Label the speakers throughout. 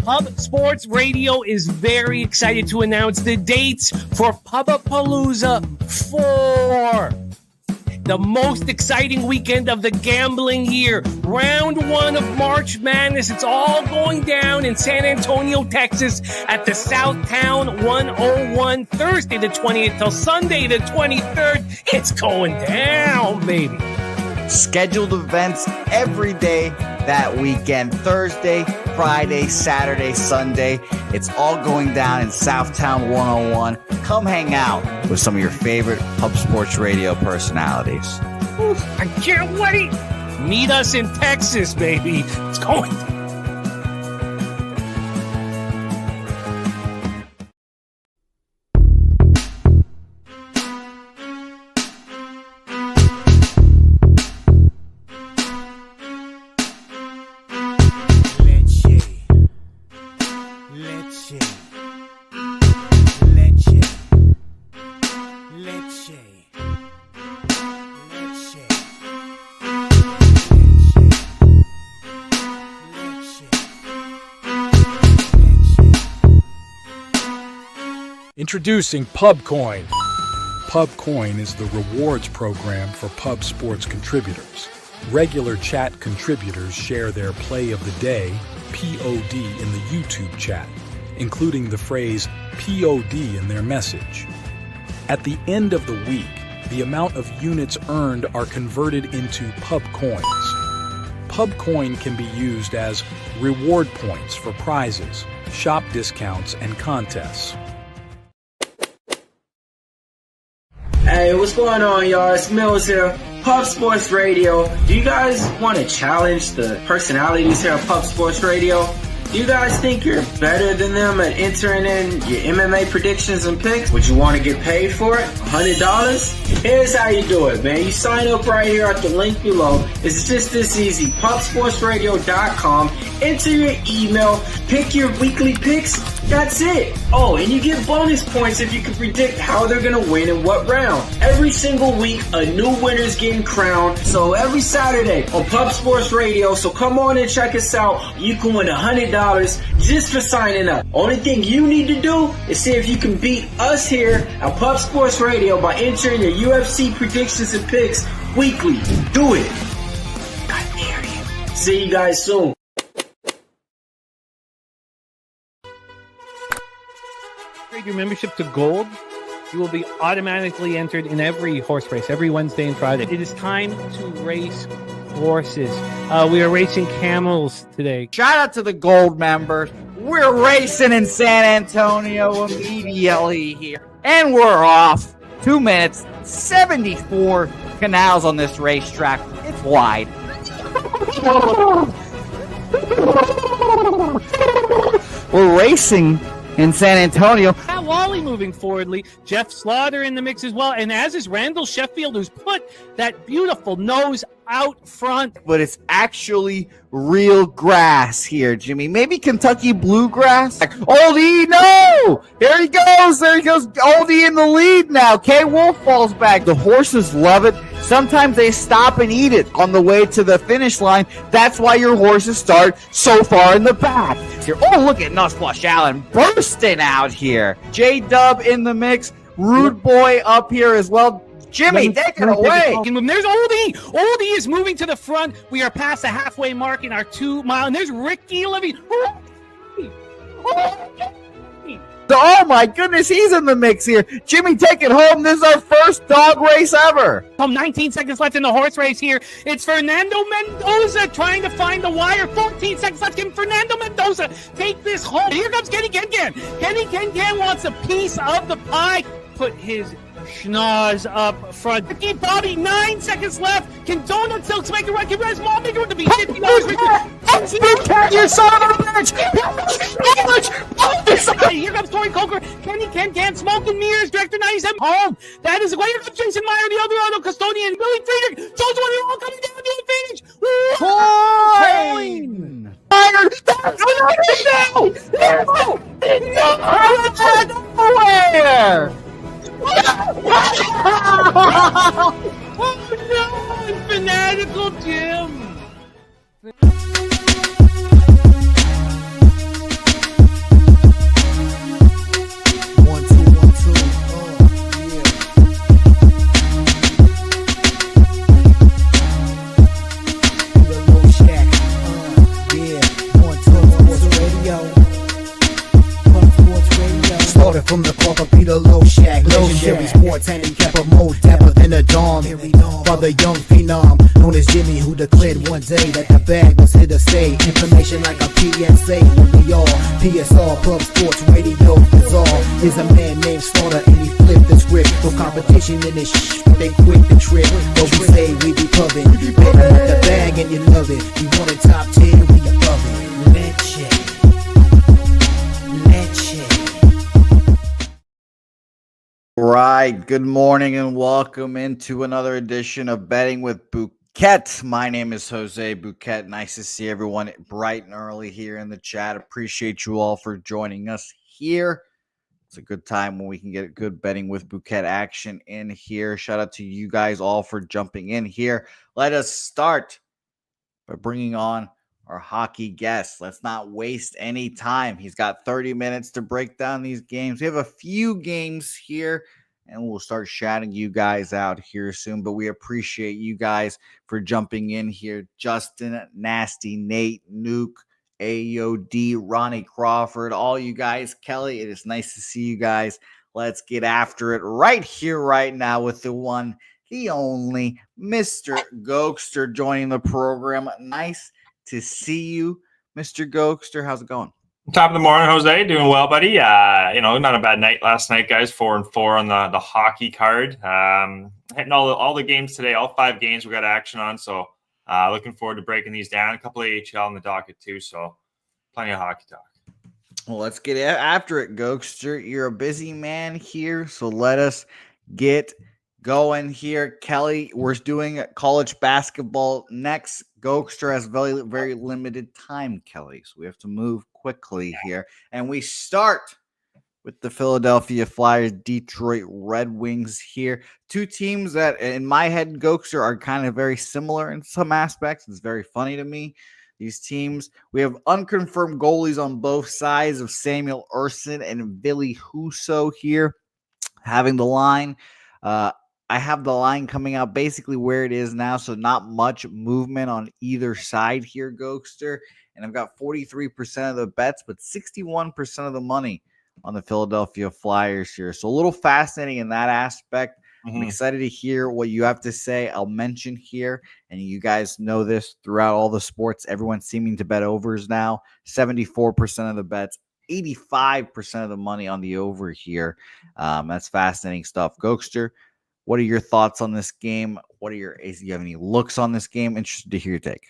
Speaker 1: Pub Sports Radio is very excited to announce the dates for Pubapalooza 4. The most exciting weekend of the gambling year. Round 1 of March Madness. It's all going down in San Antonio, Texas at the Southtown 101, Thursday the 20th till Sunday the 23rd. It's going down, baby.
Speaker 2: Scheduled events every day that weekend. Thursday, Friday, Saturday, Sunday. It's all going down in Southtown 101. Come hang out with some of your favorite Pub Sports Radio personalities.
Speaker 1: Oof, I can't wait. Meet us in Texas, baby. It's going down.
Speaker 3: Introducing PubCoin. PubCoin is the rewards program for Pub Sports contributors. Regular chat contributors share their play of the day, POD, in the YouTube chat, including the phrase POD in their message. At the end of the week, the amount of units earned are converted into PubCoins. PubCoin can be used as reward points for prizes, shop discounts, and contests.
Speaker 4: Hey, what's going on, y'all? It's Mills here, Pub Sports Radio. Do you guys want to challenge the personalities here at Pub Sports Radio? Do you guys think you're better than them at entering in your MMA predictions and picks? Would you want to get paid for it? $100? Here's how you do it, man. You sign up right here at the link below. It's just this easy. PubSportsRadio.com. Enter your email. Pick your weekly picks. That's it. Oh, and you get bonus points if you can predict how they're going to win in what round. Every single week, a new winner's getting crowned. So every Saturday on Pub Sports Radio. So come on and check us out. You can win $100 just for signing up. Only thing you need to do is see if you can beat us here at Pub Sports Radio by entering your UFC predictions and picks weekly. Do it. I dare you. See you guys soon.
Speaker 1: Your membership to Gold, you will be automatically entered in every horse race, every Wednesday and Friday. It is time to race horses. We are racing camels today.
Speaker 2: Shout out to the Gold members. We're racing in San Antonio immediately here. And we're off. 2 minutes, 74 canals on this racetrack. It's wide. We're racing in San Antonio.
Speaker 1: Matt Wally moving forwardly. Jeff Slaughter in the mix as well. And as is Randall Sheffield, who's put that beautiful nose out front.
Speaker 2: But it's actually real grass here, Jimmy. Maybe Kentucky bluegrass. Oldie, no! There he goes. There he goes. Oldie in the lead now. K. Wolf falls back. The horses love it. Sometimes they stop and eat it on the way to the finish line. That's why your horses start so far in the back. Here. Oh, look at Nussflush Allen bursting out here. J-Dub in the mix. Rude Boy up here as well. Jimmy, take it away.
Speaker 1: There's Oldie. Oldie is moving to the front. We are past the halfway mark in our 2 mile. And there's Ricky Levy.
Speaker 2: Oh my goodness, he's in the mix here. Jimmy, take it home. This is our first dog race ever.
Speaker 1: 19 seconds left in the horse race here. It's Fernando Mendoza trying to find the wire. 14 seconds left. Can Fernando Mendoza take this home? Here comes Kenny Kencan. Kenny Kencan wants a piece of the pie. Put his schnoz up front. Ricky Bobby, 9 seconds left. Can Donut Silks make a run? Can Res Mall make a run to be $50?
Speaker 2: You son of a bitch!
Speaker 1: Here comes Tori Coker. Kenny Can Smoke and Mirrors. Director 97 home. That is way. Here comes Jason Meyer, the other auto custodian. Billy Friedrich. Jones one. They're all coming down. Billy Friedrich.
Speaker 2: Coin! Fired! That's nowhere!
Speaker 1: Oh no! Fanatical Jim.
Speaker 5: Started from the cloth of Peter Low Shack. Legendary sports handicapper, more dapper than a Dom. Father young phenom, known as Jimmy, who declared one day that the bag was here to stay. Information like a PSA, when we all PSR, Pub Sports Radio, bizarre. Is a man named Slaughter and he flipped the script. No competition in this but they quit the trip. But we say we be pubbing, betting with the bag and you love it. We want a top 10, we above it. Let's check.
Speaker 2: Right. Good morning and welcome into another edition of Betting with Bouquett. My name is Jose Bouquett. Nice to see everyone bright and early here in the chat. Appreciate you all for joining us here. It's a good time when we can get good Betting with Bouquett action in here. Shout out to you guys all for jumping in here. Let us start by bringing on our hockey guest. Let's not waste any time. He's got 30 minutes to break down these games. We have a few games here, and we'll start shouting you guys out here soon. But we appreciate you guys for jumping in here. Justin, Nasty, Nate, Nuke, AOD, Ronnie Crawford, all you guys. Kelly, it is nice to see you guys. Let's get after it right here, right now with the one, the only, Mr. Gogster joining the program. Nice to see you, Mr. Gogster. How's it going?
Speaker 6: Top of the morning, Jose. Doing well, buddy. Not a bad night last night, guys. 4-4 on the hockey card. Hitting all the games today, all 5 games we got action on. So looking forward to breaking these down. A couple of AHL on the docket too. So plenty of hockey talk.
Speaker 2: Well, let's get after it, Gogster. You're a busy man here, so let us get going here. Kelly, we're doing college basketball next. Gogster has very, very limited time, Kelly, so we have to move quickly here. And we start with the Philadelphia Flyers, Detroit Red Wings here. Two teams that, in my head, Gogster, are kind of very similar in some aspects. It's very funny to me. These teams, we have unconfirmed goalies on both sides of Samuel Ersson and Billy Husso here, having the line. I have the line coming out basically where it is now, so not much movement on either side here, Gogster. And I've got 43% of the bets, but 61% of the money on the Philadelphia Flyers here. So a little fascinating in that aspect. I'm excited to hear what you have to say. I'll mention here, and you guys know this throughout all the sports, everyone's seeming to bet overs now. 74% of the bets, 85% of the money on the over here. That's fascinating stuff. Gogster, what are your thoughts on this game? Do you have any looks on this game? Interested to hear your take.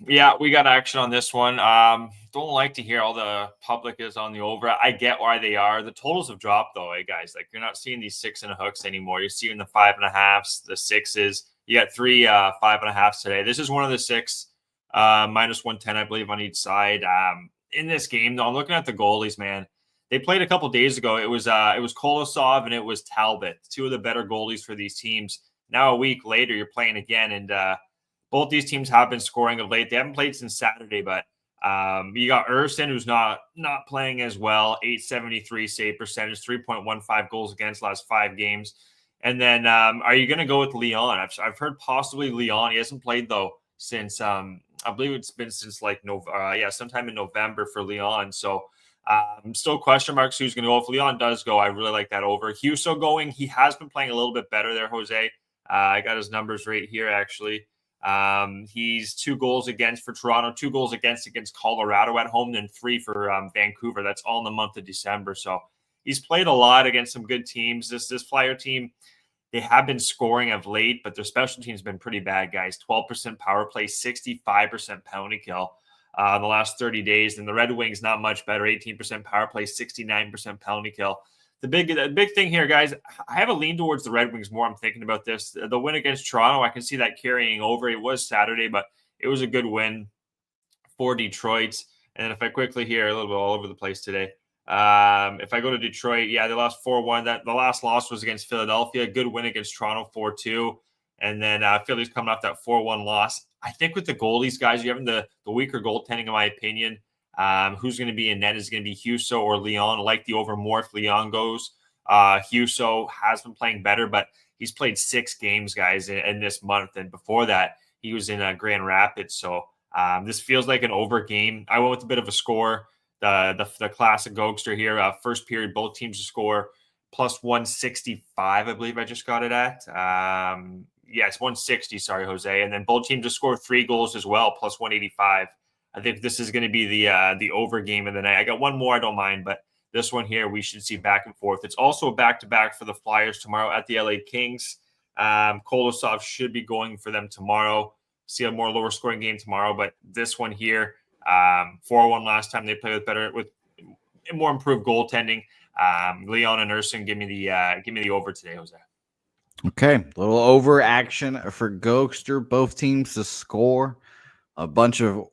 Speaker 6: Yeah, we got action on this one. Don't like to hear all the public is on the over. I get why they are. The totals have dropped though, guys. Like, you're not seeing these 6 and a hooks anymore. You're seeing the 5.5s, the 6s. You got 3 5.5s today. This is one of the 6, minus 110, I believe, on each side. In this game, though, I'm looking at the goalies, man. They played a couple days ago. It was Kolosov and it was Talbot, 2 of the better goalies for these teams. Now a week later, you're playing again, and both these teams have been scoring of late. They haven't played since Saturday, but you got Ersson, who's not playing as well. 873 save percentage, 3.15 goals against last 5 games. And then are you going to go with Leon? I've heard possibly Leon. He hasn't played though since I believe it's been since sometime in November for Leon. So. Still question marks who's going to go. If Leon does go, I really like that over. Husso going, he has been playing a little bit better there, Jose. I got his numbers right here, actually. He's 2 goals against for Toronto, 2 goals against Colorado at home, then 3 for Vancouver. That's all in the month of December. So he's played a lot against some good teams. This Flyer team, they have been scoring of late, but their special team's been pretty bad, guys. 12% power play, 65% penalty kill. The last 30 days, and the Red Wings not much better. 18% power play, 69% penalty kill. The big thing here, guys, I have a lean towards the Red Wings more. I'm thinking about this. The win against Toronto, I can see that carrying over. It was Saturday, but it was a good win for Detroit. And if I quickly here, a little bit all over the place today. If I go to Detroit, they lost 4-1. The last loss was against Philadelphia. Good win against Toronto, 4-2. And then Philly's coming off that 4-1 loss. I think with the goalies, guys, you're having the weaker goaltending, in my opinion. Who's going to be in net is going to be Husso or Leon. I like the over more if Leon goes. Husso has been playing better, but he's played 6 games, guys, in this month. And before that, he was in Grand Rapids. So this feels like an over game. I went with a bit of a score. the classic Gogster here. First period, both teams to score plus 165, I believe I just got it at. Yes, 160, sorry, Jose. And then both teams to score 3 goals as well, plus 185. I think this is going to be the over game of the night. I got one more, I don't mind, but this one here, we should see back and forth. It's also a back-to-back for the Flyers tomorrow at the LA Kings. Kolosov should be going for them tomorrow. See a more lower-scoring game tomorrow, but this one here, 4-1 last time they played with more improved goaltending. Leon and Erson, give me the over today, Jose.
Speaker 2: Okay, little over action for Gogster. Both teams to score. A bunch of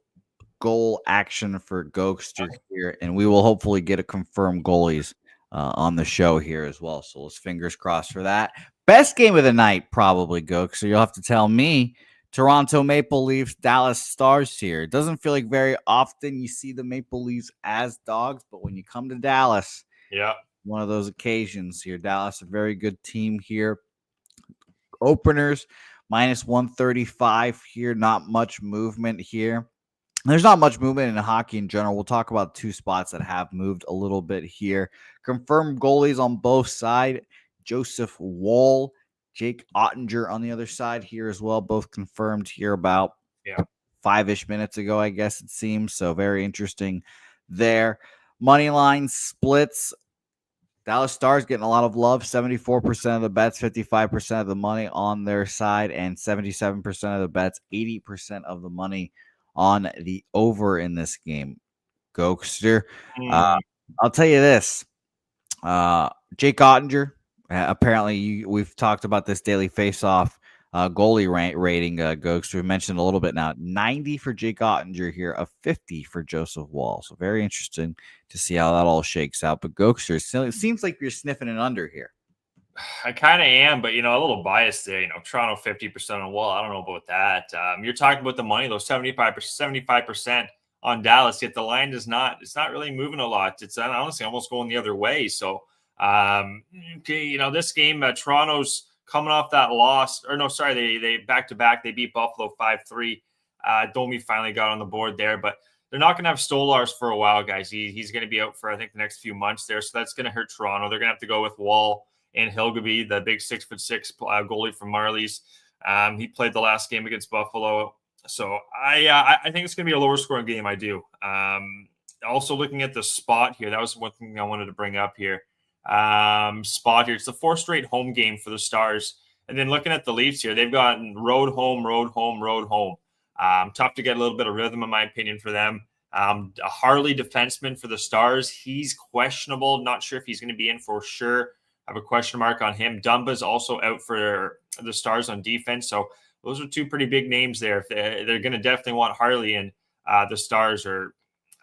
Speaker 2: goal action for Gogster here, and we will hopefully get a confirmed goalies on the show here as well. So let's fingers crossed for that. Best game of the night, probably, Gogster. You'll have to tell me. Toronto Maple Leafs, Dallas Stars here. It doesn't feel like very often you see the Maple Leafs as dogs, but when you come to Dallas,
Speaker 6: yeah,
Speaker 2: one of those occasions here. Dallas, a very good team here. Openers, minus 135 here. Not much movement here. There's not much movement in hockey in general. We'll talk about 2 spots that have moved a little bit here. Confirmed goalies on both sides. Joseph Woll, Jake Ottinger on the other side here as well. Both confirmed here about 5-ish minutes ago, I guess it seems. So very interesting there. Money line splits. Dallas Stars getting a lot of love. 74% of the bets, 55% of the money on their side, and 77% of the bets, 80% of the money on the over in this game. Gogster. I'll tell you this. Jake Ottinger, apparently we've talked about this daily face-off goalie rating, Gogster. We mentioned a little bit now. 90 for Jake Ottinger here, a 50 for Joseph Woll. So very interesting to see how that all shakes out. But Gogster, it seems like you're sniffing an under here.
Speaker 6: I kind of am, but, a little biased there. Toronto 50% on Woll. I don't know about that. You're talking about the money, though, 75% on Dallas, yet the line it's not really moving a lot. It's honestly almost going the other way. So, this game, Toronto's coming off that loss. Or no, sorry, they back-to-back. They beat Buffalo 5-3. Domi finally got on the board there, but they're not going to have Stolars for a while, guys. He's going to be out for, I think, the next few months there, so that's going to hurt Toronto. They're going to have to go with Woll and Hilgeby, the big 6'6" goalie from Marlies. He played the last game against Buffalo. So I think it's going to be a lower scoring game. I do. Also looking at the spot here, that was one thing I wanted to bring up here. Spot here. It's the 4th straight home game for the Stars. And then looking at the Leafs here, they've gotten road, home, road, home, road, home. Tough to get a little bit of rhythm, in my opinion, for them. A Harley defenseman for the Stars. He's questionable. Not sure if he's going to be in for sure. I have a question mark on him. Dumba's also out for the Stars on defense. So those are 2 pretty big names there. If they're going to definitely want Harley and the Stars, or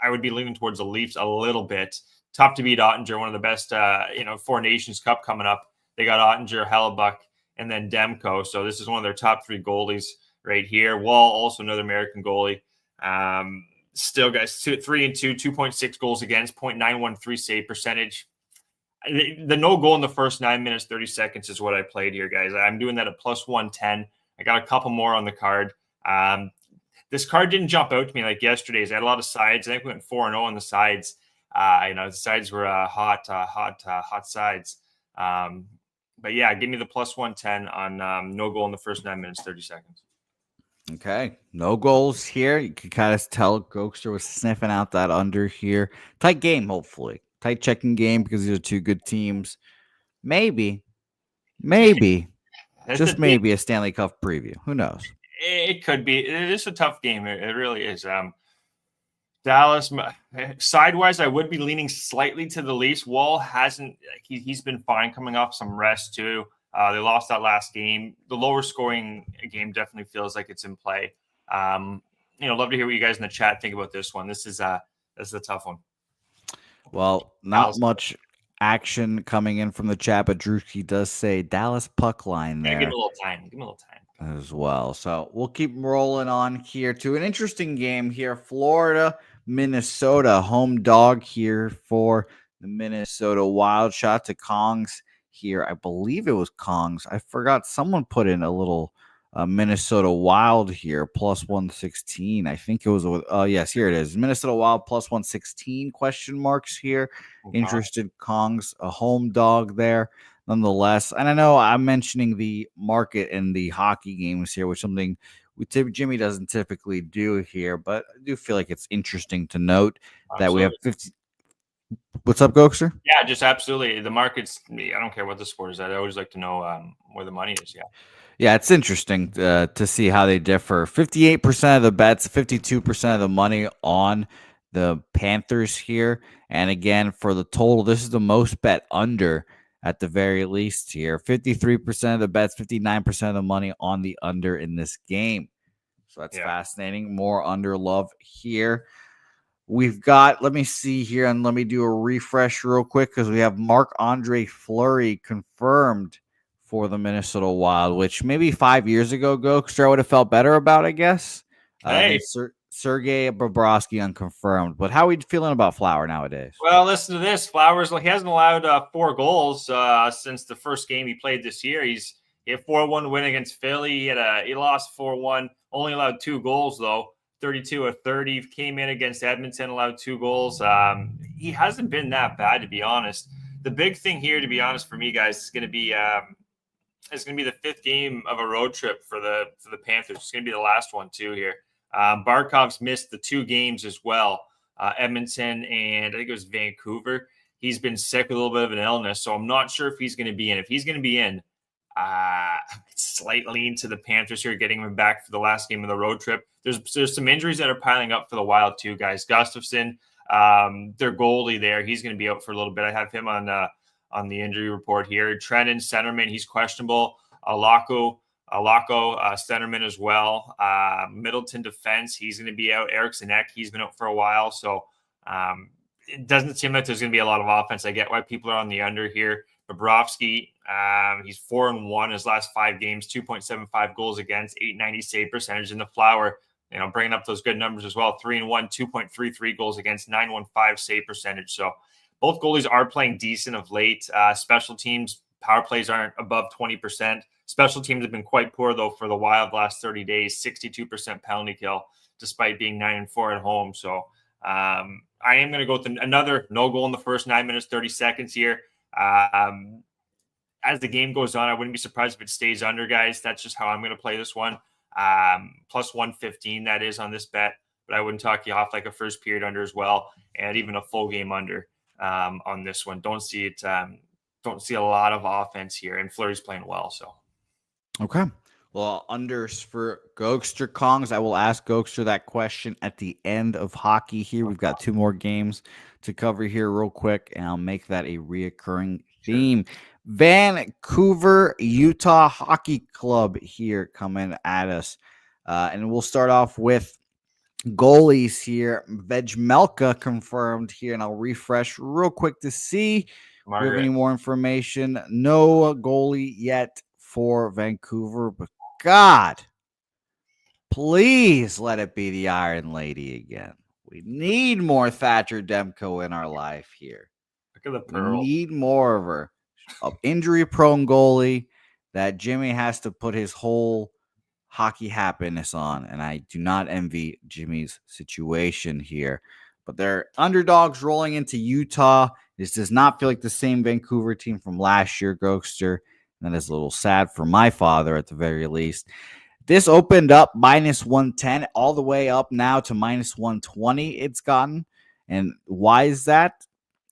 Speaker 6: I would be leaning towards the Leafs a little bit. Tough to beat Ottinger, one of the best, 4 Nations Cup coming up. They got Ottinger, Hellebuck, and then Demko. So this is one of their top 3 goalies right here. Woll, also another American goalie. Still, guys, 3-2, 2.6 goals against, .913 save percentage. The no goal in the first 9 minutes, 30 seconds is what I played here, guys. I'm doing that at plus 110. I got a couple more on the card. This card didn't jump out to me like yesterday's. I had a lot of sides. I think we went 4-0 on the sides. The sides were hot sides. But yeah, give me the plus 110 on no goal in the first 9 minutes, 30 seconds.
Speaker 2: Okay, no goals here. You can kind of tell Gogster was sniffing out that under here. Tight game, hopefully. Tight checking game because these are 2 good teams. Maybe, just maybe a Stanley Cup preview. Who knows?
Speaker 6: It could be. It is a tough game. It really is. Dallas, sidewise, I would be leaning slightly to the Leafs. Woll hasn't. He's been fine coming off some rest too. They lost that last game. The lower scoring game definitely feels like it's in play. Love to hear what you guys in the chat think about this one. This is a tough one.
Speaker 2: Well, not much action coming in from the chat, but Drewski does say Dallas puck line there.
Speaker 6: Yeah, give him a little time.
Speaker 2: As well. So we'll keep rolling on here to an interesting game here. Florida, Minnesota, home dog here for the Minnesota Wild. Shot to Kongs here. I believe it was Kongs. I forgot someone put in a little Minnesota Wild here, plus 116. I think it was, yes, here it is. Minnesota Wild plus 116 question marks here. Interested Kongs, a home dog there nonetheless. And I know I'm mentioning the market in the hockey games here, which is something Jimmy doesn't typically do here, but I do feel like it's interesting to note that we have 50. What's up, Gogster?
Speaker 6: Yeah, just absolutely. The markets, I don't care what the sport is at. I always like to know where the money is. Yeah.
Speaker 2: Yeah, it's interesting to see how they differ. 58% of the bets, 52% of the money on the Panthers here. And again, for the total, this is the most bet under at the very least here. 53% of the bets, 59% of the money on the under in this game. So that's fascinating. More under love here. We've got, let me see here, and let me do a refresh real quick because we have Marc-Andre Fleury confirmed for the Minnesota Wild, which maybe 5 years ago, Gogster would have felt better about, I guess.
Speaker 6: Hey.
Speaker 2: Sergei Bobrovsky unconfirmed. But how are we feeling about Flower nowadays?
Speaker 6: Well, listen to this. Flowers, he hasn't allowed 4 goals since the first game he played this year. He had 4-1 win against Philly. He lost 4-1, only allowed 2 goals, though. 32 of 30, came in against Edmonton, allowed 2 goals. He hasn't been that bad, to be honest. The big thing here, to be honest, for me, guys, is going to be the 5th game of a road trip for the Panthers. It's going to be the last one too here. Barkov's missed the 2 games as well, Edmonton and I think it was Vancouver. He's been sick with a little bit of an illness, so I'm not sure if he's going to be in. If he's going to be in, slight lean to the Panthers here, getting him back for the last game of the road trip. There's some injuries that are piling up for the Wild too, guys. Gustafson, their goalie there, he's going to be out for a little bit. I have him on the injury report here. Trenton, centerman, he's questionable. Alako, centerman as well. Middleton, defense, he's going to be out. Eric Zanek, he's been out for a while. So it doesn't seem like there's going to be a lot of offense. I get why people are on the under here. Bobrovsky, he's 4-1 his last 5 games, 2.75 goals against, 890 save percentage. In the Flower, bringing up those good numbers as well. 3-1, 2.33 goals against, 915 save percentage. So both goalies are playing decent of late. Special teams, power plays aren't above 20%. Special teams have been quite poor, though, for the Wild last 30 days, 62% penalty kill, despite being 9-4 at home. So I am going to go with another no goal in the first 9 minutes, 30 seconds here. As the game goes on, I wouldn't be surprised if it stays under, guys. That's just how I'm going to play this one. Plus 115, that is on this bet, but I wouldn't talk you off like a first period under as well, and even a full game under on this one. Don't see it. Don't see a lot of offense here, and Fleury's playing well. So,
Speaker 2: okay. Well, unders for Gogster Kongs. I will ask Gogster that question at the end of hockey here. We've got 2 more games to cover here real quick, and I'll make that a reoccurring theme. Vancouver, Utah Hockey Club here coming at us. And we'll start off with goalies here. Vejmelka confirmed here, and I'll refresh real quick to see if we have any more information. No goalie yet for Vancouver, but God, please let it be the Iron Lady again. We need more Thatcher Demko in our life here.
Speaker 6: Look at the pearl.
Speaker 2: We need more of her. Injury-prone goalie that Jimmy has to put his whole hockey happiness on, and I do not envy Jimmy's situation here. But they're underdogs rolling into Utah. This does not feel like the same Vancouver team from last year, Gogster. That is a little sad for my father at the very least. This opened up minus 110 all the way up now to minus 120 it's gotten. And why is that?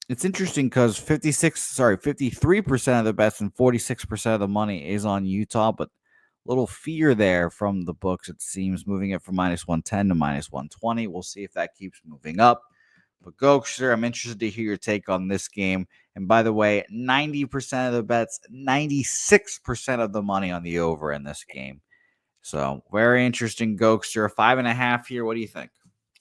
Speaker 2: It's interesting because 53% of the bets and 46% of the money is on Utah, but a little fear there from the books, it seems, moving it from minus 110 to minus 120. We'll see if that keeps moving up. But Gogster, I'm interested to hear your take on this game. And by the way, 90% of the bets, 96% of the money on the over in this game. So very interesting, Gogster. 5.5 here. What do you think?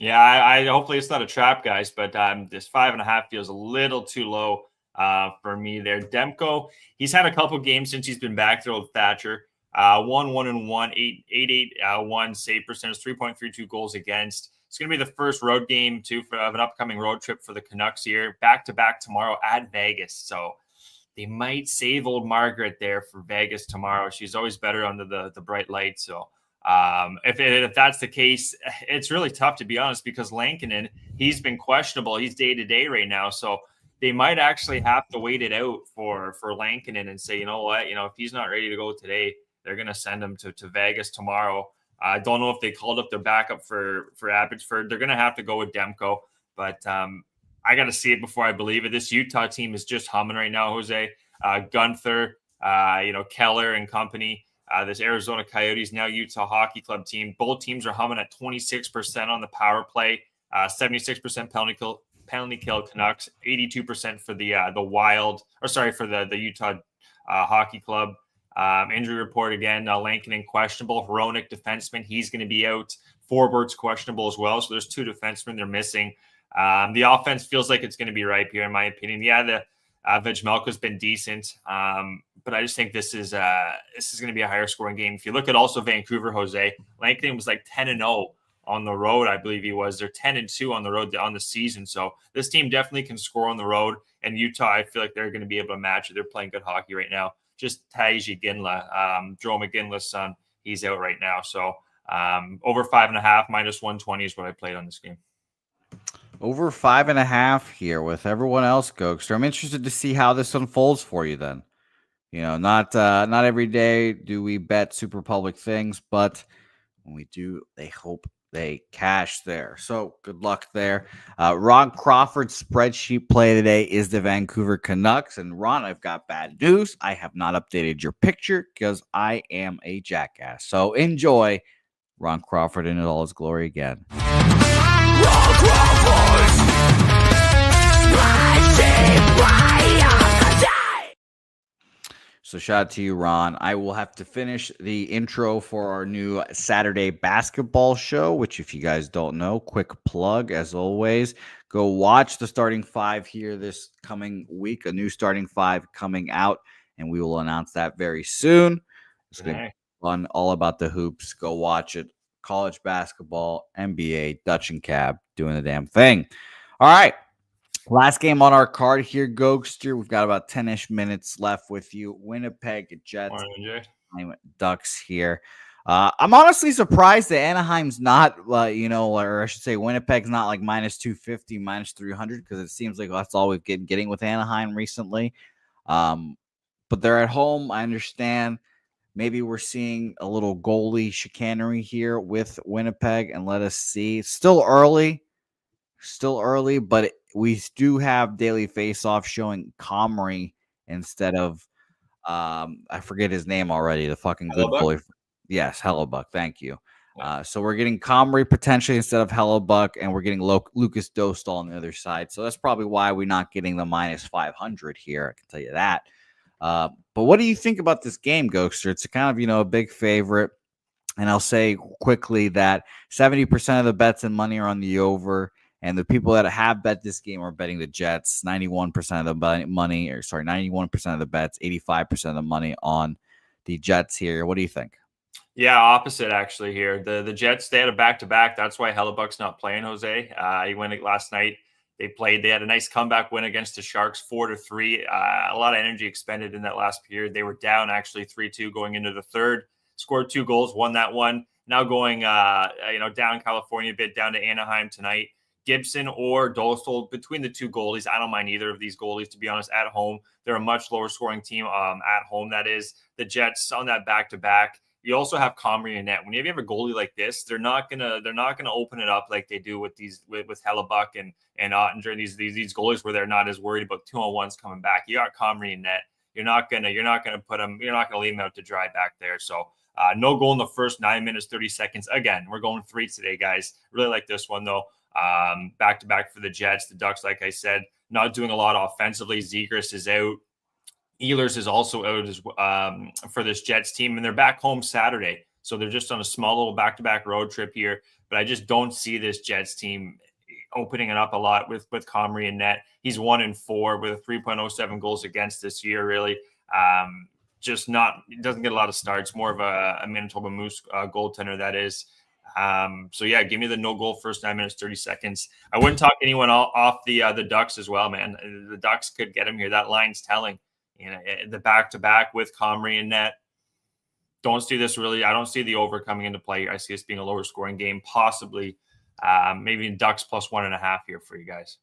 Speaker 6: Yeah, I hopefully it's not a trap, guys, but this 5.5 feels a little too low for me there. Demko, he's had a couple games since he's been back there with Thatcher. 1-1-1, 8.81 save percentage, 3.32 goals against. It's going to be the first road game, too, of an upcoming road trip for the Canucks here. Back-to-back tomorrow at Vegas. So they might save old Margaret there for Vegas tomorrow. She's always better under the bright light. So if that's the case, it's really tough, to be honest, because Lankinen, he's been questionable. He's day-to-day right now. So they might actually have to wait it out for Lankinen and say, you know what, if he's not ready to go today, they're going to send him to Vegas tomorrow. I don't know if they called up their backup for Abbotsford. They're going to have to go with Demko, but I got to see it before I believe it. This Utah team is just humming right now, Jose. Gunther, Keller and company. This Arizona Coyotes, now Utah Hockey Club team. Both teams are humming at 26% on the power play, 76% penalty kill Canucks, 82% for the Utah Hockey Club. Injury report again, Lankinen questionable. Hronik, defenseman, he's going to be out. Forwards questionable as well. So there's 2 defensemen they're missing. The offense feels like it's going to be ripe here, in my opinion. Yeah, the Vejmelka's been decent, but I just think this is going to be a higher scoring game. If you look at also Vancouver, Jose, Lankinen was like 10-0 on the road, I believe he was. They're 10-2 on the road on the season. So this team definitely can score on the road. And Utah, I feel like they're going to be able to match it. They're playing good hockey right now. Just Taiji Ginla, Joe McGinley's son, he's out right now. So over 5.5, minus 120 is what I played on this game.
Speaker 2: Over 5.5 here with everyone else, Gogster. I'm interested to see how this unfolds for you then. Not every day do we bet super public things, but when we do, they hope they cash there. So good luck there. Ron Crawford's spreadsheet play today is the Vancouver Canucks. And Ron, I've got bad news. I have not updated your picture because I am a jackass. So enjoy Ron Crawford in all his glory again. Ron Crawford! So shout out to you, Ron. I will have to finish the intro for our new Saturday basketball show, which if you guys don't know, quick plug as always, go watch the starting 5 here this coming week, a new starting 5 coming out, and we will announce that very soon. It's going to be fun, all about the hoops. Go watch it. College basketball, NBA, Dutch and Cab, doing the damn thing. All right. Last game on our card here, Gogster. We've got about 10-ish minutes left with you. Winnipeg Jets, Ducks here. I'm honestly surprised that Anaheim's not, or I should say Winnipeg's not like minus 250, minus 300, because it seems like that's all we've been getting with Anaheim recently. But they're at home. I understand. Maybe we're seeing a little goalie chicanery here with Winnipeg, and let us see. Still early, but we do have daily face-off showing Comrie instead of I forget his name already. The fucking good goalie. Yes, Hellebuck. Thank you. So we're getting Comrie potentially instead of Hellebuck, and we're getting Lucas Dostal on the other side. So that's probably why we're not getting the minus 500 here. I can tell you that. But what do you think about this game, Gogster? It's a kind of, a big favorite. And I'll say quickly that 70% of the bets and money are on the over. And the people that have bet this game are betting the Jets. 91% of the 91% of the bets, 85% of the money on the Jets here. What do you think?
Speaker 6: Yeah, opposite actually here. The Jets, they had a back-to-back. That's why Hellebuck's not playing, Jose. He went last night. They had a nice comeback win against the Sharks, 4-3. A lot of energy expended in that last period. They were down actually 3-2 going into the third. Scored 2 goals, won that one. Now going, down California a bit, down to Anaheim tonight. Gibson or Dostal, between the 2 goalies, I don't mind either of these goalies, to be honest. At home, they're a much lower scoring team. At home, that is. The Jets on that back-to-back. You also have Comrie and net. When you have a goalie like this, they're not gonna open it up like they do with Hellebuck and Ottinger, these goalies where they're not as worried about 2-on-1s coming back. You got Comrie and net. You're not gonna leave him out to dry back there. So no goal in the first 9 minutes, 30 seconds. Again, we're going 3 today, guys. Really like this one though. Back-to-back for the Jets. The Ducks, like I said, not doing a lot offensively. Zegras is out. Ehlers is also out for this Jets team, and they're back home Saturday. So they're just on a small little back-to-back road trip here. But I just don't see this Jets team opening it up a lot with Comrie and net. He's 1-4 with a 3.07 goals against this year, really. Doesn't get a lot of starts. More of a Manitoba Moose goaltender, that is. So yeah, give me the no goal first 9 minutes, 30 seconds. I wouldn't talk anyone off the Ducks as well, man. The Ducks could get him here. That line's telling. the back-to-back with Comrie and net. Don't see this really. I don't see the over coming into play. I see this being a lower scoring game, possibly maybe in Ducks plus 1.5 here for you guys.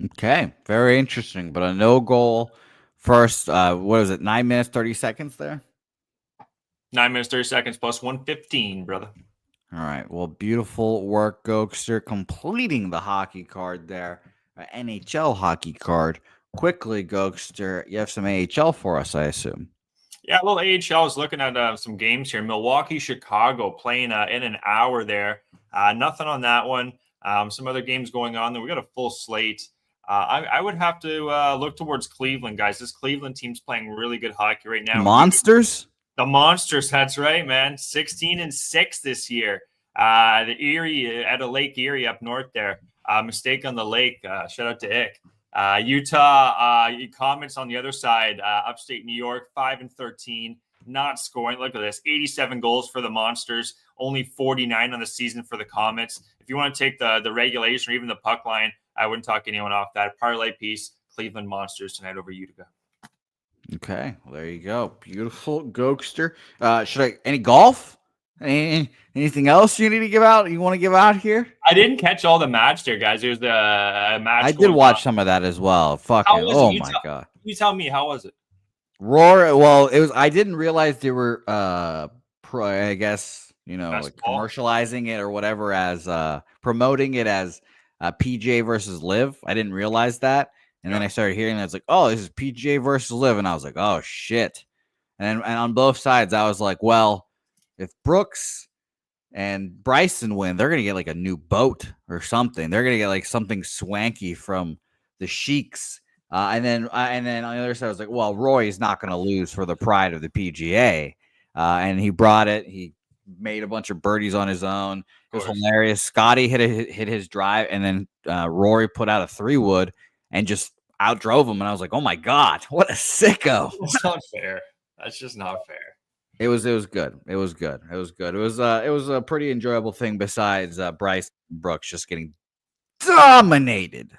Speaker 2: Okay, very interesting. But a no goal first. What is it? 9 minutes 30 seconds there.
Speaker 6: 9 minutes 30 seconds plus 115, brother.
Speaker 2: All right. Well, beautiful work, Gogster, completing the hockey card there. NHL hockey card. Quickly, Gogster, you have some AHL for us, I assume.
Speaker 6: Yeah, a little AHL is looking at some games here. Milwaukee, Chicago playing in an hour there. Nothing on that one. Some other games going on there. We got a full slate. I would have to look towards Cleveland, guys. This Cleveland team's playing really good hockey right now.
Speaker 2: Monsters?
Speaker 6: The Monsters, that's right, man. 16-6 this year. The Erie, at a Lake Erie up north there. Mistake on the lake. Shout out to Ick. Utah, comments on the other side, upstate New York, 5-13, not scoring. Look at this, 87 goals for the Monsters, only 49 on the season for the Comets. If you want to take the regulation or even the puck line, I wouldn't talk anyone off that. Parlay piece, Cleveland Monsters tonight over Utica.
Speaker 2: Okay, well, there you go. Beautiful, Gogster. Any golf? Anything else you need to give out? You want to give out here?
Speaker 6: I didn't catch all the match there, guys. There's the match.
Speaker 2: I did watch some of that as well. Fucking, oh my god!
Speaker 6: You tell me, how was it?
Speaker 2: Roar. Well, it was. I didn't realize they were I guess like commercializing it or whatever as promoting it as PGA versus Live. I didn't realize that, and then I started hearing that it's like, oh, this is PGA versus Live, and I was like, oh shit. And on both sides, I was like, well, if Brooks and Bryson win, they're gonna get like a new boat or something. They're gonna get like something swanky from the Sheiks. And then on the other side, I was like, well, Roy is not gonna lose for the pride of the PGA. And he brought it. He made a bunch of birdies on his own. It was hilarious. Scotty hit his drive, and then Rory put out a 3-wood and just outdrove him. And I was like, oh my god, what a sicko!
Speaker 6: It's not fair. That's just not fair.
Speaker 2: It was good. It was good. It was a pretty enjoyable thing besides Bryce Brooks just getting dominated.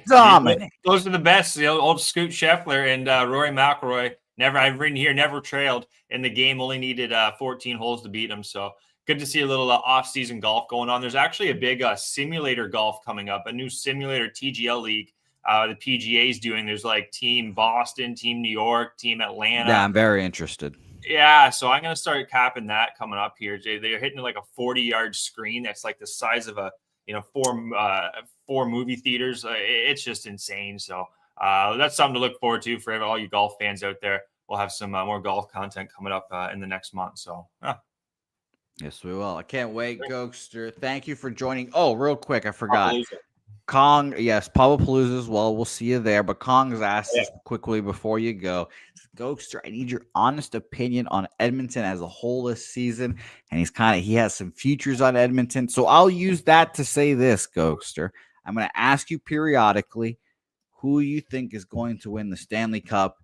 Speaker 2: Dominated.
Speaker 6: Those are the best. Old Scoot Scheffler and Rory McIlroy. I've written here, never trailed in the game. Only needed 14 holes to beat him. So good to see a little off-season golf going on. There's actually a big simulator golf coming up, a new simulator TGL league. The PGA is doing. There's like Team Boston, Team New York, Team Atlanta.
Speaker 2: Yeah, I'm very interested.
Speaker 6: Yeah, so I'm going to start capping that coming up here. They're hitting like a 40-yard screen that's like the size of a four movie theaters. It's just insane. So that's something to look forward to for all you golf fans out there. We'll have some more golf content coming up in the next month. So
Speaker 2: yes, we will. I can't wait, Gogster. Thank you for joining. Oh, real quick, I forgot. Kong, yes, Palooza as well. We'll see you there. But Kong's asked us quickly before you go, Gogster, I need your honest opinion on Edmonton as a whole this season. And he has some futures on Edmonton. So I'll use that to say this, Gogster. I'm going to ask you periodically who you think is going to win the Stanley Cup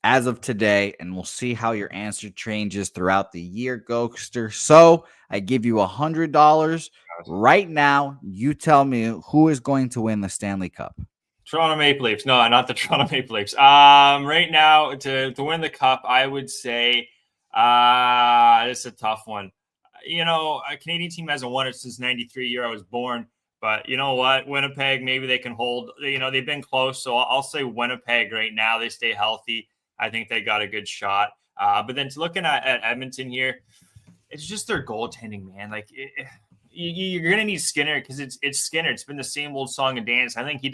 Speaker 2: as of today, and we'll see how your answer changes throughout the year, Gogster. So I give you $100 right now. You tell me who is going to win the Stanley Cup.
Speaker 6: Toronto Maple Leafs. No, not the Toronto Maple Leafs. Right now, to win the cup, I would say it's a tough one. A Canadian team hasn't won it since '93, year I was born. But you know what? Winnipeg, maybe they can hold. They've been close, so I'll say Winnipeg right now. They stay healthy. I think they got a good shot. But then looking at Edmonton here, it's just their goaltending, man. Like you're gonna need Skinner because it's Skinner. It's been the same old song and dance. I think he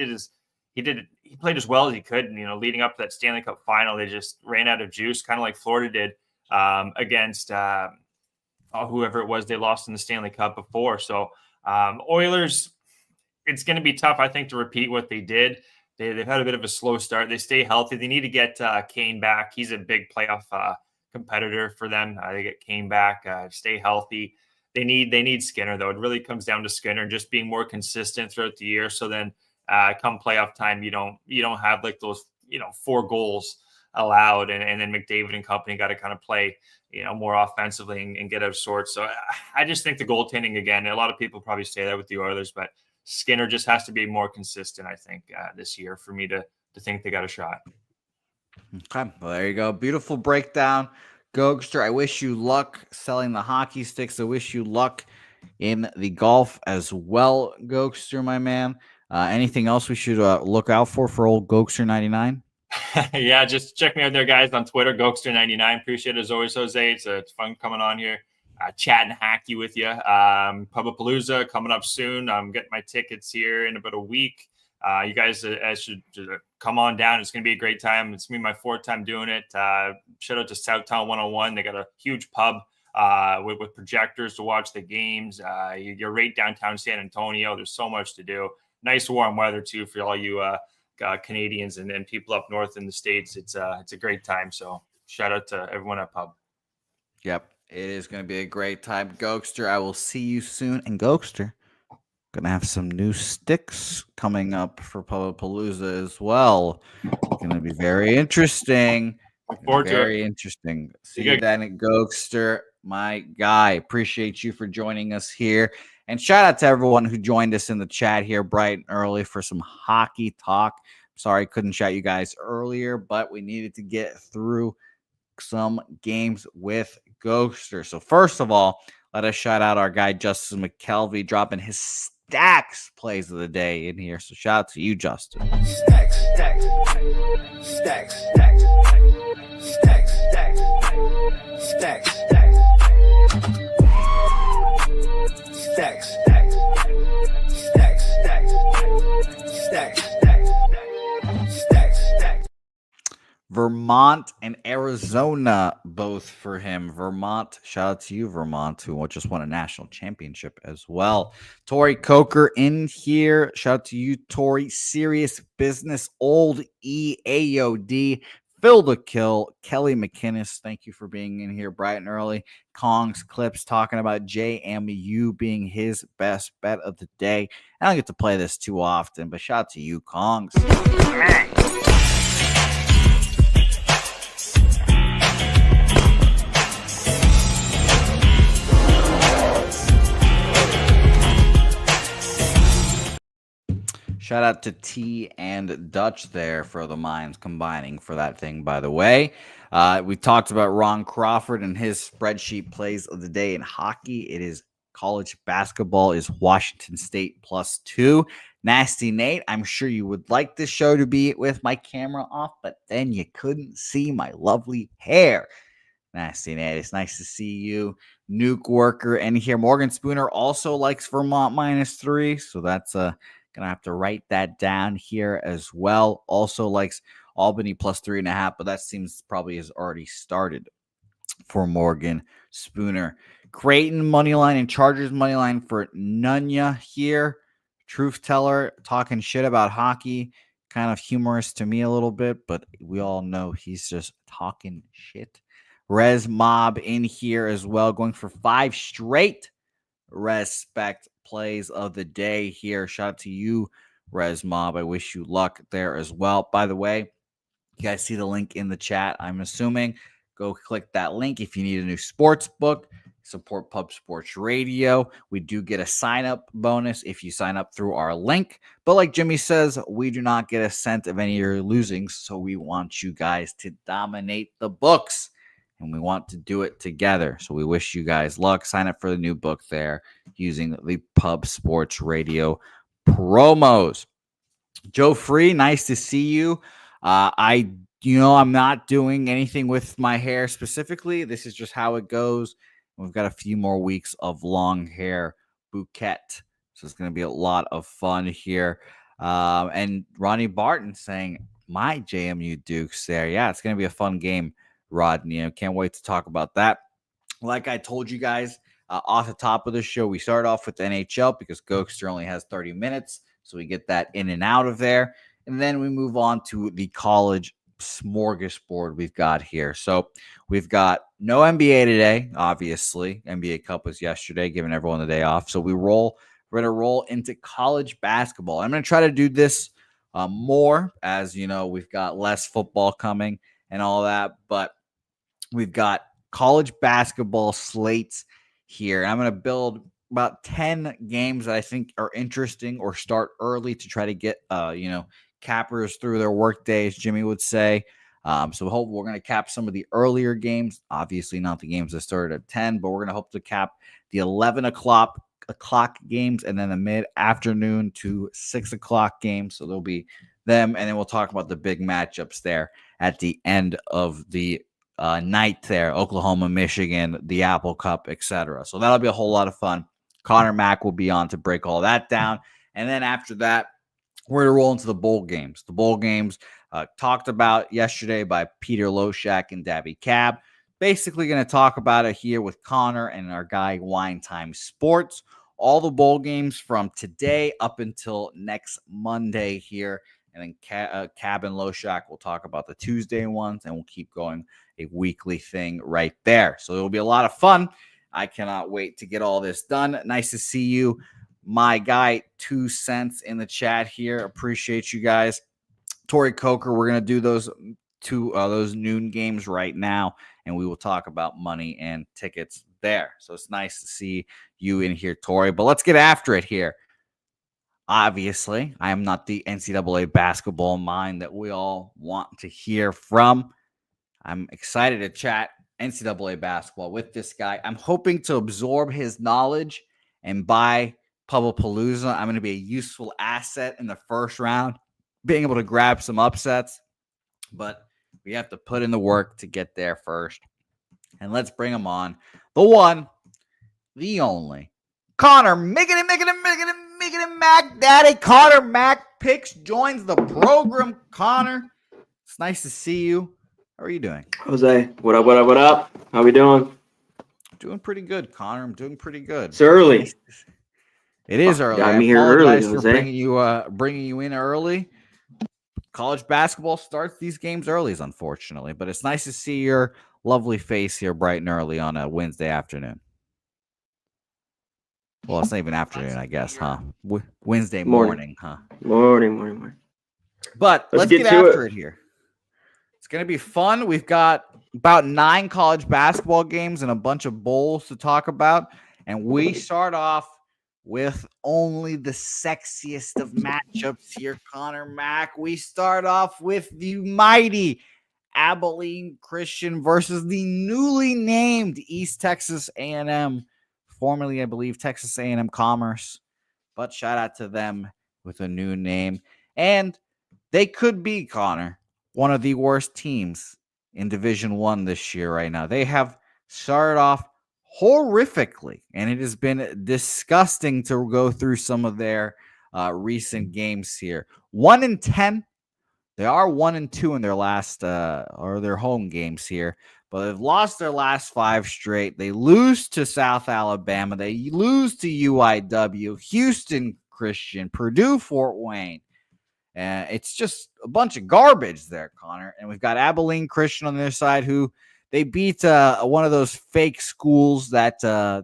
Speaker 6: played as well as he could. And, leading up to that Stanley Cup final, they just ran out of juice, kind of like Florida did against whoever it was they lost in the Stanley Cup before. So Oilers, it's going to be tough, I think, to repeat what they did. They've had a bit of a slow start. They stay healthy. They need to get Kane back. He's a big playoff competitor for them. They get Kane back, stay healthy. They need Skinner, though. It really comes down to Skinner just being more consistent throughout the year. So then come playoff time, you don't have like those 4 goals allowed, and then McDavid and company got to kind of play more offensively and get out of sorts. So I just think the goaltending, again, a lot of people probably say that with the Oilers, but Skinner just has to be more consistent, I think, this year for me to think they got a shot.
Speaker 2: Okay, well, there you go. Beautiful breakdown. Gogster, I wish you luck selling the hockey sticks. I wish you luck in the golf as well, Gogster, my man. Anything else we should look out for old Gogster 99?
Speaker 6: Yeah, just check me out there, guys, on Twitter, Gogster99. Appreciate it as always, Jose. It's fun coming on here, chatting hacky with you. Pubapalooza coming up soon. I'm getting my tickets here in about a week. You guys should come on down. It's going to be a great time. It's me, my fourth time doing it. Shout out to Southtown 101. They got a huge pub with projectors to watch the games. You're right downtown San Antonio. There's so much to do. Nice warm weather too for all you Canadians and people up north in the States. It's a great time. So shout out to everyone at pub.
Speaker 2: Yep, it is going to be a great time. Gogster, I will see you soon. And Gogster, going to have some new sticks coming up for Pubapalooza as well. Going to be very interesting. Very interesting. See you then at Gogster, my guy. Appreciate you for joining us here. And shout out to everyone who joined us in the chat here bright and early for some hockey talk. Sorry, couldn't shout you guys earlier, but we needed to get through some games with Gogster. So first of all, let us shout out our guy, Justin McKelvey, dropping his stacks plays of the day in here. So shout out to you, Justin.
Speaker 7: Stacks, stacks, stacks, stacks, stacks, stacks, stacks, stacks, stacks, stacks, stacks, stacks, stacks.
Speaker 2: Vermont and Arizona, both for him. Vermont, shout out to you, Vermont, who just won a national championship as well. Tori Coker in here. Shout out to you, Tori. Serious Business, Old EAOD. Phil the Kill, Kelly McInnes, thank you for being in here bright and early. Kong's Clips talking about JMU being his best bet of the day. I don't get to play this too often, but shout out to you, Kongs. Shout out to T and Dutch there for the minds combining for that thing, by the way. We talked about Ron Crawford and his spreadsheet plays of the day in hockey. It is college basketball is Washington State +2. Nasty Nate, I'm sure you would like this show to be with my camera off, but then you couldn't see my lovely hair. Nasty Nate, it's nice to see you. Nuke Worker in here. Morgan Spooner also likes Vermont -3, so that's gonna have to write that down here as well. Also likes Albany +3.5, but that seems probably has already started for Morgan Spooner. Creighton moneyline and Chargers moneyline for Nunya here. Truth teller talking shit about hockey. Kind of humorous to me a little bit, but we all know he's just talking shit. Res Mob in here as well, going for 5 straight respect plays of the day here. Shout out to you, Res Mob. I wish you luck there as well. By the way, you guys see the link in the chat, I'm assuming. Go click that link if you need a new sports book. Support Pub Sports Radio. We do get a sign-up bonus if you sign up through our link. But like Jimmy says, we do not get a cent of any of your losings, so we want you guys to dominate the books. And we want to do it together. So we wish you guys luck. Sign up for the new book there using the Pub Sports Radio promos. Joe Free, nice to see you. I'm not doing anything with my hair specifically. This is just how it goes. We've got a few more weeks of long hair bouquet. So it's going to be a lot of fun here. And Ronnie Barton saying, my JMU Dukes there. Yeah, it's going to be a fun game. Rodney, can't wait to talk about that. Like I told you guys off the top of the show, we start off with the NHL because Gogster only has 30 minutes, so we get that in and out of there. And then we move on to the college smorgasbord we've got here. So we've got no NBA today, obviously. NBA Cup was yesterday, giving everyone the day off. So we're going to roll into college basketball. I'm going to try to do this more as, we've got less football coming and all that, but we've got college basketball slates here. I'm going to build about 10 games that I think are interesting or start early to try to get, cappers through their work days, Jimmy would say. So we're going to cap some of the earlier games. Obviously not the games that started at 10, but we're going to hope to cap the 11 o'clock games and then the mid-afternoon to 6 o'clock games. So there'll be them, and then we'll talk about the big matchups there at the end of the night there. Oklahoma, Michigan, the Apple Cup, etc. So that'll be a whole lot of fun. Conor Mac will be on to break all that down. And then after that, we're going to roll into the bowl games. The bowl games talked about yesterday by Peter Loshak and Dabby Cab. Basically going to talk about it here with Connor and our guy Wine Time Sports. All the bowl games from today up until next Monday here. And then Cab and Loshak will talk about the Tuesday ones, and we'll keep going a weekly thing right there. So it'll be a lot of fun. I cannot wait to get all this done. Nice to see you, my guy, 2 cents in the chat here. Appreciate you guys. Tori Coker, we're going to do those noon games right now, and we will talk about money and tickets there. So it's nice to see you in here, Tori. But let's get after it here. Obviously, I am not the NCAA basketball mind that we all want to hear from. I'm excited to chat NCAA basketball with this guy. I'm hoping to absorb his knowledge, and by Pubapalooza, I'm going to be a useful asset in the first round, being able to grab some upsets. But we have to put in the work to get there first. And let's bring him on. The one, the only, Conor Mac Daddy. Conor Mac Picks joins the program. Conor, it's nice to see you. How are you doing?
Speaker 8: Jose, what up? How we doing?
Speaker 2: Doing pretty good, Conor. I'm doing pretty good.
Speaker 8: It's early.
Speaker 2: It is early.
Speaker 8: Got me
Speaker 2: I
Speaker 8: here
Speaker 2: apologize
Speaker 8: early,
Speaker 2: for
Speaker 8: Jose.
Speaker 2: bringing you in early. College basketball starts these games early, unfortunately, but it's nice to see your lovely face here bright and early on a Wednesday afternoon. Well, it's not even afternoon, I guess, huh? Wednesday morning, huh?
Speaker 8: Morning.
Speaker 2: But let's get after it here. It's going to be fun. We've got about 9 college basketball games and a bunch of bowls to talk about. And we start off with only the sexiest of matchups here, Conor Mac. We start off with the mighty Abilene Christian versus the newly named East Texas A&M, formerly, I believe, Texas A&M Commerce. But shout out to them with a new name. And they could be, Conor, one of the worst teams in Division I this year right now. They have started off horrifically, and it has been disgusting to go through some of their recent games here. 1-10. They are 1-2 in their last or their home games here, but they've lost their last 5 straight. They lose to South Alabama. They lose to UIW, Houston Christian, Purdue, Fort Wayne. It's just a bunch of garbage there, Conor. And we've got Abilene Christian on their side, who they beat one of those fake schools that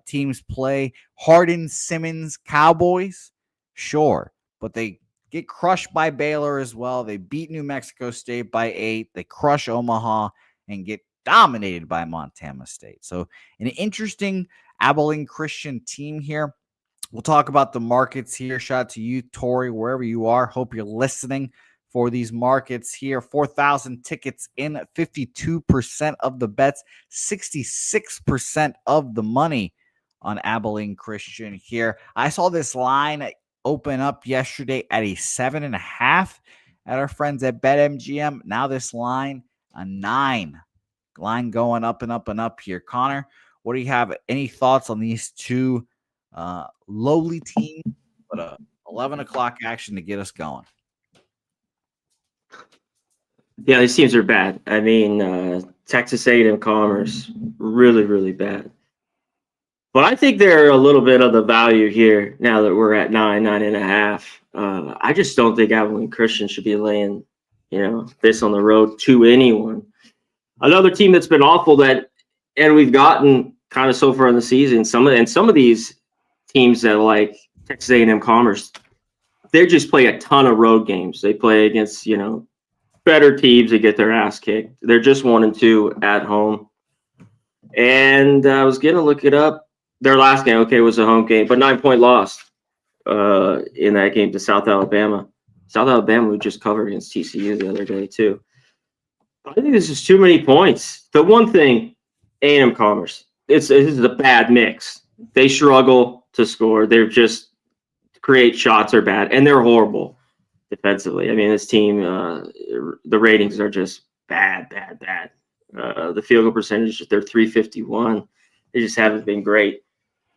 Speaker 2: teams play, Hardin-Simmons Cowboys. Sure, but they get crushed by Baylor as well. They beat New Mexico State by 8. They crush Omaha and get dominated by Montana State. So an interesting Abilene Christian team here. We'll talk about the markets here. Shout out to you, Tori, wherever you are. Hope you're listening for these markets here. 4,000 tickets in, 52% of the bets, 66% of the money on Abilene Christian here. I saw this line open up yesterday at a 7.5 at our friends at BetMGM. Now this line, a 9. Line going up and up and up here. Conor, what do you have? Any thoughts on these two lowly teams, but a 11 o'clock action to get us going?
Speaker 8: Yeah, these teams are bad. I mean, Texas A&M Commerce, really, really bad. But I think they're a little bit of the value here now that we're at 9.5. I just don't think Abilene Christian should be laying, this on the road to anyone. Another team that's been awful and we've gotten kind of so far in the season, some of these teams that like Texas A&M Commerce, they just play a ton of road games. They play against, better teams. They get their ass kicked. They're just 1-2 at home. And I was going to look it up. Their last game, was a home game, but 9-point loss in that game to South Alabama. South Alabama, we just covered against TCU the other day too. I think this is too many points. The one thing, A&M Commerce, this is a bad mix. They struggle to score. They're just create shots are bad, and they're horrible defensively. I mean, this team, the ratings are just bad. The field goal percentage, they're 351. They just haven't been great.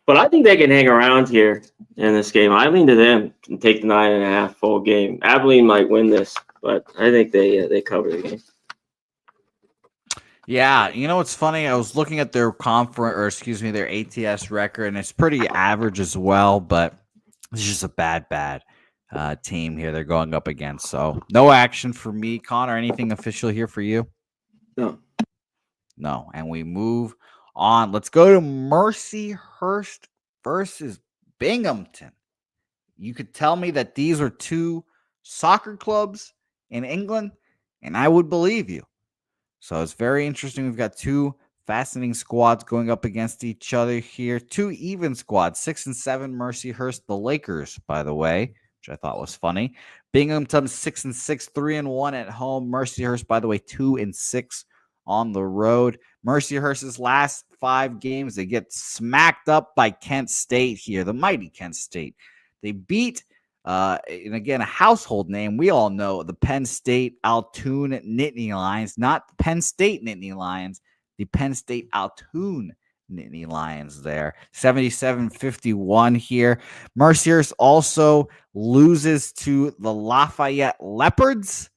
Speaker 8: But I think they can hang around here in this game. I lean to them and take the 9.5 full game. Abilene might win this, but I think they cover the game.
Speaker 2: Yeah, you know what's funny? I was looking at their their ATS record, and it's pretty average as well, but it's just a bad team here they're going up against. So no action for me. Connor, anything official here for you? No. And we move on. Let's go to Mercyhurst versus Binghamton. You could tell me that these are two soccer clubs in England, and I would believe you. So it's very interesting. We've got two fascinating squads going up against each other here. Two even squads, 6 and 7. Mercyhurst, the Lakers, by the way, which I thought was funny. Binghamton 6 and 6, 3 and 1 at home. Mercyhurst, by the way, 2 and 6 on the road. Mercyhurst's last 5 games, they get smacked up by Kent State here, the mighty Kent State. They beat, and again, a household name. We all know the Penn State Altoon Nittany Lions, not the Penn State Nittany Lions, the Penn State Altoon Nittany Lions there. 77-51 here. Mercyhurst also loses to the Lafayette Leopards.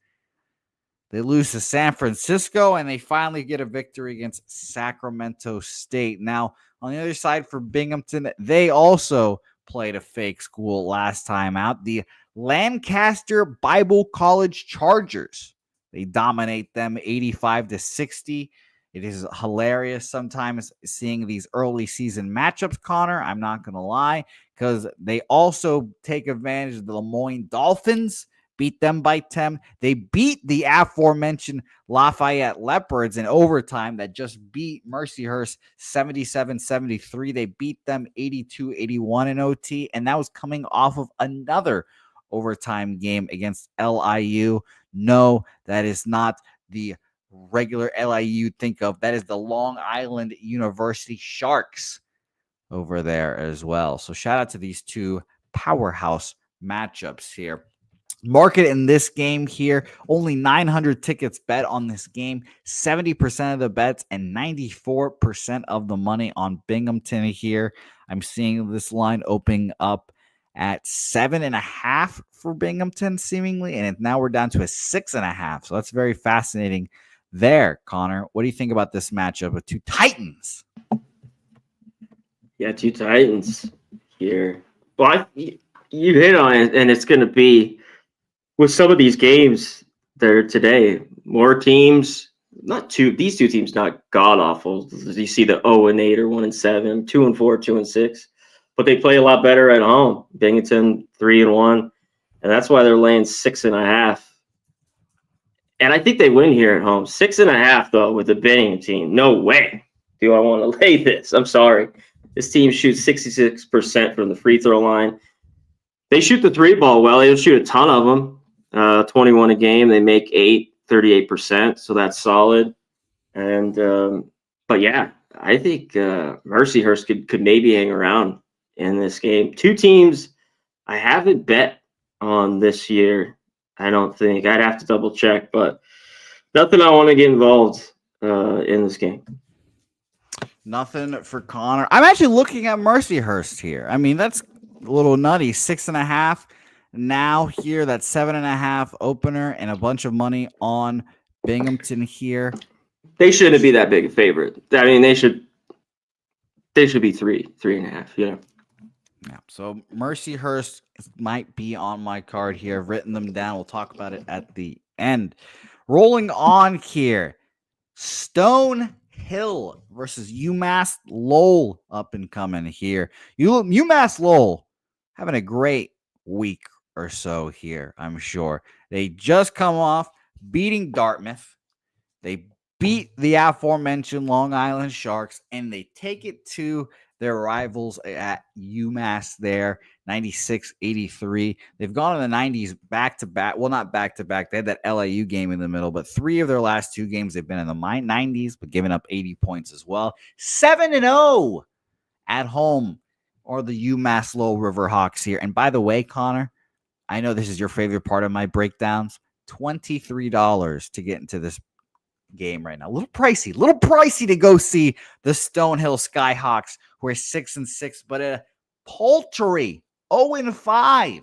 Speaker 2: They lose to San Francisco, and they finally get a victory against Sacramento State. Now, on the other side for Binghamton, they also played a fake school last time out. The Lancaster Bible College Chargers. They dominate them 85-60. It is hilarious sometimes seeing these early season matchups, Connor. I'm not going to lie, because they also take advantage of the Lemoyne Dolphins. Beat them by 10. They beat the aforementioned Lafayette Leopards in overtime that just beat Mercyhurst 77-73. They beat them 82-81 in OT, and that was coming off of another overtime game against LIU. No, that is not the regular LIU you'd think of. That is the Long Island University Sharks over there as well. So shout out to these two powerhouse matchups here. Market in this game here, only 900 tickets bet on this game, 70% of the bets and 94% of the money on Binghamton here. I'm seeing this line opening up at 7.5 for Binghamton seemingly, and now we're down to a 6.5. So that's very fascinating there, Connor. What do you think about this matchup with two Titans?
Speaker 8: Yeah, two Titans here. Well, you hit on it, and it's going to be with some of these games that are today, more teams, these two teams not god-awful. You see the 0-8 or 1-7, 2-4, 2-6, but they play a lot better at home. Binghamton 3-1, and that's why they're laying 6.5. And I think they win here at home. 6.5, though, with the Binghamton team. No way do I want to lay this. I'm sorry. This team shoots 66% from the free throw line. They shoot the 3-ball well. They don't shoot a ton of them. 21 a game. They make 38%, so that's solid. And but yeah, I think Mercyhurst could maybe hang around in this game. Two teams I haven't bet on this year. I don't think. I'd have to double check, but nothing I want to get involved in this game.
Speaker 2: Nothing for Connor. I'm actually looking at Mercyhurst here. I mean, that's a little nutty. 6.5. Now here, that's 7.5 opener and a bunch of money on Binghamton here.
Speaker 8: They shouldn't be that big a favorite. I mean, they should be 3.5, you know.
Speaker 2: Yeah. So Mercyhurst might be on my card here. I've written them down. We'll talk about it at the end. Rolling on here. Stone Hill versus UMass Lowell up and coming here. UMass Lowell having a great week or so here, I'm sure. They just come off beating Dartmouth. They beat the aforementioned Long Island Sharks, and they take it to their rivals at UMass there, 96-83. They've gone in the 90s back-to-back. Well, not back-to-back. They had that LAU game in the middle, but 3 of their last 2 games, they've been in the 90s, but giving up 80 points as well. 7-0 at home or the UMass Lowell Riverhawks here. And by the way, Connor, I know this is your favorite part of my breakdowns. $23 to get into this game right now. A little pricey to go see the Stonehill Skyhawks, who are 6-6, but a paltry 0-5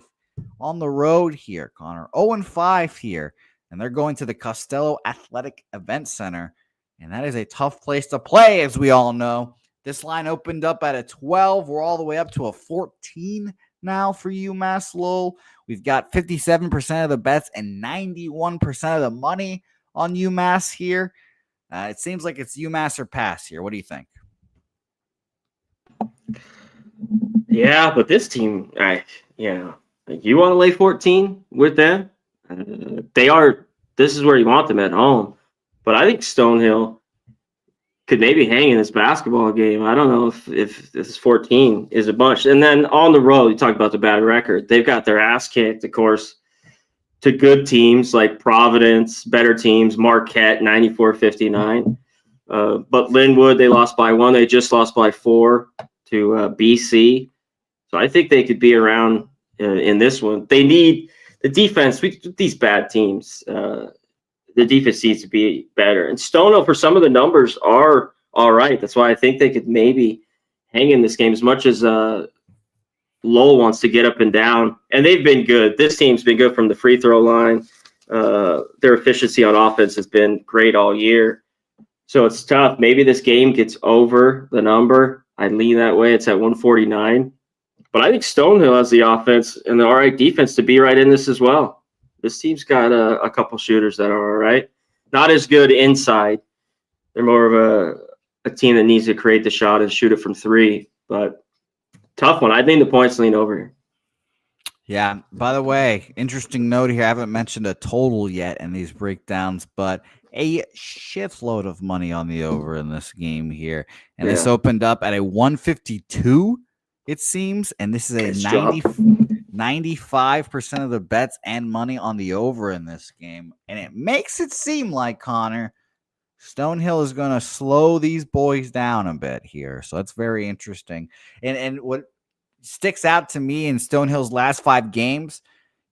Speaker 2: on the road here, Connor. 0-5 here. And they're going to the Costello Athletic Event Center. And that is a tough place to play, as we all know. This line opened up at a 12. We're all the way up to a 14 now for UMass Lowell. We've got 57% of the bets and 91% of the money on UMass here. It seems like it's UMass or pass here. What do you think?
Speaker 8: Yeah, but this team, you want to lay 14 with them? This is where you want them at home. But I think Stonehill could maybe hang in this basketball game. I don't know if this 14 is a bunch. And then on the road, you talk about the bad record. They've got their ass kicked, of course, to good teams like Providence, better teams, Marquette, 94-59. But Linwood, they lost by 1. They just lost by 4 to BC. So I think they could be around in this one. They need the defense. These bad teams, the defense needs to be better. And Stonehill, for some of the numbers, are all right. That's why I think they could maybe hang in this game as much as Lowell wants to get up and down. And they've been good. This team's been good from the free throw line. Their efficiency on offense has been great all year. So it's tough. Maybe this game gets over the number. I lean that way. It's at 149. But I think Stonehill has the offense and the all right defense to be right in this as well. This team's got a couple shooters that are all right. Not as good inside. They're more of a team that needs to create the shot and shoot it from 3. But tough one. I think the points lean over here.
Speaker 2: Yeah. By the way, interesting note here. I haven't mentioned a total yet in these breakdowns, but a shitload of money on the over in this game here. And this opened up at a 152, it seems. And this is a 95% of the bets and money on the over in this game. And it makes it seem like, Connor, Stonehill is going to slow these boys down a bit here. So that's very interesting. And what sticks out to me in Stonehill's last 5 games,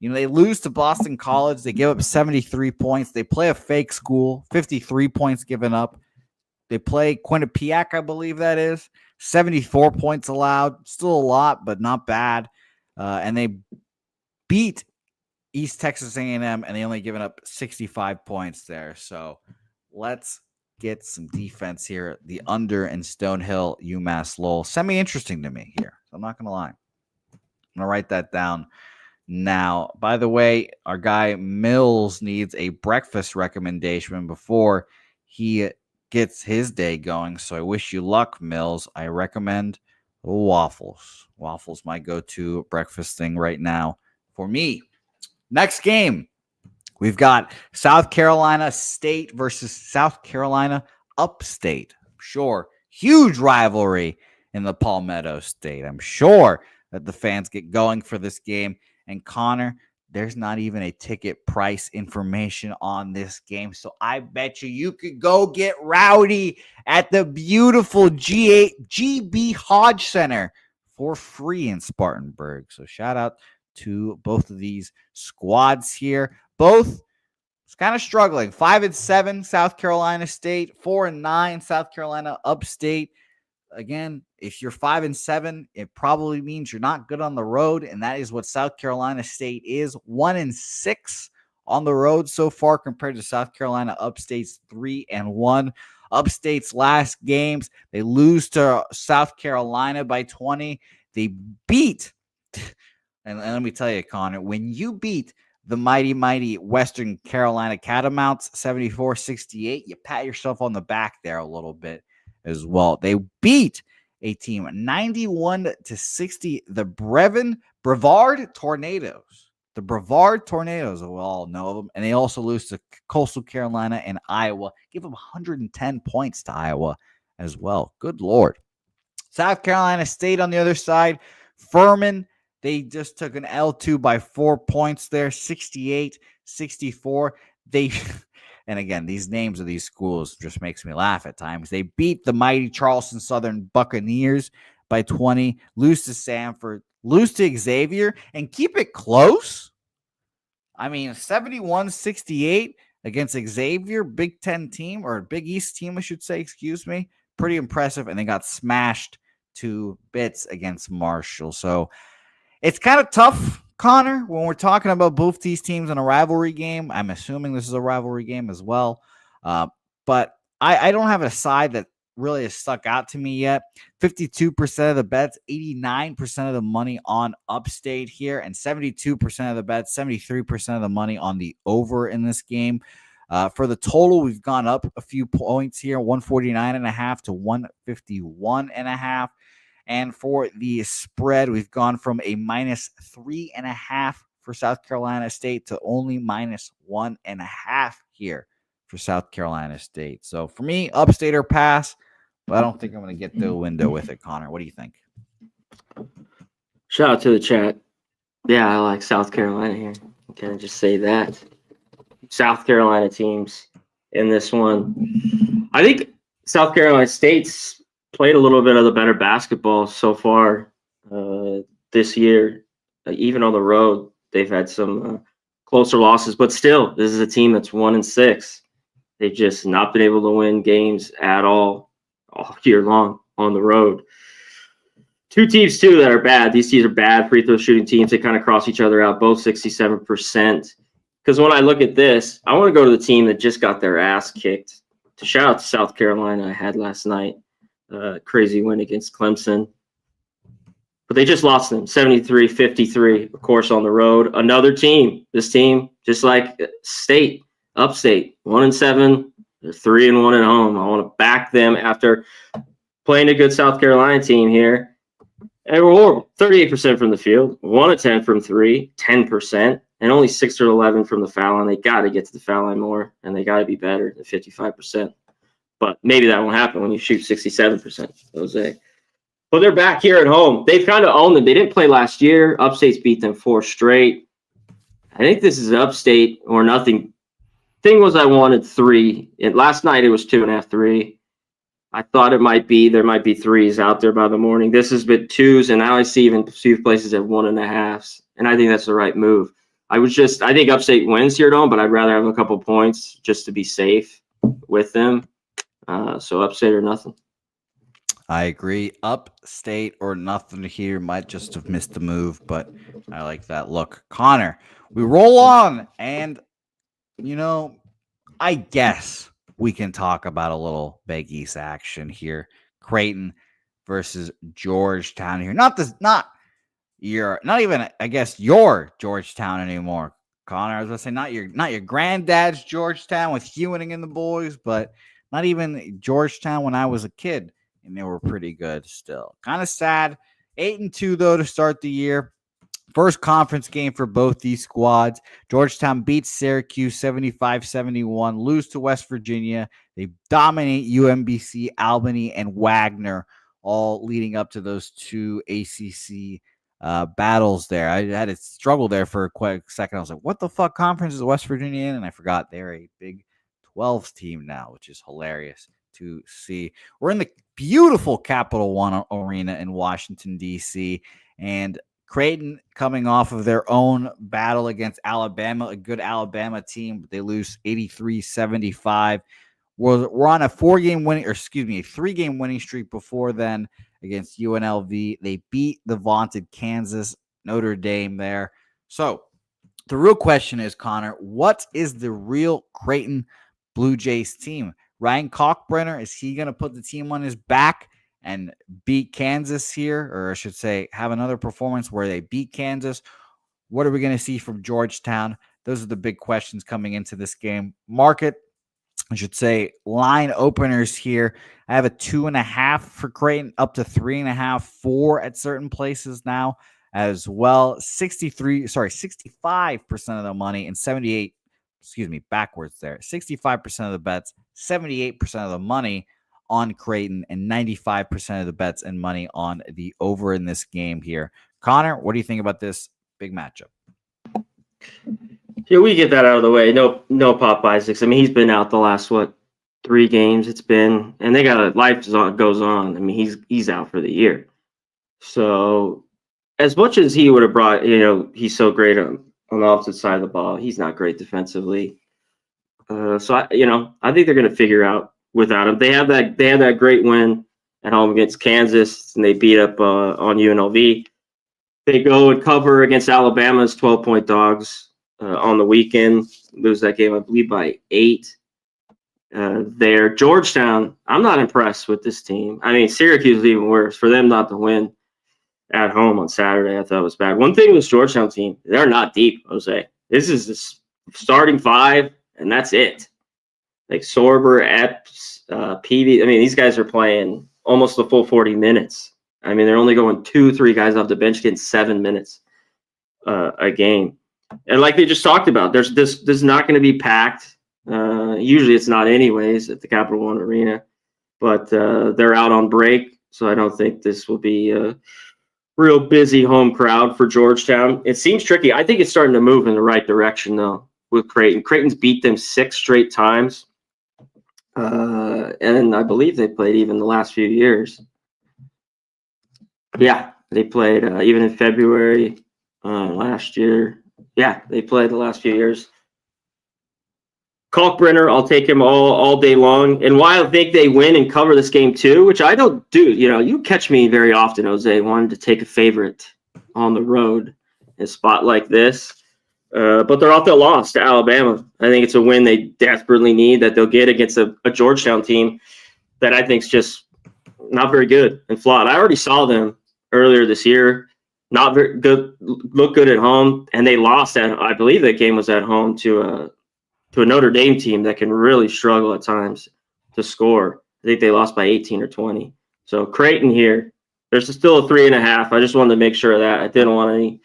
Speaker 2: they lose to Boston College. They give up 73 points. They play a fake school, 53 points given up. They play Quinnipiac, I believe that is, 74 points allowed. Still a lot, but not bad. And they beat East Texas A&M, and they only given up 65 points there. So let's get some defense here. The under in Stonehill, UMass Lowell. Semi-interesting to me here. So I'm not going to lie. I'm going to write that down now. By the way, our guy Mills needs a breakfast recommendation before he gets his day going. So I wish you luck, Mills. I recommend waffles. Waffles my go-to breakfast thing right now for me. Next game, we've got South Carolina State versus South Carolina Upstate. Sure, huge rivalry in the Palmetto State. I'm sure that the fans get going for this game. And Connor, there's not even a ticket price information on this game. So I bet you could go get rowdy at the beautiful GB Hodge Center for free in Spartanburg. So shout out to both of these squads here. Both kind of struggling. 5-7 South Carolina State, 4-9 South Carolina Upstate. Again, if you're 5-7, it probably means you're not good on the road, and that is what South Carolina State is. 1-6 on the road so far compared to South Carolina Upstate's 3-1. Upstate's last games, they lose to South Carolina by 20. They beat, and let me tell you, Connor, when you beat the mighty Western Carolina Catamounts 74-68, you pat yourself on the back there a little bit as well. They beat a team 91-60, the Brevard Tornadoes. The Brevard Tornadoes, we all know of them. And they also lose to Coastal Carolina and Iowa. Give them 110 points to Iowa as well. Good Lord. South Carolina State on the other side. Furman, they just took an L2 by 4 points there, 68-64. They, and again, these names of these schools just makes me laugh at times. They beat the mighty Charleston Southern Buccaneers by 20, lose to Samford, lose to Xavier, and keep it close. I mean, 71-68 against Xavier, Big Ten team, or Big East team, I should say, excuse me. Pretty impressive. And they got smashed to bits against Marshall. So it's kind of tough, Connor, when we're talking about both these teams in a rivalry game. I'm assuming this is a rivalry game as well. But I don't have a side that really has stuck out to me yet. 52% of the bets, 89% of the money on Upstate here, and 72% of the bets, 73% of the money on the over in this game. For the total, we've gone up a few points here, 149.5 to 151.5. And for the spread, we've gone from a -3.5 for South Carolina State to only -1.5 here for South Carolina State. So for me, Upstate or pass, but I don't think I'm going to get the window with it, Connor. What do you think?
Speaker 8: Shout out to the chat. Yeah, I like South Carolina here. Can I just say that? South Carolina teams in this one. I think South Carolina State's played a little bit of the better basketball so far this year. Even on the road, they've had some closer losses, but still, this is a team that's 1-6. They've just not been able to win games at all year long on the road. Two teams, too, that are bad. These teams are bad free throw shooting teams. They kind of cross each other out, both 67%. Because when I look at this, I want to go to the team that just got their ass kicked. To shout out to South Carolina, I had last night. Crazy win against Clemson. But they just lost them, 73-53, of course, on the road. Another team, this team, just like State, Upstate, 1-7, they're 3-1 at home. I want to back them after playing a good South Carolina team here. And we're horrible. 38% from the field, 1-10 from 3, 10%, and only 6-11 from the foul line. They got to get to the foul line more, and they got to be better than 55%. But maybe that won't happen when you shoot 67%, Jose. But they're back here at home. They've kind of owned them. They didn't play last year. Upstate's beat them 4 straight. I think this is Upstate or nothing. Thing was, I wanted 3. Last night it was 2.5, 3. I thought there might be 3s out there by the morning. This has been 2s, and now I see even few places at 1.5s. And I think that's the right move. I think Upstate wins here at home, but I'd rather have a couple points just to be safe with them. So Upstate or nothing.
Speaker 2: I agree. Upstate or nothing here. Might just have missed the move, but I like that look. Connor, we roll on, and, I guess we can talk about a little Big East action here. Creighton versus Georgetown here. Not even, I guess, your Georgetown anymore, Connor. I was going to say not your granddad's Georgetown with Hewing and the boys, but not even Georgetown when I was a kid, and they were pretty good still. Kind of sad. 8-2, though, to start the year. First conference game for both these squads. Georgetown beats Syracuse 75-71, lose to West Virginia. They dominate UMBC, Albany, and Wagner, all leading up to those two ACC battles there. I had to struggle there for a quick second. I was like, what the fuck conference is West Virginia in? And I forgot they're a Big 12 team now, which is hilarious to see. We're in the beautiful Capital One Arena in Washington, D.C., and Creighton coming off of their own battle against Alabama, a good Alabama team, but they lose 83-75. We're on a 3-game winning streak before then against UNLV. They beat the vaunted Kansas Notre Dame there. So the real question is, Connor, what is the real Creighton Blue Jays team? Ryan Kalkbrenner, is he going to put the team on his back and beat Kansas here? Or I should say, have another performance where they beat Kansas? What are we going to see from Georgetown? Those are the big questions coming into this game. Market, I should say, line openers here. I have a 2.5 for Creighton, up to 3.5, 4 at certain places now as well. 65% of the money and 65% of the bets, 78% of the money on Creighton and 95% of the bets and money on the over in this game here. Connor, what do you think about this big matchup?
Speaker 8: Yeah, we get that out of the way. No Pop Isaacs. I mean, he's been out the last 3 games it's been, and they got life goes on. I mean, he's out for the year. So as much as he would have brought, he's so great on the opposite side of the ball, he's not great defensively. So I think they're going to figure out without him. They had that great win at home against Kansas, and they beat up on UNLV. They go and cover against Alabama's 12-point dogs on the weekend. Lose that game, I believe, by 8. There, Georgetown. I'm not impressed with this team. I mean, Syracuse is even worse. For them not to win at home on Saturday, I thought was bad. One thing with this Georgetown team, they're not deep, Jose. This is the starting 5, and that's it. Like Sorber, Epps, Peavy. I mean, these guys are playing almost the full 40 minutes. I mean, they're only going 2-3 guys off the bench getting 7 minutes a game. And like they just talked about, this not going to be packed. Usually it's not anyways at the Capital One Arena. But they're out on break, so I don't think this will be a real busy home crowd for Georgetown. It seems tricky. I think it's starting to move in the right direction, though, with Creighton. Creighton's beat them 6 straight times. And I believe they played even the last few years. Yeah, they played even in February last year. Yeah, they played the last few years. Kalkbrenner, I'll take him all day long. And while I think they win and cover this game too, which I don't do, you catch me very often, Jose, wanting to take a favorite on the road in a spot like this. But they're off their loss to Alabama. I think it's a win they desperately need that they'll get against a Georgetown team that I think is just not very good and flawed. I already saw them earlier this year. Not very good, look good at home, and they lost I believe that game was at home to a Notre Dame team that can really struggle at times to score. I think they lost by 18 or 20. So Creighton here, there's still a 3.5. I just wanted to make sure of that. I didn't want any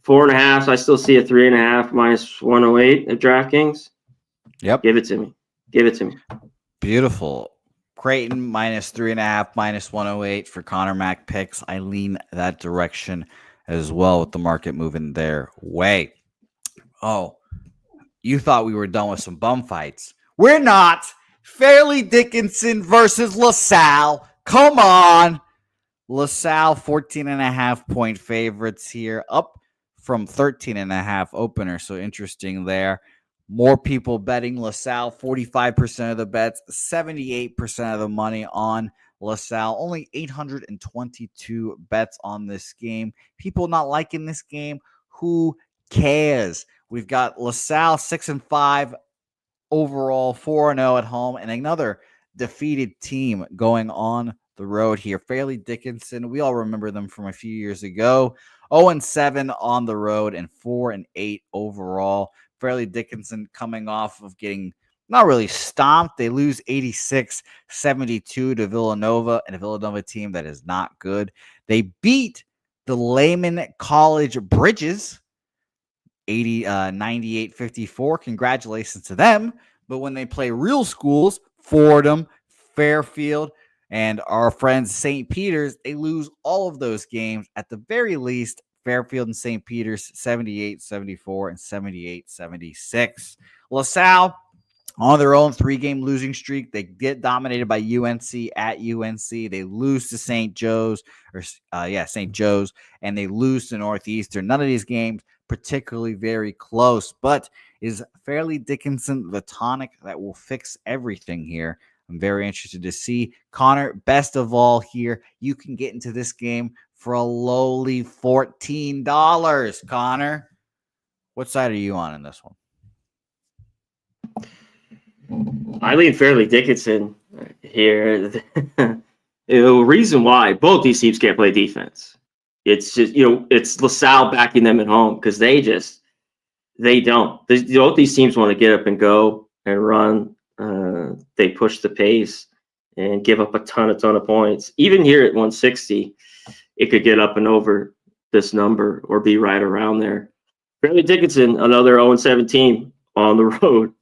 Speaker 8: 4.5. So I still see a 3.5 minus 108 at DraftKings.
Speaker 2: Yep.
Speaker 8: Give it to me.
Speaker 2: Beautiful. Creighton minus 3.5, minus 108 for Conor Mac Picks. I lean that direction as well with the market moving their way. Oh, you thought we were done with some bum fights. We're not. Fairleigh Dickinson versus LaSalle. Come on. LaSalle 14.5 point favorites here, up from 13.5 opener. So interesting there. More people betting LaSalle, 45% of the bets, 78% of the money on LaSalle. Only 822 bets on this game. People not liking this game. Who cares? We've got LaSalle 6-5 overall, 4-0 at home, and another defeated team going on the road here. Fairleigh Dickinson, we all remember them from a few years ago. 0-7 on the road and 4-8 overall. Fairleigh Dickinson coming off of getting not really stomped. They lose 86-72 to Villanova, and a Villanova team that is not good. They beat the Lehman College Bridges 98-54. Congratulations to them. But when they play real schools, Fordham, Fairfield, and our friends St. Peter's, they lose all of those games. At the very least, Fairfield and St. Peter's 78-74 and 78-76. LaSalle on their own 3-game losing streak. They get dominated by UNC at UNC. They lose to St. Joe's, St. Joe's, and they lose to Northeastern. None of these games particularly very close, but is Fairleigh Dickinson the tonic that will fix everything here? I'm very interested to see. Connor, best of all here, you can get into this game for a lowly $14. Connor, what side are you on in this one?
Speaker 8: I lean Fairleigh Dickinson here. The reason why both these teams can't play defense. It's just, it's LaSalle backing them at home because they don't. Both these teams want to get up and go and run. They push the pace and give up a ton of points. Even here at 160, it could get up and over this number or be right around there. Fairleigh Dickinson, another 0-17 on the road.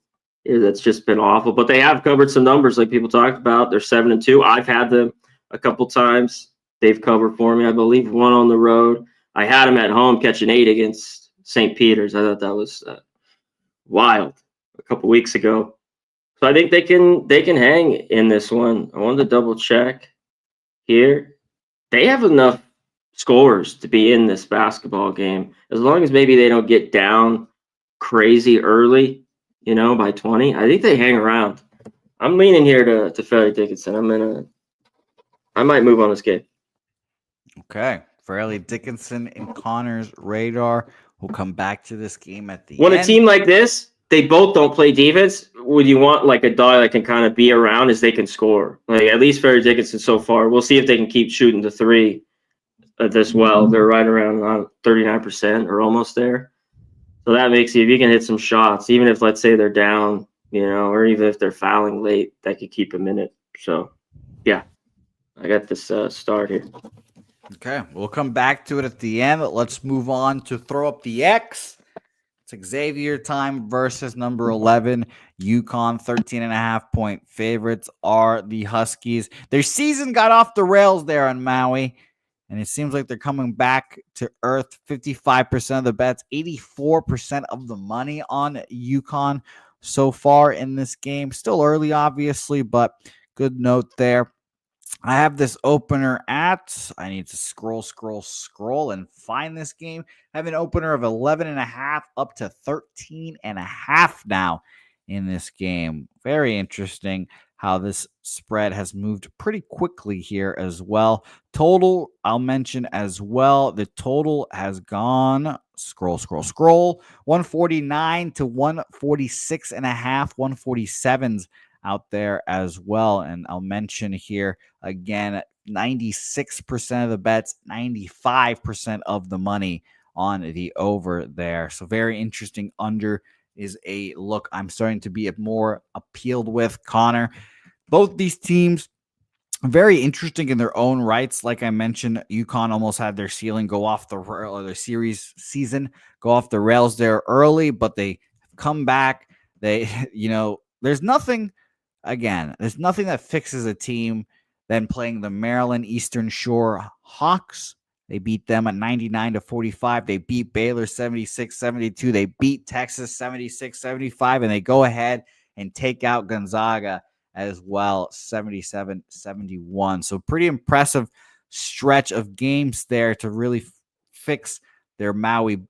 Speaker 8: that's just been awful. But they have covered some numbers like people talked about. They're 7-2. I've had them a couple times. They've covered for me, I believe, one on the road. I had them at home catching 8 against St. Peter's. I thought that was wild a couple weeks ago. So I think they can hang in this one. I wanted to double check here. They have enough scores to be in this basketball game, as long as maybe they don't get down crazy early, by 20. I think they hang around. I'm leaning here to Fairleigh Dickinson. I might move on this game.
Speaker 2: Okay. Fairleigh Dickinson and Connor's radar. We'll come back to this game at the
Speaker 8: When
Speaker 2: end.
Speaker 8: a team like this, they both don't play defense, would you want like a dog that can kind of be around as they can score? Like at least Fairleigh Dickinson so far. We'll see if they can keep shooting the 3 this well. They're right around 39% or almost there. So that makes you, if you can hit some shots, even if let's say they're down, or even if they're fouling late, that could keep them in it. So, yeah, I got this start here.
Speaker 2: Okay, we'll come back to it at the end. Let's move on to throw up the X. It's Xavier time versus number 11. UConn, 13.5-point favorites are the Huskies. Their season got off the rails there on Maui, and it seems like they're coming back to earth. 55% of the bets, 84% of the money on UConn so far in this game. Still early, obviously, but good note there. I have this opener at, I need to scroll and find this game. I have an opener of 11.5 up to 13.5 now in this game. Very interesting how this spread has moved pretty quickly here as well. Total, I'll mention as well. The total has gone, scroll, 149 to 146.5, 147s out there as well. And I'll mention here again, 96% of the bets, 95% of the money on the over there. So very interesting. Under is a look I'm starting to be more appealed with. Connor, both these teams very interesting in their own rights. Like I mentioned, UConn almost had their ceiling go off the rail, or their season go off the rails there early, but they come back. They, there's nothing that fixes a team than playing the Maryland Eastern Shore Hawks. They beat them at 99-45. They beat Baylor 76-72. They beat Texas 76-75, and they go ahead and take out Gonzaga as well, 77-71. So pretty impressive stretch of games there to really fix their Maui. We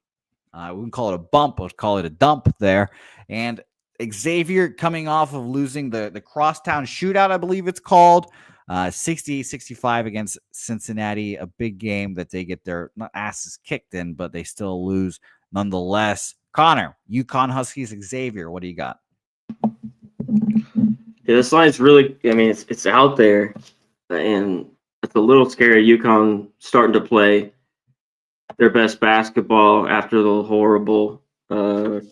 Speaker 2: wouldn't call it a bump, let's call it a dump there. And Xavier coming off of losing the Crosstown Shootout, I believe it's called, 68-65 against Cincinnati, a big game that they get their asses kicked in, but they still lose nonetheless. Connor, UConn Huskies, Xavier, what do you got?
Speaker 8: Yeah, this line's really, it's out there, and it's a little scary. UConn starting to play their best basketball after the horrible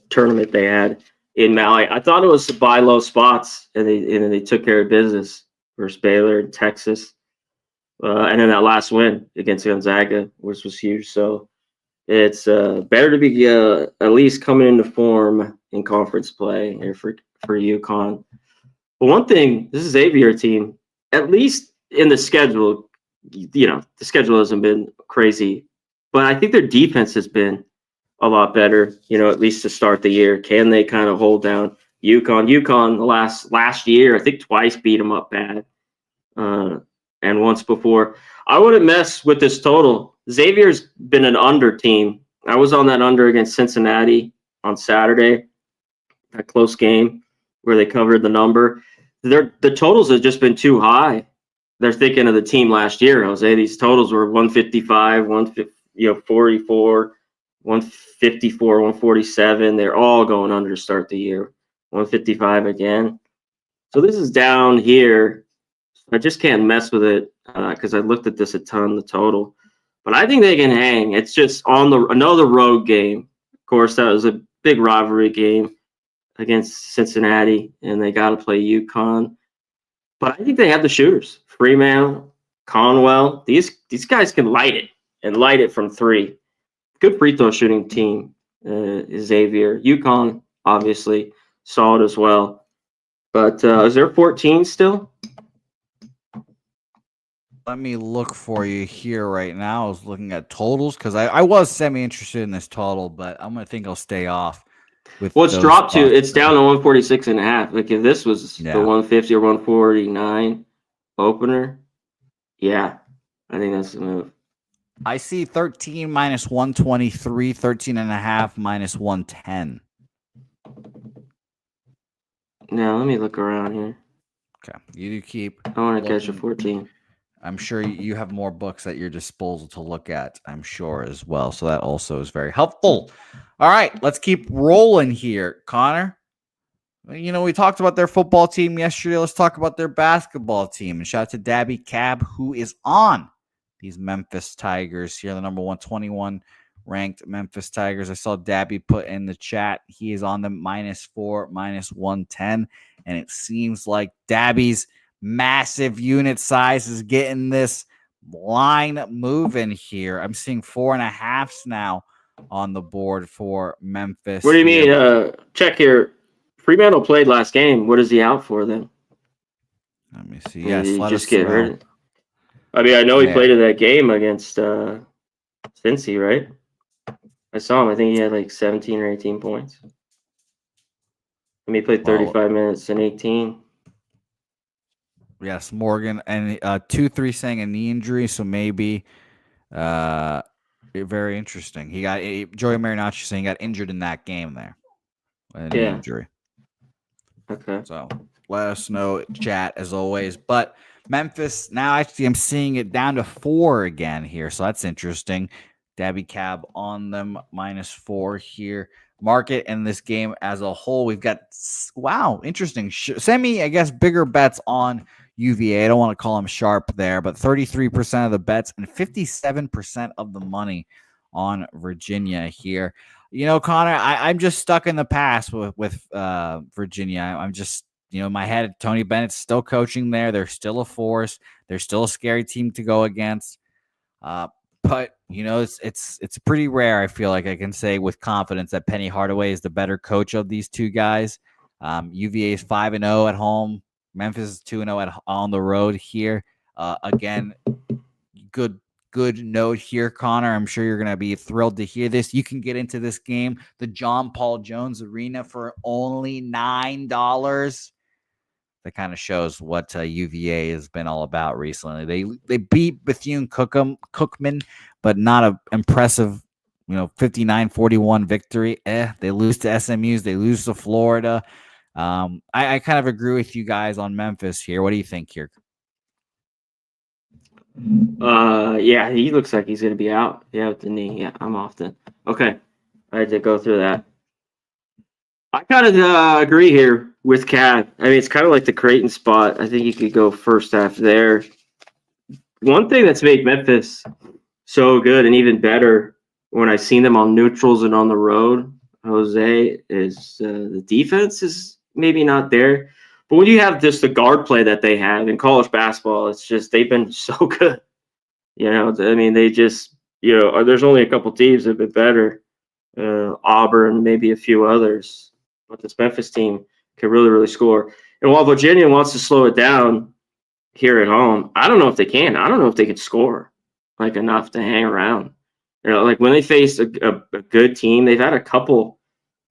Speaker 8: tournament they had in Maui. I thought it was to buy low spots, and they took care of business versus Baylor and Texas. And then that last win against Gonzaga, which was huge. So it's better to be at least coming into form in conference play here for UConn. But one thing, this is Xavier team, at least in the schedule, the schedule hasn't been crazy, but I think their defense has been a lot better, at least to start the year. Can they kind of hold down UConn? UConn last year, I think twice beat them up bad. And once before. I wouldn't mess with this total. Xavier's been an under team. I was on that under against Cincinnati on Saturday, that close game where they covered the number. The totals have just been too high. They're thinking of the team last year, Jose. These totals were 155, 44, 154, 147. They're all going under to start the year. 155 again. So this is down here. I just can't mess with it because I looked at this a ton, the total. But I think they can hang. It's just on another road game. Of course, that was a big rivalry game against Cincinnati, and they got to play UConn. But I think they have the shooters. Freeman, Conwell, these guys can light it from three. Good free throw shooting team, Xavier. UConn, obviously, saw it as well. But is there 14 still?
Speaker 2: Let me look for you here right now. I was looking at totals because I was semi-interested in this total, but I'm going to think I'll stay off.
Speaker 8: Well, it's dropped to, it's down to 146.5. Like if this was the 150 or 149 opener, yeah, I think that's the move.
Speaker 2: I see 13 minus 123, 13.5 minus 110.
Speaker 8: Now, let me look around here.
Speaker 2: Okay, you do keep.
Speaker 8: I want to catch a 14.
Speaker 2: I'm sure you have more books at your disposal to look at, I'm sure, as well. So that also is very helpful. All right, let's keep rolling here. Connor, you know, we talked about their football team yesterday. Let's talk about their basketball team. And shout out to Dabby Cab, who is on these Memphis Tigers here, the number 121 ranked Memphis Tigers. I saw Dabby put in the chat. He is on them -4, -110. And it seems like Dabby's massive unit size is getting this line moving here. I'm seeing 4.5s now on the board for Memphis.
Speaker 8: What do you mean? Check here. Fremantle played last game. What is he out for then?
Speaker 2: Let me see. Yes,
Speaker 8: he just get hurt. I mean, I know he played in that game against Cincy, right? I saw him. I think he had like 17 or 18 points. I mean, he played 35 minutes and 18.
Speaker 2: Yes, Morgan, and 2-3 saying a knee injury, so maybe very interesting. He got Joey Marinacci saying he got injured in that game there. Knee injury.
Speaker 8: Okay.
Speaker 2: So let us know, chat, as always. But Memphis, now actually I'm seeing it down to 4 again here, so that's interesting. Dabby Cab on them -4 here. Market in this game as a whole, we've got, wow, interesting. Semi, I guess, bigger bets on UVA. I don't want to call them sharp there, but 33% of the bets and 57% of the money on Virginia here. You know, Connor, I'm just stuck in the past with Virginia. I'm just, you know, in my head, Tony Bennett's still coaching there. They're still a force. They're still a scary team to go against. But, you know, it's pretty rare, I feel like I can say with confidence, that Penny Hardaway is the better coach of these two guys. UVA is 5-0 at home. Memphis is 2-0 on the road here. Again, good note here, Connor. I'm sure you're going to be thrilled to hear this. You can get into this game, the John Paul Jones Arena, for only $9. That kind of shows what UVA has been all about recently. They beat Bethune-Cookman, but not an impressive, 59-41 victory. They lose to SMUs. They lose to Florida. I kind of agree with you guys on Memphis here. What do you think here?
Speaker 8: Yeah, he looks like he's going to be out. Yeah, with the knee. Yeah, I'm off then. Okay, I had to go through that. I kind of agree here with Cat. I mean, it's kind of like the Creighton spot. I think you could go first half there. One thing that's made Memphis so good and even better when I've seen them on neutrals and on the road, Jose, is the defense is maybe not there. But when you have just the guard play that they have in college basketball, it's just they've been so good. I mean, they just, there's only a couple teams that have been better. Auburn, maybe a few others. But this Memphis team can really, really score. And while Virginia wants to slow it down here at home, I don't know if they can. I don't know if they can score like enough to hang around. Like when they face a good team, they've had a couple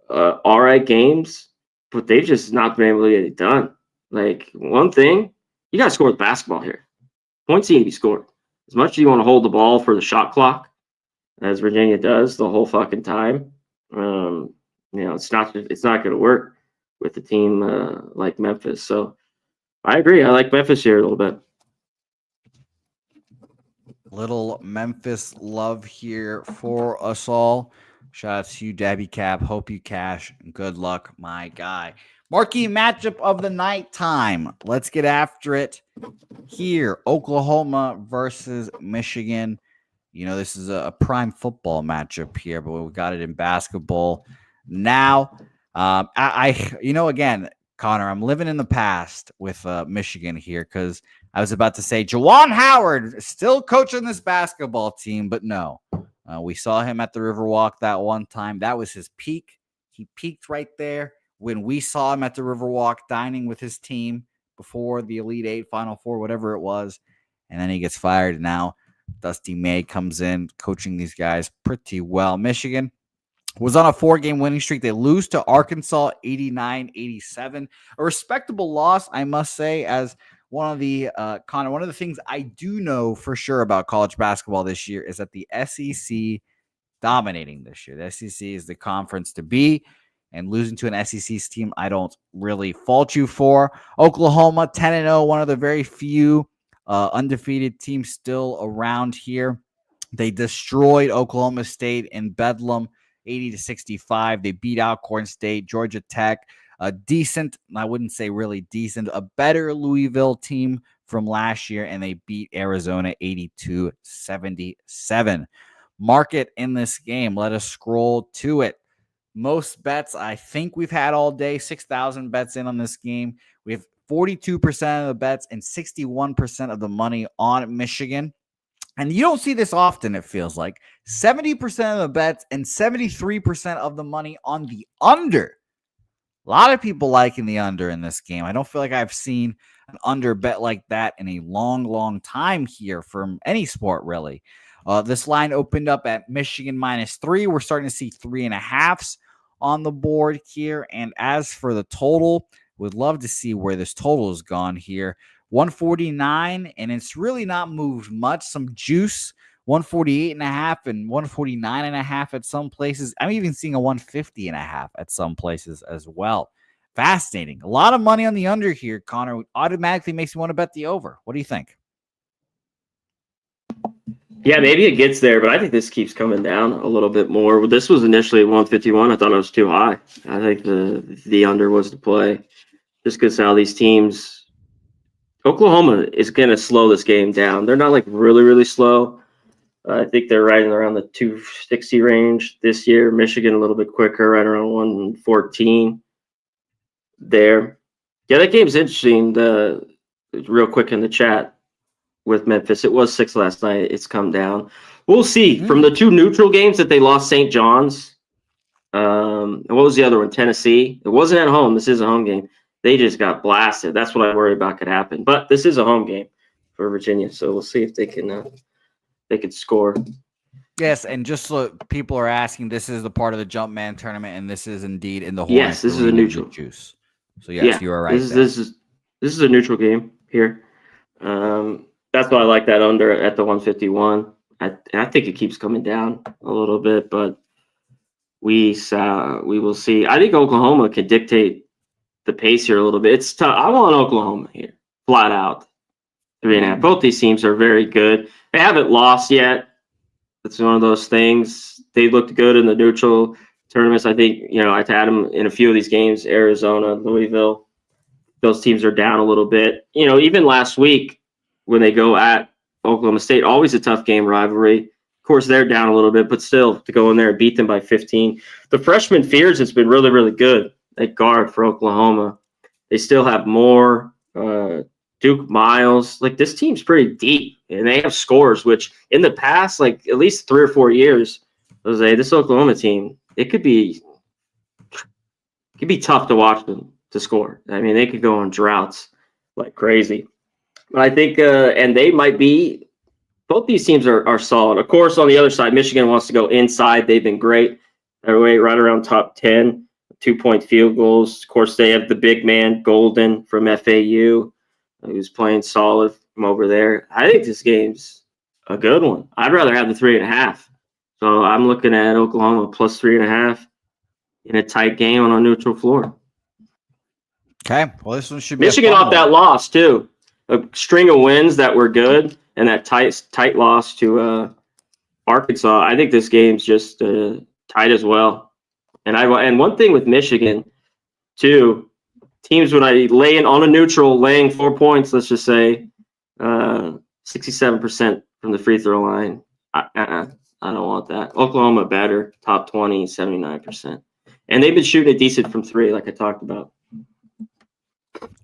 Speaker 8: all right games, but they've just not been able to get it done. Like one thing, you got to score with basketball here. Points need to be scored. As much as you want to hold the ball for the shot clock, as Virginia does the whole fucking time, it's not going to work with a team like Memphis. So I agree. I like Memphis here a little bit.
Speaker 2: Little Memphis love here for us all. Shout out to you, Dabby Cap. Hope you cash. Good luck, my guy. Marquee matchup of the night time. Let's get after it here. Oklahoma versus Michigan. This is a prime football matchup here, but we got it in basketball now. Again, Connor, I'm living in the past with Michigan here because I was about to say Juwan Howard still coaching this basketball team, but no. We saw him at the Riverwalk that one time. That was his peak. He peaked right there. when we saw him at the Riverwalk dining with his team before the Elite Eight, Final Four, whatever it was, and then he gets fired. Now Dusty May comes in, coaching these guys pretty well. Michigan was on a 4-game winning streak. They lose to Arkansas 89-87. A respectable loss, I must say, as one of the Connor, one of the things I do know for sure about college basketball this year is that the SEC dominating this year. The SEC is the conference to be, and losing to an SEC team, I don't really fault you for. Oklahoma 10-0, one of the very few undefeated teams still around here. They destroyed Oklahoma State in Bedlam 80-65. They beat Alcorn State, Georgia Tech, a decent, I wouldn't say really decent, a better Louisville team from last year, and they beat Arizona 82-77. Market in this game. Let us scroll to it. Most bets I think we've had all day, 6,000 bets in on this game. We have 42% of the bets and 61% of the money on Michigan. And you don't see this often, it feels like. 70% of the bets and 73% of the money on the under. A lot of people liking the under in this game. I don't feel like I've seen an under bet like that in a long, long time here from any sport, really. This line opened up at Michigan -3. We're starting to see 3.5s on the board here. And as for the total, would love to see where this total has gone here. 149, and it's really not moved much. Some juice, 148.5 and 149.5 at some places. I'm even seeing a 150.5 at some places as well. Fascinating. A lot of money on the under here, Connor. Automatically makes me want to bet the over. What do you think?
Speaker 8: Yeah, maybe it gets there, but I think this keeps coming down a little bit more. This was initially at 151. I thought it was too high. I think the under was the play. Just because how these teams, Oklahoma is going to slow this game down. They're not like really, really slow. I think they're right around the 260 range this year. Michigan a little bit quicker, right around 114 there. Yeah, that game's interesting. Real quick in the chat with Memphis, it was 6 last night. It's come down. We'll see. From the 2 neutral games that they lost, St. John's. And what was the other one? Tennessee. It wasn't at home. This is a home game. They just got blasted. That's what I worry about could happen. But this is a home game for Virginia, so we'll see if they can score.
Speaker 2: Yes, and just so people are asking, this is the part of the Jumpman tournament, and this is indeed in the Hornet.
Speaker 8: Yes, this is a neutral
Speaker 2: juice. So yes, you are right.
Speaker 8: This is a neutral game here. That's why I like that under at the 151. I think it keeps coming down a little bit, but we will see. I think Oklahoma can dictate the pace here a little bit. It's tough. I want Oklahoma here, flat out. 3.5. Both these teams are very good. They haven't lost yet. It's one of those things. They looked good in the neutral tournaments. I think, I've had them in a few of these games, Arizona, Louisville. Those teams are down a little bit. Even last week when they go at Oklahoma State, always a tough game rivalry. Of course, they're down a little bit, but still to go in there and beat them by 15. The freshman Fears has been really, really good at guard for Oklahoma. They still have more. Duke Miles, this team's pretty deep, and they have scores, which in the past, at least 3 or 4 years, Jose, this Oklahoma team, it could be tough to watch them to score. I mean, they could go on droughts like crazy. But I think, and they might be, both these teams are solid. Of course, on the other side, Michigan wants to go inside. They've been great. They're right around top 10, 2-point field goals. Of course, they have the big man, Golden from FAU, who's playing solid from over there. I think this game's a good one. I'd rather have the 3.5. So I'm looking at Oklahoma plus 3.5 in a tight game on a neutral floor.
Speaker 2: Okay. Well, this one should be
Speaker 8: Michigan off that loss too. A string of wins that were good, and that tight loss to Arkansas. I think this game's just tight as well. And one thing with Michigan too, teams when I lay in on a neutral, laying 4 points, let's just say, 67% from the free throw line. I don't want that. Oklahoma better, top 20, 79%. And they've been shooting it decent from 3, like I talked about.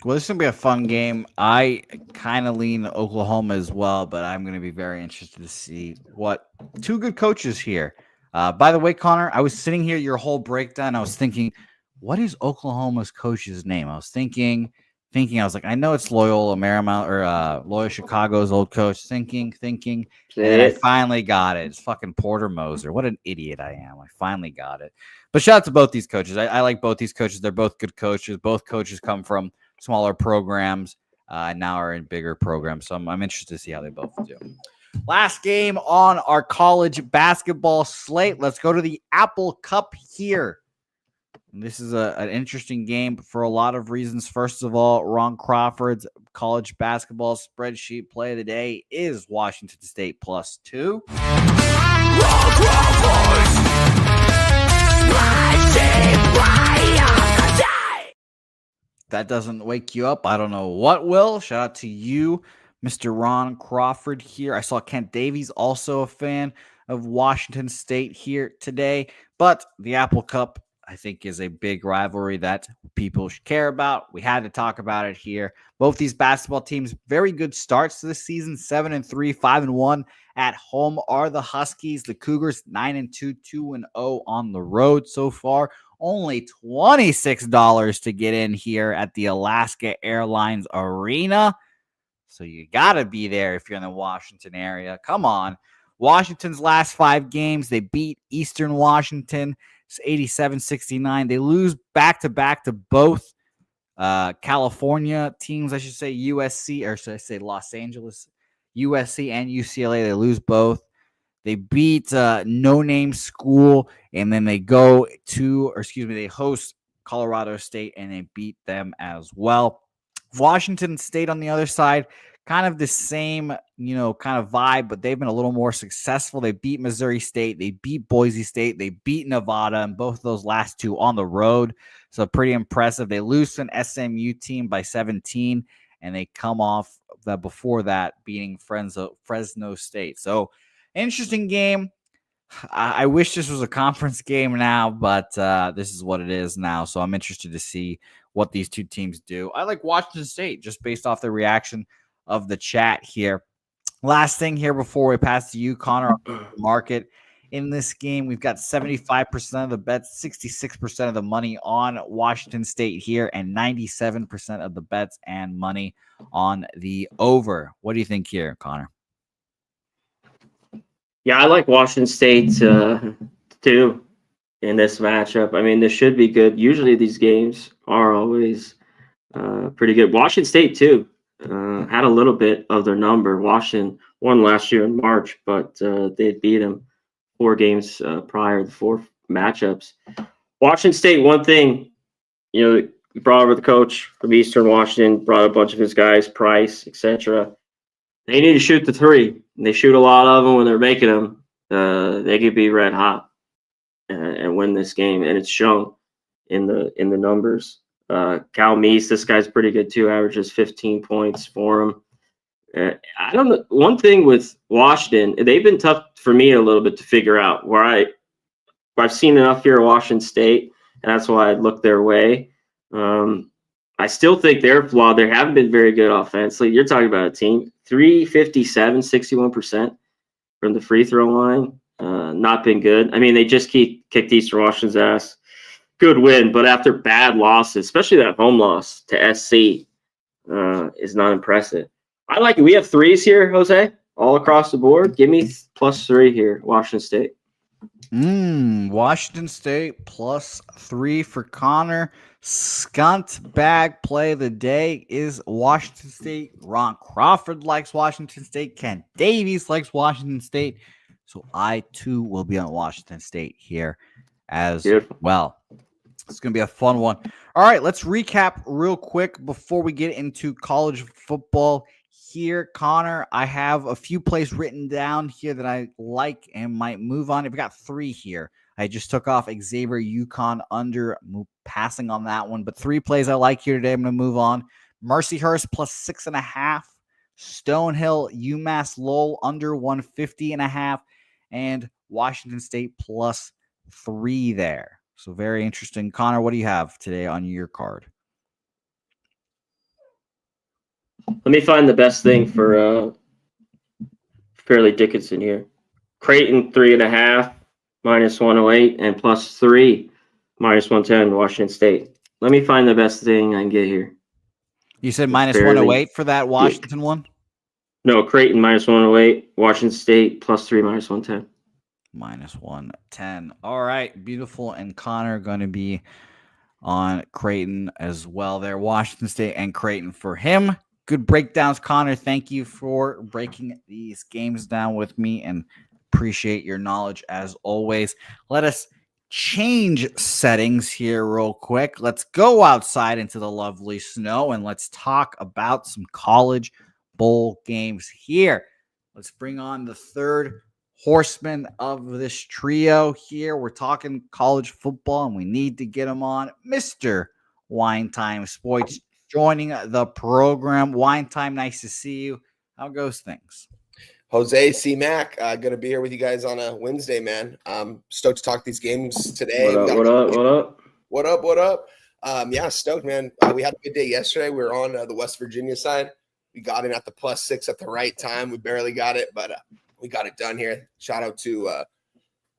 Speaker 2: Well, this is going to be a fun game. I kind of lean Oklahoma as well, but I'm going to be very interested to see what 2 good coaches here. By the way, Connor, I was sitting here your whole breakdown. I was thinking, what is Oklahoma's coach's name? I was thinking, I was like, I know it's Loyola Marymount or Loyola Chicago's old coach. Thinking, and then I finally got it. It's fucking Porter Moser. What an idiot I am. I finally got it. But shout out to both these coaches. I like both these coaches. They're both good coaches. Both coaches come from smaller programs and now are in bigger programs. So I'm interested to see how they both do. Last game on our college basketball slate. Let's go to the Apple Cup here. This is an interesting game for a lot of reasons. First of all, Ron Crawford's college basketball spreadsheet play of the day is Washington State +2. Ron Crawford's spreadsheet play of the day. That doesn't wake you up. I don't know what will. Shout out to you, Mr. Ron Crawford here. I saw Kent Davies, also a fan of Washington State here today. But the Apple Cup, I think, is a big rivalry that people should care about. We had to talk about it here. Both these basketball teams, very good starts to the season, 7-3, 5-1 at home are the Huskies. The Cougars 9-2, 2-0 on the road so far. Only $26 to get in here at the Alaska Airlines Arena. So you got to be there if you're in the Washington area. Come on. Washington's last 5 games, they beat Eastern Washington. It's 87-69. They lose back-to-back to both California teams, I should say USC, or should I say Los Angeles, USC and UCLA. They lose both. They beat no-name school, and then they they host Colorado State, and they beat them as well. Washington State on the other side, kind of the same, kind of vibe, but they've been a little more successful. They beat Missouri State. They beat Boise State. They beat Nevada, and both of those last 2 on the road. So pretty impressive. They lose to an SMU team by 17, and they come off that before that beating Fresno State. So interesting game. I wish this was a conference game now, but this is what it is now. So I'm interested to see what these two teams do. I like Washington State just based off the reaction of the chat here. Last thing here before we pass to you, Connor, market in this game. We've got 75% of the bets, 66% of the money on Washington State here, and 97% of the bets and money on the over. What do you think here, Connor?
Speaker 8: Yeah, I like Washington State too in this matchup. I mean, this should be good. Usually these games are always pretty good. Washington State too had a little bit of their number. Washington won last year in March, but they beat them 4 games prior, the 4 matchups. Washington State, one thing, brought over the coach from Eastern Washington, brought a bunch of his guys, Price, etc. They need to shoot the 3. And they shoot a lot of them when they're making them. They could be red hot and win this game, and it's shown in the numbers. Cal Meese, this guy's pretty good too. Averages 15 points for him. I don't know. One thing with Washington, they've been tough for me a little bit to figure out. Where I've seen enough here at Washington State, and that's why I look their way. I still think they're flawed. They haven't been very good offensively. You're talking about a team 357, 61% from the free throw line. Not been good. I mean, they just kicked Eastern Washington's ass. Good win, but after bad losses, especially that home loss to SC, is not impressive. I like it. We have 3s here, Jose, all across the board. Give me +3 here, Washington State.
Speaker 2: Washington State +3 for Connor. Skunt bag play of the day is Washington State. Ron Crawford likes Washington State. Kent Davies likes Washington State. So I, too, will be on Washington State here as well. It's going to be a fun one. All right, let's recap real quick before we get into college football here. Connor, I have a few plays written down here that I like and might move on. I've got 3 here. I just took off Xavier UConn under, passing on that one. But 3 plays I like here today. I'm going to move on. Mercyhurst +6.5. Stonehill, UMass Lowell under 150.5. And Washington State +3 there. So very interesting. Connor, what do you have today on your card?
Speaker 8: Let me find the best thing for Fairleigh Dickinson here. Creighton 3.5, -108, and +3 Minus 110, Washington State. Let me find the best thing I can get here.
Speaker 2: You said
Speaker 8: It's
Speaker 2: minus
Speaker 8: barely-
Speaker 2: 108 for that Washington one?
Speaker 8: No, Creighton minus 108, Washington State +3 minus 110.
Speaker 2: Minus 110. All right, beautiful. And Connor going to be on Creighton as well there. Washington State and Creighton for him. Good breakdowns, Connor. Thank you for breaking these games down with me and appreciate your knowledge as always. Let us change settings here real quick. Let's go outside into the lovely snow and let's talk about some college bowl games here. Let's bring on the third horseman of this trio here. We're talking college football and we need to get him on. Mr. Wine Time Sports joining the program. Wine Time, nice to see you. How goes things?
Speaker 9: Jose C. Mac, going to be here with you guys on a Wednesday, man. Stoked to talk these games today.
Speaker 8: What up?
Speaker 9: Yeah, stoked, man. We had a good day yesterday. We were on the West Virginia side. We got in at the +6 at the right time. We barely got it, but we got it done here. Shout out to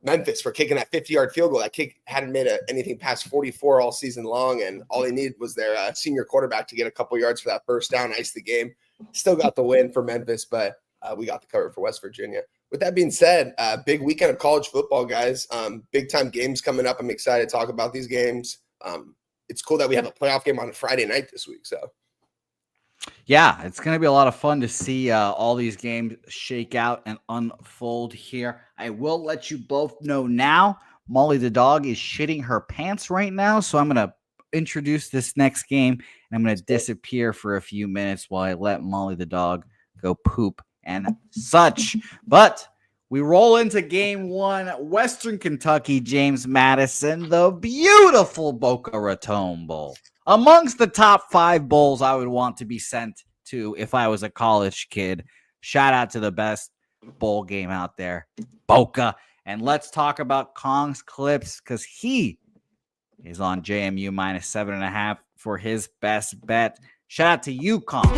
Speaker 9: Memphis for kicking that 50-yard field goal. That kick hadn't made anything past 44 all season long, and all they needed was their senior quarterback to get a couple yards for that first down, ice the game. Still got the win for Memphis, but we got the cover for West Virginia. With that being said, big weekend of college football, guys. Big-time games coming up. I'm excited to talk about these games. It's cool that we have a playoff game on a Friday night this week, so.
Speaker 2: Yeah, it's going to be a lot of fun to see all these games shake out and unfold here. I will let you both know now, Molly the dog is shitting her pants right now, so I'm going to introduce this next game, and I'm going to disappear for a few minutes while I let Molly the dog go poop and such. But we roll into game one, Western Kentucky, James Madison, the beautiful Boca Raton Bowl. Amongst the top 5 bowls I would want to be sent to if I was a college kid. Shout out to the best bowl game out there, Boca. And let's talk about Kong's clips because he is on JMU -7.5 for his best bet. Shout out to you, Kong.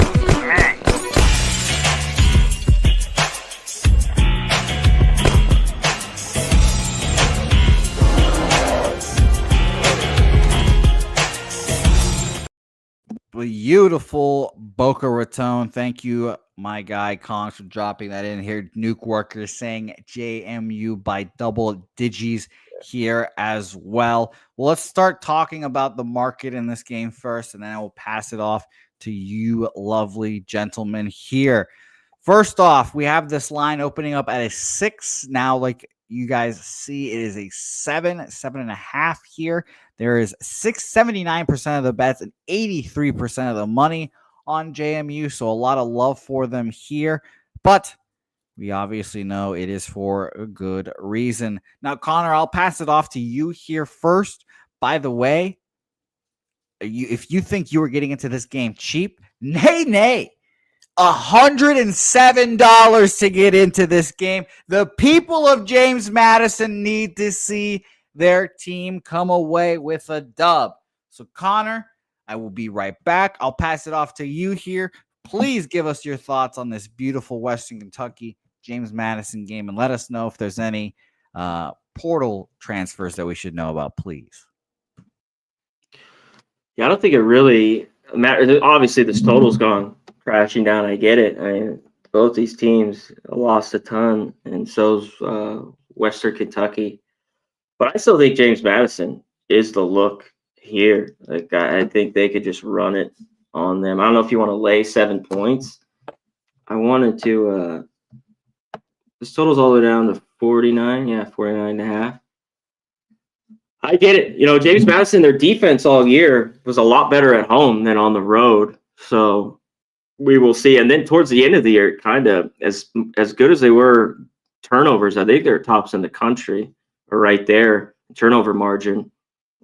Speaker 2: Beautiful Boca Raton. Thank you, my guy Kong, for dropping that in here. Nuke Worker saying JMU by double digits here as well. Well, let's start talking about the market in this game first, and then I will pass it off to you lovely gentlemen here. First off, we have this line opening up at a 6. Now, like you guys see, it is a 7.5 here. There is 79% of the bets and 83% of the money on JMU. So a lot of love for them here. But we obviously know it is for a good reason. Now, Connor, I'll pass it off to you here first. By the way, if you think you were getting into this game cheap, nay. $107 to get into this game. The people of James Madison need to see their team come away with a dub. So, Connor, I will be right back. I'll pass it off to you here. Please give us your thoughts on this beautiful Western Kentucky James Madison game and let us know if there's any portal transfers that we should know about, please.
Speaker 8: Yeah, I don't think it really matters. Obviously, this total's gone crashing down. I get it. Both these teams lost a ton, and so's Western Kentucky. But I still think James Madison is the look here. Like I think they could just run it on them. I don't know if you want to lay 7 points. I wanted to. This total's all the way down to 49. Yeah, 49.5. I get it. You know, James Madison, their defense all year was a lot better at home than on the road. So we will see. And then towards the end of the year, kind of as good as they were turnovers, I think they're tops in the country or right there, turnover margin.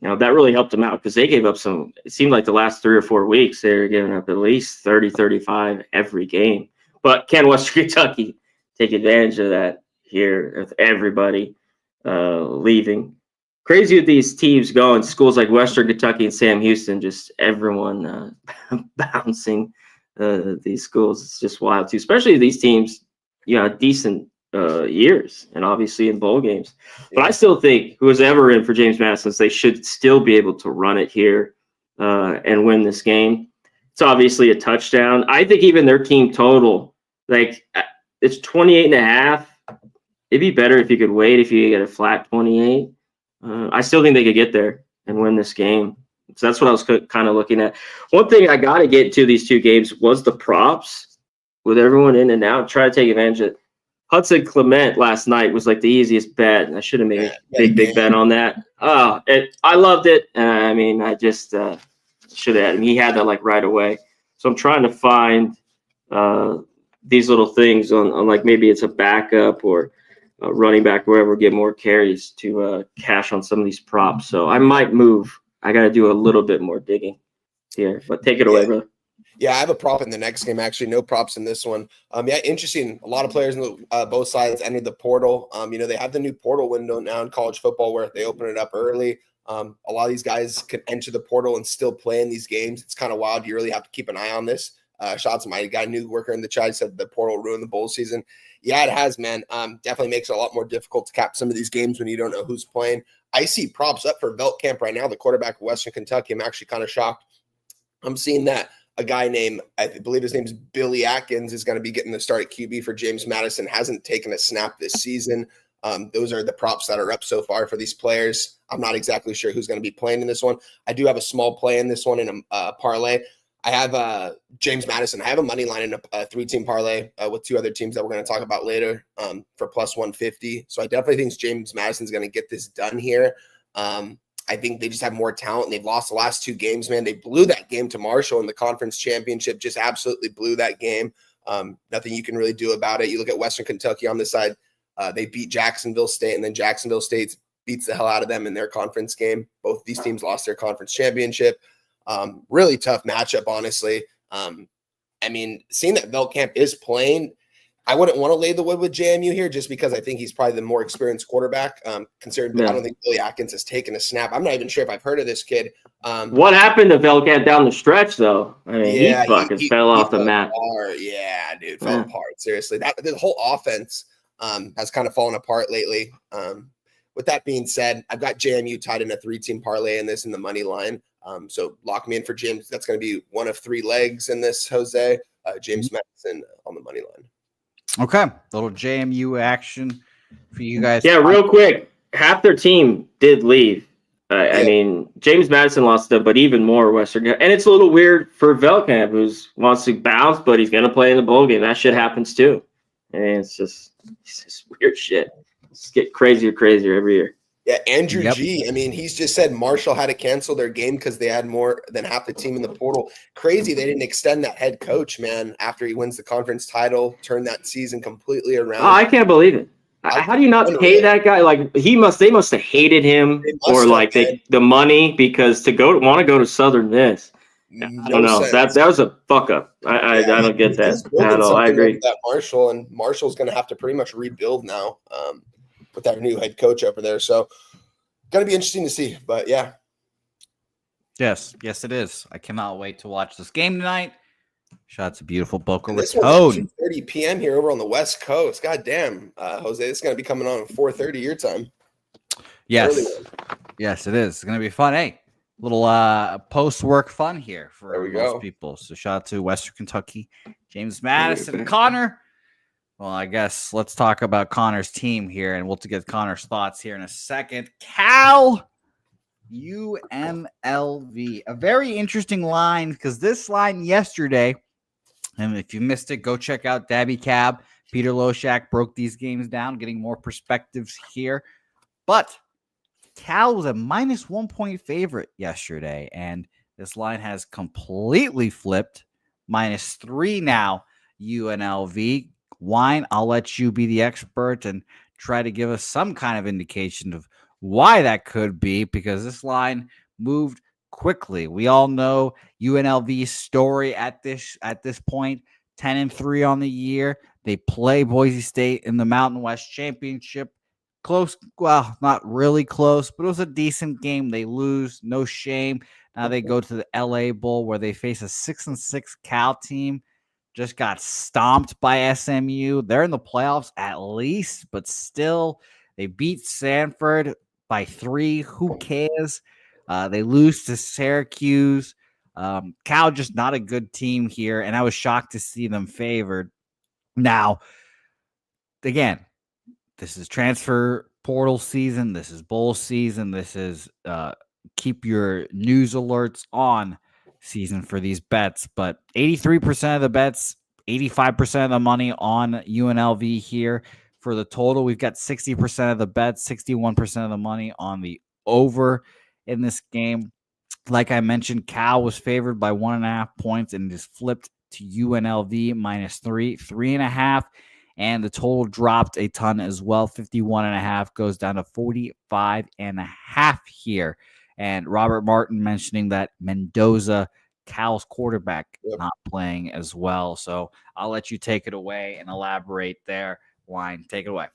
Speaker 8: You know, that really helped them out because they gave up some, it seemed like the last 3 or 4 weeks, they were giving up at least 30, 35 every game. But can Western Kentucky take advantage of that here with everybody leaving? Crazy with these teams going, schools like Western Kentucky and Sam Houston, just everyone bouncing these schools. It's just wild too, especially these teams, you know, decent years, and obviously in bowl games. But I still think who's ever in for James Madison, they should still be able to run it here and win this game. It's obviously a touchdown. I think even their team total, like it's 28.5. It'd be better if you could wait, if you get a flat 28. I still think they could get there and win this game. So that's what I was kind of looking at. One thing I got to get to these two games was the props with everyone in and out. Try to take advantage of it. Hudson Clement last night was like the easiest bet. I should have made a big bet on that. I loved it. I mean, I just should have had him. He had that like right away. So I'm trying to find these little things on like maybe it's a backup or running back, wherever, get more carries to cash on some of these props. So I might move. I got to do a little bit more digging here, but take it away, brother.
Speaker 9: Yeah, I have a prop in the next game. Actually, no props in this one. Interesting. A lot of players in both sides entered the portal. They have the new portal window now in college football where they open it up early. A lot of these guys can enter the portal and still play in these games. It's kind of wild. You really have to keep an eye on this. Shots to my guy, new worker in the chat, said the portal ruined the bowl season. Yeah, it has, man. Definitely makes it a lot more difficult to cap some of these games when you don't know who's playing. I see props up for Veltkamp right now, the quarterback of Western Kentucky. I'm actually kind of shocked. I'm seeing that a guy named, I believe his name is Billy Atkins, is going to be getting the start at QB for James Madison. Hasn't taken a snap this season. Those are the props that are up so far for these players. I'm not exactly sure who's going to be playing in this one. I do have a small play in this one in a parlay. I have James Madison. I have a money line in a 3-team parlay with 2 other teams that we're going to talk about later for plus 150. So I definitely think James Madison's going to get this done here. I think they just have more talent. They've lost the last 2 games, man. They blew that game to Marshall in the conference championship, just absolutely blew that game. Nothing you can really do about it. You look at Western Kentucky on this side. They beat Jacksonville State, and then Jacksonville State beats the hell out of them in their conference game. Both these teams lost their conference championship. Really tough matchup, honestly. Seeing that Veltkamp is playing, I wouldn't want to lay the wood with JMU here just because I think he's probably the more experienced quarterback. I don't think Billy Atkins has taken a snap. I'm not even sure if I've heard of this kid.
Speaker 8: What happened to Veltkamp down the stretch, though? I mean, he fell off the map.
Speaker 9: Yeah, dude, fell apart. Seriously, the whole offense has kind of fallen apart lately. With that being said, I've got JMU tied in a 3-team parlay in the money line. So lock me in for James. That's going to be one of 3 legs in this, Jose. James Madison on the money line.
Speaker 2: Okay. Little JMU action for you guys.
Speaker 8: Yeah, real quick. Half their team did leave. I mean, James Madison lost them, but even more Western. And it's a little weird for Veltkamp, who wants to bounce, but he's going to play in the bowl game. That shit happens too. And it's just weird shit. It's get crazier every year.
Speaker 9: Yeah, Andrew G. I mean, he's just said Marshall had to cancel their game because they had more than half the team in the portal. Crazy they didn't extend that head coach, man, after he wins the conference title, turn that season completely around.
Speaker 8: Oh, I can't believe it. How do you not pay that guy? Like they must have hated him or like the money because to want to go to Southern Miss. I don't know. That was a fuck up. I don't get that at all. I agree.
Speaker 9: That Marshall's going to have to pretty much rebuild now. With that new head coach over there. So going to be interesting to see, but yeah.
Speaker 2: Yes, it is. I cannot wait to watch this game tonight. Shots of beautiful Boca Raton.
Speaker 9: 2:30 p.m. here over on the West Coast. God damn, Jose, it's going to be coming on at 4:30 your time.
Speaker 2: Yes, it is. It's going to be fun. Hey, little post-work fun here for most people. So shout out to Western Kentucky, James Madison, Connor. Well, I guess let's talk about Connor's team here, and we'll get Connor's thoughts here in a second. Cal UNLV. A very interesting line because this line yesterday, and if you missed it, go check out Dabby Cab. Peter Loshak broke these games down, getting more perspectives here. But Cal was a -1 point favorite yesterday, and this line has completely flipped. -3 now, UNLV. Wine, I'll let you be the expert and try to give us some kind of indication of why that could be, because this line moved quickly. We all know UNLV's story at this point, 10-3 on the year. They play Boise State in the Mountain West Championship. Close, well, not really close, but it was a decent game. They lose, no shame. Now they go to the LA Bowl where they face a 6-6 Cal team. just got stomped by SMU. They're in the playoffs at least, but still, they beat Sanford by 3. Who cares? They lose to Syracuse. Cal just not a good team here, and I was shocked to see them favored. Now, again, this is transfer portal season. This is bowl season. This is keep your news alerts on season for these bets. But 83% of the bets, 85% of the money on UNLV here. For the total, we've got 60% of the bets, 61% of the money on the over in this game. Like I mentioned, Cal was favored by 1.5 points and just flipped to UNLV -3, 3.5. And the total dropped a ton as well. 51.5 goes down to 45.5 here. And Robert Martin mentioning that Mendoza, Cal's quarterback, not playing as well. So I'll let you take it away and elaborate there. Wine, take it away.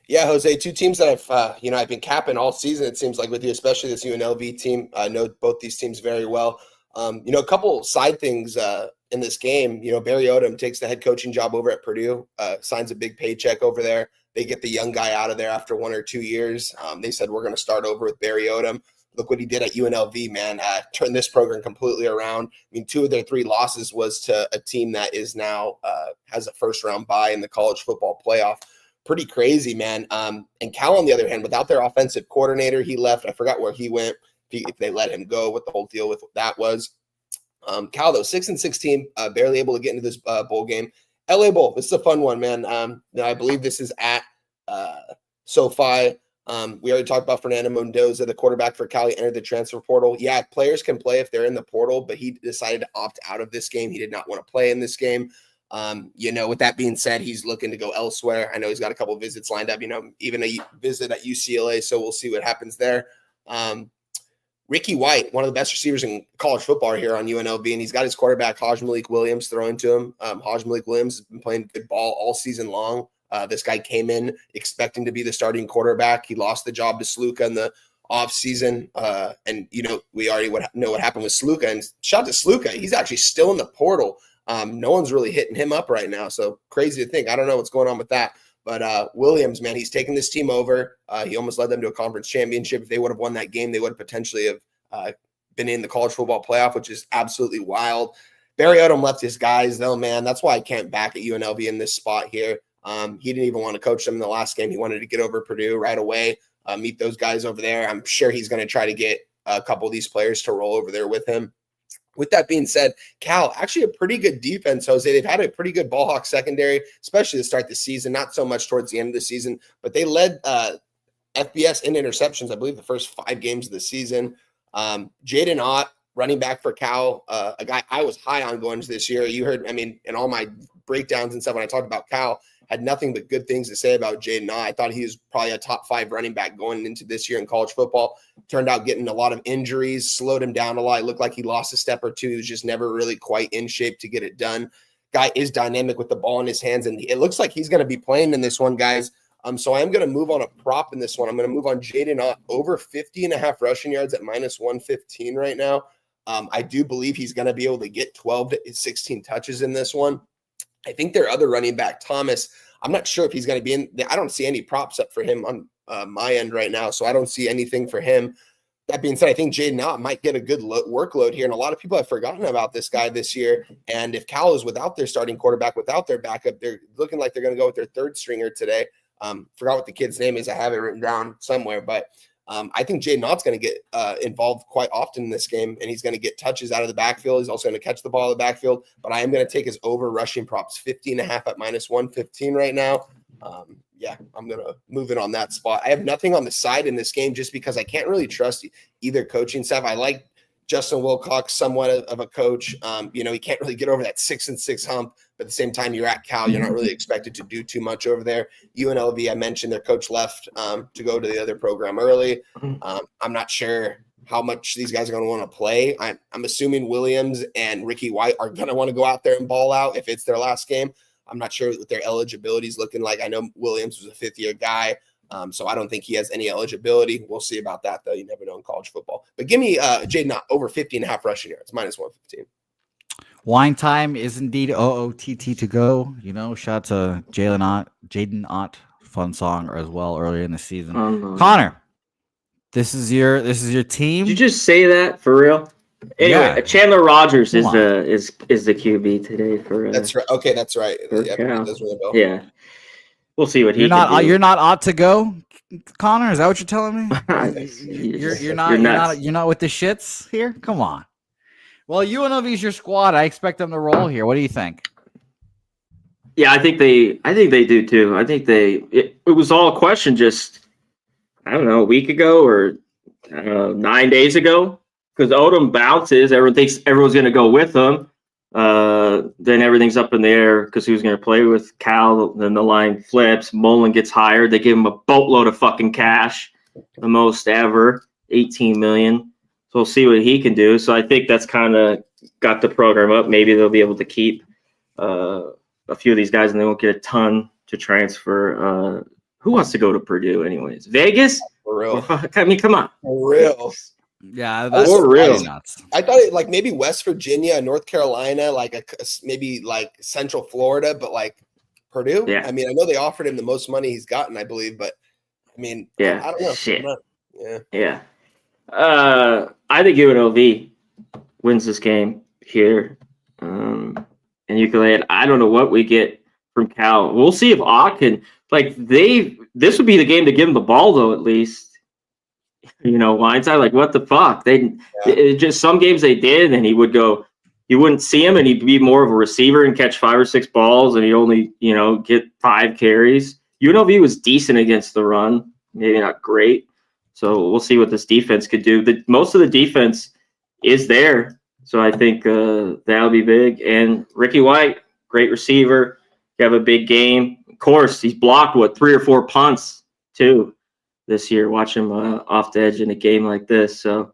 Speaker 9: Yeah, Jose, two teams that I've been capping all season, it seems like, with you, especially this UNLV team. I know both these teams very well. A couple side things in this game. Barry Odom takes the head coaching job over at Purdue, signs a big paycheck over there. They get the young guy out of there after 1 or 2 years. They said, we're going to start over with Barry Odom. Look what he did at UNLV, man. Turned this program completely around. 2 of their 3 losses was to a team that is now has a first-round bye in the college football playoff. Pretty crazy, man. And Cal, on the other hand, without their offensive coordinator, he left. I forgot where he went, if they let him go, what the whole deal with that was. Cal, though, 6-6 team, barely able to get into this bowl game. LA Bowl, this is a fun one, man. I believe this is at SoFi. We already talked about Fernando Mendoza, the quarterback for Cal. He entered the transfer portal. Yeah, players can play if they're in the portal, but he decided to opt out of this game. He did not want to play in this game. With that being said, he's looking to go elsewhere. I know he's got a couple of visits lined up, even a visit at UCLA. So we'll see what happens there. Ricky White, one of the best receivers in college football here on UNLV, and he's got his quarterback, Haj Malik Williams, throwing to him. Haj Malik Williams has been playing good ball all season long. This guy came in expecting to be the starting quarterback. He lost the job to Sluka in the offseason. We already know what happened with Sluka. And shout out to Sluka. He's actually still in the portal. No one's really hitting him up right now. So crazy to think. I don't know what's going on with that. But Williams, man, he's taken this team over. He almost led them to a conference championship. If they would have won that game, they would have potentially have been in the college football playoff, which is absolutely wild. Barry Odom left his guys, though, man. That's why I can't back at UNLV in this spot here. He didn't even want to coach them in the last game. He wanted to get over Purdue right away, meet those guys over there. I'm sure he's going to try to get a couple of these players to roll over there with him. With that being said, Cal, actually a pretty good defense, Jose. They've had a pretty good ball hawk secondary, especially to start the season, not so much towards the end of the season, but they led FBS in interceptions, I believe, the first 5 games of the season. Jaden Ott, running back for Cal, a guy I was high on going into this year. You heard, in all my breakdowns and stuff when I talked about Cal, had nothing but good things to say about Jaden Ott. I thought he was probably a top 5 running back going into this year in college football. Turned out getting a lot of injuries, slowed him down a lot. It looked like he lost a step or two. He was just never really quite in shape to get it done. Guy is dynamic with the ball in his hands, and it looks like he's going to be playing in this one, guys. So I am going to move on a prop in this one. I'm going to move on Jaden Ott over 50.5 rushing yards at -115 right now. I do believe he's going to be able to get 12 to 16 touches in this one. I think their other running back, Thomas, I'm not sure if he's going to be in. I don't see any props up for him on my end right now, so I don't see anything for him. That being said, I think Jaden Ott might get a good workload here, and a lot of people have forgotten about this guy this year. And if Cal is without their starting quarterback, without their backup, they're looking like they're going to go with their third stringer today. Forgot what the kid's name is. I have it written down somewhere, but I think Jaden Ott's going to get involved quite often in this game, and he's going to get touches out of the backfield. He's also going to catch the ball in the backfield, but I am going to take his over rushing props, 50.5 at -115 right now. I'm going to move it on that spot. I have nothing on the side in this game just because I can't really trust either coaching staff. I like Justin Wilcox, somewhat of a coach. He can't really get over that 6-6 hump, but at the same time, you're at Cal. You're not really expected to do too much over there. UNLV, I mentioned their coach left to go to the other program early. I'm not sure how much these guys are going to want to play. I'm assuming Williams and Ricky White are going to want to go out there and ball out if it's their last game. I'm not sure what their eligibility is looking like. I know Williams was a 5th-year guy. So I don't think he has any eligibility. We'll see about that, though. You never know in college football. But give me Jaden Ott over 50.5 rushing yards, -115.
Speaker 2: Wine time is indeed OOTT to go. You know, shout out to Jaden Ott, fun song as well earlier in the season. Connor, this is your team.
Speaker 8: Did you just say that for real? Anyway, Chandler Rogers is the QB today for.
Speaker 9: That's right. Okay, that's right.
Speaker 8: For
Speaker 9: Yeah,
Speaker 8: Cal.
Speaker 9: that's really well.
Speaker 8: Yeah, we'll see what
Speaker 2: You're
Speaker 8: he can do.
Speaker 2: You're not ought to go, Connor. Is that what you're telling me? you're not with the shits here. Come on. Well, UNLV's your squad. I expect them to roll here. What do you think?
Speaker 8: Yeah, I think they do too. I think it was all a question just, I don't know, a week ago or 9 days ago, because Odom bounces. Everyone thinks everyone's going to go with him. Then everything's up in the air because who's going to play with Cal. Then the line flips. Mullen gets hired. They give him a boatload of fucking cash, the most ever, $18 million. So we'll see what he can do. So I think that's kind of got the program up. Maybe they'll be able to keep a few of these guys, and they won't get a ton to transfer. Who wants to go to Purdue anyways? Vegas?
Speaker 9: For real.
Speaker 8: I mean, come on.
Speaker 9: For real.
Speaker 2: Yeah,
Speaker 9: that's
Speaker 8: real.
Speaker 2: Nuts.
Speaker 9: I thought it, like maybe West Virginia, North Carolina, like maybe like Central Florida, but like Purdue.
Speaker 8: Yeah.
Speaker 9: I mean, I know they offered him the most money he's gotten, I believe, but I mean,
Speaker 8: yeah,
Speaker 9: I don't know.
Speaker 8: Shit.
Speaker 9: Yeah.
Speaker 8: I think UNLV wins this game here. And you can I don't know what we get from Cal. We'll see if Ott can this would be the game to give him the ball though, at least. You know, Weinstein, like what the fuck? It just some games they did, and he would go, you wouldn't see him, and he'd be more of a receiver and catch 5 or 6 balls, and he'd only, get 5 carries. UNLV was decent against the run, maybe not great. So we'll see what this defense could do. Most of the defense is there, so I think that'll be big. And Ricky White, great receiver, have a big game. Of course, he's blocked 3 or 4 punts too this year. Watch him off the edge in a game like this. So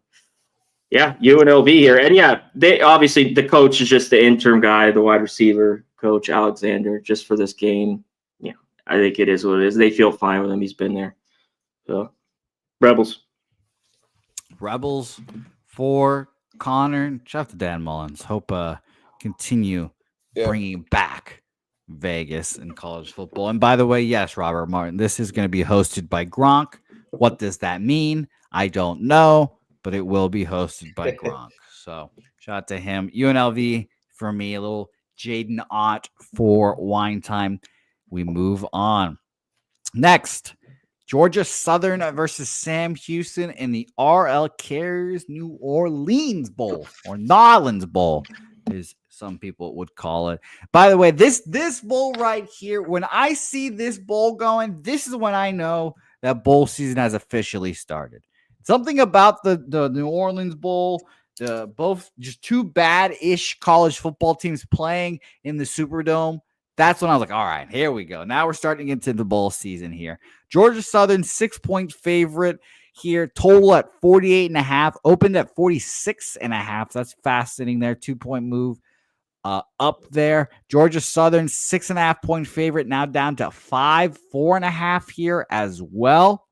Speaker 8: yeah, UNLV here. And yeah, they obviously, the coach is just the interim guy, the wide receiver coach, Alexander, just for this game. Yeah, I think it is what it is. They feel fine with him. He's been there. So Rebels
Speaker 2: for Connor. Shout out to Dan Mullins. Hope continue bringing back Vegas in college football. And by the way, yes, Robert Martin, this is going to be hosted by Gronk. What does that mean? I don't know, but it will be hosted by Gronk. So shout out to him. UNLV for me, a little Jaden Ott for wine time. We move on. Next, Georgia Southern versus Sam Houston in the RL Carriers New Orleans Bowl, or Nolans Bowl, as some people would call it. By the way, this bowl right here, when I see this bowl going, this is when I know that bowl season has officially started. Something about the New Orleans Bowl, both just 2 bad-ish college football teams playing in the Superdome. That's when I was like, all right, here we go. Now we're starting into the bowl season here. Georgia Southern, 6-point favorite here. Total at 48.5. Opened at 46.5. That's fast sitting there. 2-point move up there. Georgia Southern, 6.5-point favorite. Now down to 4.5 here as well.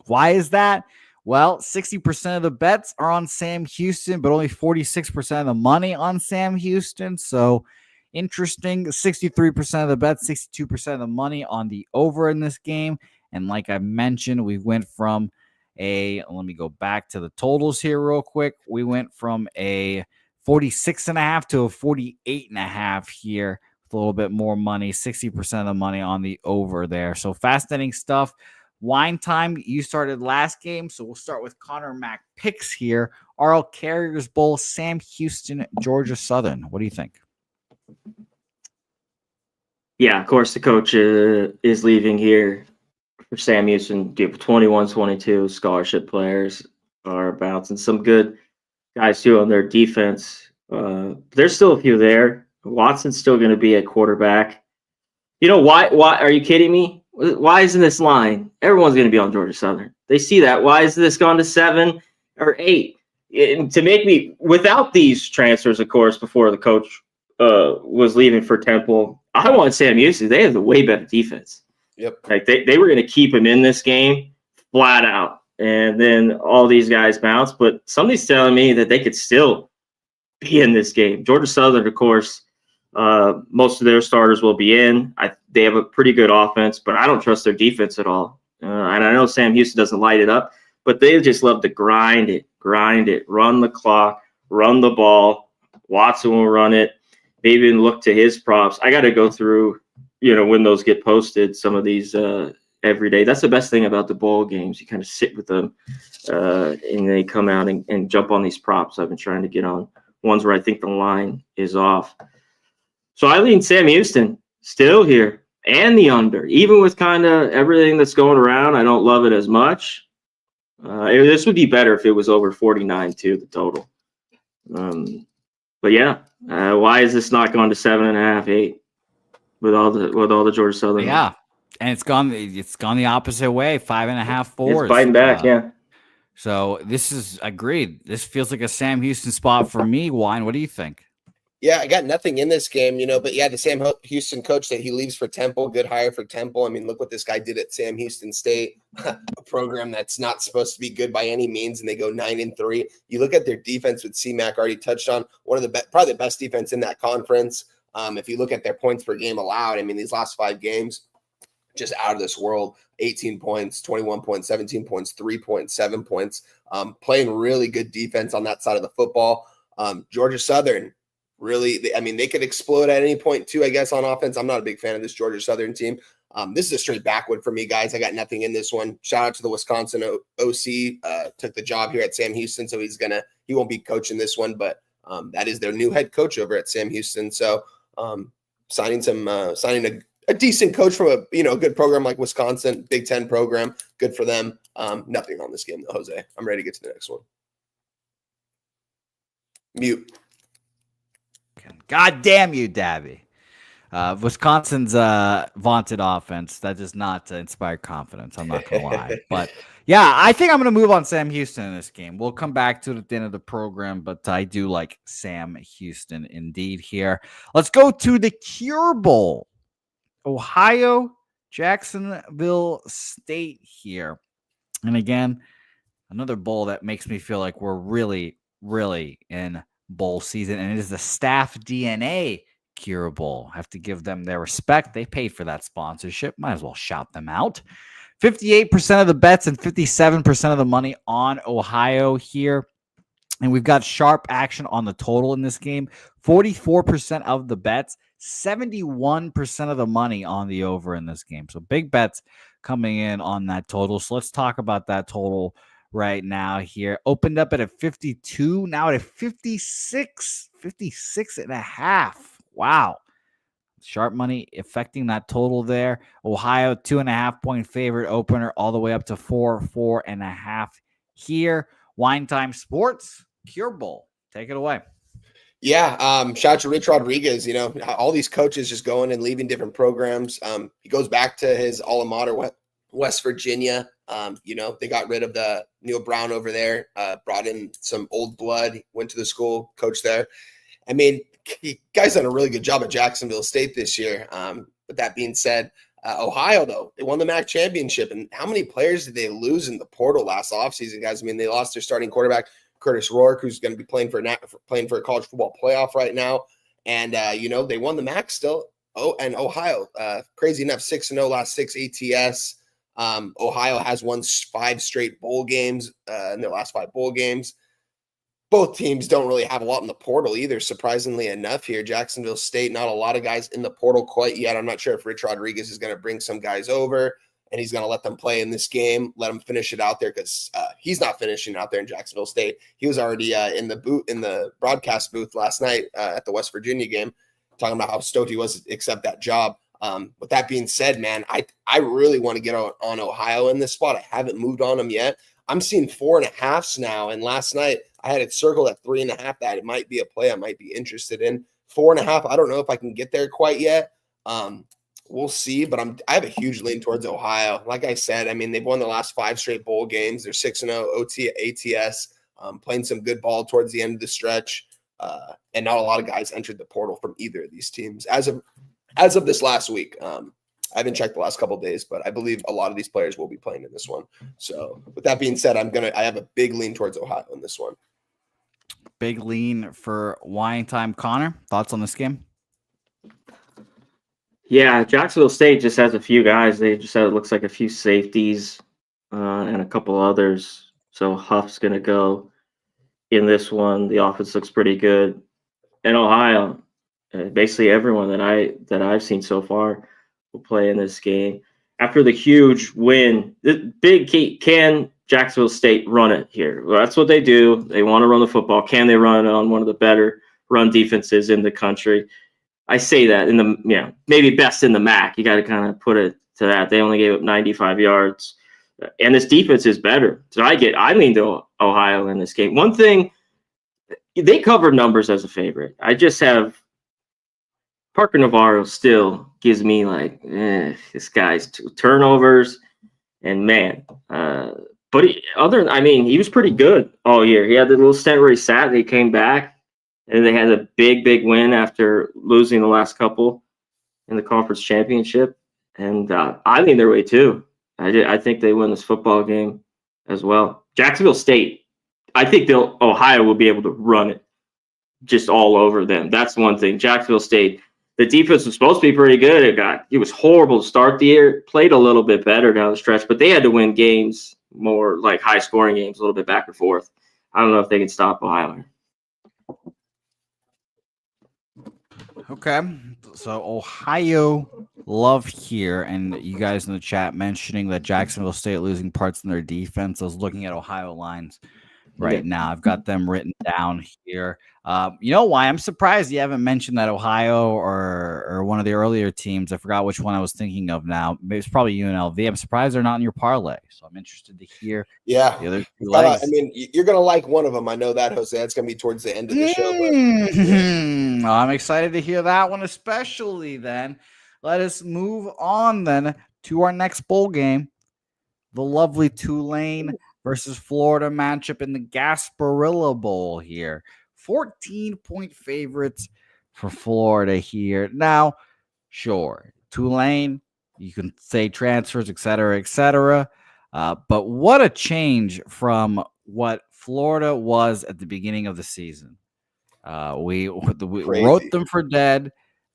Speaker 2: Why is that? Well, 60% of the bets are on Sam Houston, but only 46% of the money on Sam Houston. So interesting. 63% of the bets, 62% of the money on the over in this game. And like I mentioned, we went from let me go back to the totals here real quick. We went from a 46.5 to a 48.5 here with a little bit more money, 60% of the money on the over there. So fascinating stuff. Wine time, you started last game, so we'll start with Conor Mac Picks here. RL Carriers Bowl, Sam Houston, Georgia Southern. What do you think?
Speaker 8: Yeah, of course, the coach is leaving here for Sam Houston. 21-22 scholarship players are bouncing. Some good guys, too, on their defense. There's still a few there. Watson's still going to be at quarterback. You know, why? Are you kidding me? Why isn't this line? Everyone's going to be on Georgia Southern. They see that. Why is this gone to 7 or 8? And to make me, without these transfers, of course, before the coach was leaving for Temple, I want Sam Houston. They have the way better defense.
Speaker 9: Yep.
Speaker 8: Like they were going to keep him in this game flat out. And then all these guys bounce. But somebody's telling me that they could still be in this game. Georgia Southern, of course, most of their starters will be in. They have a pretty good offense, but I don't trust their defense at all. And I know Sam Houston doesn't light it up, but they just love to grind it, run the clock, run the ball. Watson will run it. Maybe even look to his props. I got to go through, when those get posted, some of these every day. That's the best thing about the bowl games. You kind of sit with them and they come out and jump on these props. I've been trying to get on ones where I think the line is off. So I lean Sam Houston still here and the under, even with kind of everything that's going around. I don't love it as much. This would be better if it was over 49 too, the total. But yeah, why is this not going to 7.5, 8 with all the Georgia Southern?
Speaker 10: Yeah, and it's gone the opposite way. 5.5, 4.
Speaker 8: It's biting back, yeah.
Speaker 10: So this is agreed. This feels like a Sam Houston spot for me. Wine, what do you think?
Speaker 9: Yeah, I got nothing in this game, but yeah, the Sam Houston coach that he leaves for Temple, good hire for Temple. I mean, look what this guy did at Sam Houston State, a program that's not supposed to be good by any means, and they go 9-3. You look at their defense with C-Mac already touched on, one of the probably the best defense in that conference. If you look at their points per game allowed, I mean, these last 5 games, just out of this world, 18 points, 21 points, 17 points, 3 points, 7 points, playing really good defense on that side of the football. Georgia Southern, really, they could explode at any point too, I guess, on offense. I'm not a big fan of this Georgia Southern team. This is a straight backwood for me, guys. I got nothing in this one. Shout out to the Wisconsin OC, took the job here at Sam Houston, so he won't be coaching this one, but that is their new head coach over at Sam Houston. So signing a decent coach from a good program like Wisconsin, Big Ten program, good for them. Nothing on this game though, Jose. I'm ready to get to the next one. Mute.
Speaker 10: God damn you, Dabby. Wisconsin's vaunted offense, that does not inspire confidence. I'm not going to lie. But, yeah, I think I'm going to move on Sam Houston in this game. We'll come back to it at the end of the program, but I do like Sam Houston indeed here. Let's go to the Cure Bowl. Ohio, Jacksonville State here. And, again, another bowl that makes me feel like we're really, really in bowl season, and it is the Staff DNA Cure Bowl. I have to give them their respect. They paid for that sponsorship. Might as well shout them out. 58% of the bets and 57% of the money on Ohio here. And we've got sharp action on the total in this game. 44% of the bets, 71% of the money on the over in this game. So big bets coming in on that total. So let's talk about that total right now here. Opened up at a 52, now at a 56.5. Wow. Sharp money affecting that total there. Ohio, 2.5-point favorite opener all the way up to 4.5 here. Wine Time Sports, Cure Bowl. Take it away.
Speaker 9: Yeah, shout out to Rich Rodriguez. All these coaches just going and leaving different programs. He goes back to his alma mater, West Virginia. They got rid of the Neil Brown over there, brought in some old blood, went to the school, coached there. I mean, guy's done a really good job at Jacksonville State this year. But that being said, Ohio, though, they won the MAC championship. And how many players did they lose in the portal last offseason, guys? I mean, they lost their starting quarterback, Curtis Rourke, who's going to be playing for a college football playoff right now. And, they won the MAC still. Oh, and Ohio, crazy enough, 6-0 last 6 ATS. Ohio has won 5 straight bowl games in their last 5 bowl games. Both teams don't really have a lot in the portal either, surprisingly enough here. Jacksonville State, not a lot of guys in the portal quite yet. I'm not sure if Rich Rodriguez is going to bring some guys over and he's going to let them play in this game, let them finish it out there because he's not finishing out there in Jacksonville State. He was already in the broadcast booth last night at the West Virginia game, talking about how stoked he was to accept that job. With that being said, man, I really want to get on Ohio in this spot. I haven't moved on them yet. I'm seeing 4.5s now. And last night I had it circled at 3.5 that it might be a play I might be interested in. 4.5. I don't know if I can get there quite yet. We'll see, but I have a huge lean towards Ohio. Like I said, I mean, they've won the last 5 straight bowl games. They're 6-0 ATS, playing some good ball towards the end of the stretch. And not a lot of guys entered the portal from either of these teams as of this last week. I haven't checked the last couple of days, but I believe a lot of these players will be playing in this one. So with that being said, I have a big lean towards Ohio in this one.
Speaker 10: Big lean for wine time. Connor, thoughts on this game?
Speaker 8: Yeah, Jacksonville State just has a few guys. They just have, it looks like, a few safeties and a couple others. So Huff's going to go in this one. The offense looks pretty good. In Ohio, basically everyone that I've seen so far will play in this game. After the huge win, the big key, can Jacksonville State run it here? Well, that's what they do. They want to run the football. Can they run it on one of the better run defenses in the country? I say that in the, maybe best in the MAC. You got to kind of put it to that. They only gave up 95 yards, and this defense is better. So I lean to Ohio in this game. One thing, they covered numbers as a favorite. I just have Parker Navarro still gives me like, this guy's 2 turnovers, and man, but he was pretty good all year. He had the little stint where he sat and he came back. And they had a big win after losing the last couple in the conference championship. And I lean their way too. I think they win this football game as well. Jacksonville State, I think Ohio will be able to run it just all over them. That's one thing. Jacksonville State, the defense was supposed to be pretty good. It was horrible to start the year. Played a little bit better down the stretch, but they had to win games more like high scoring games, a little bit back and forth. I don't know if they can stop Ohio.
Speaker 10: Okay, so Ohio love here, and you guys in the chat mentioning that Jacksonville State losing parts in their defense. I was looking at Ohio lines right now. I've got them written down here. You know why? I'm surprised you haven't mentioned that Ohio or one of the earlier teams. I forgot which one I was thinking of now. Maybe it's probably UNLV. I'm surprised they're not in your parlay, so I'm interested to hear.
Speaker 9: Yeah,
Speaker 10: the other two legs.
Speaker 9: I mean, you're gonna like one of them. I know that, Jose. It's gonna be towards the end of the show. But,
Speaker 10: Well, I'm excited to hear that one, especially then. Let us move on then to our next bowl game, the lovely Tulane versus Florida matchup in the Gasparilla Bowl here. 14-point favorites for Florida here. Now, sure, Tulane, you can say transfers, et cetera, but what a change from what Florida was at the beginning of the season. We wrote them for dead.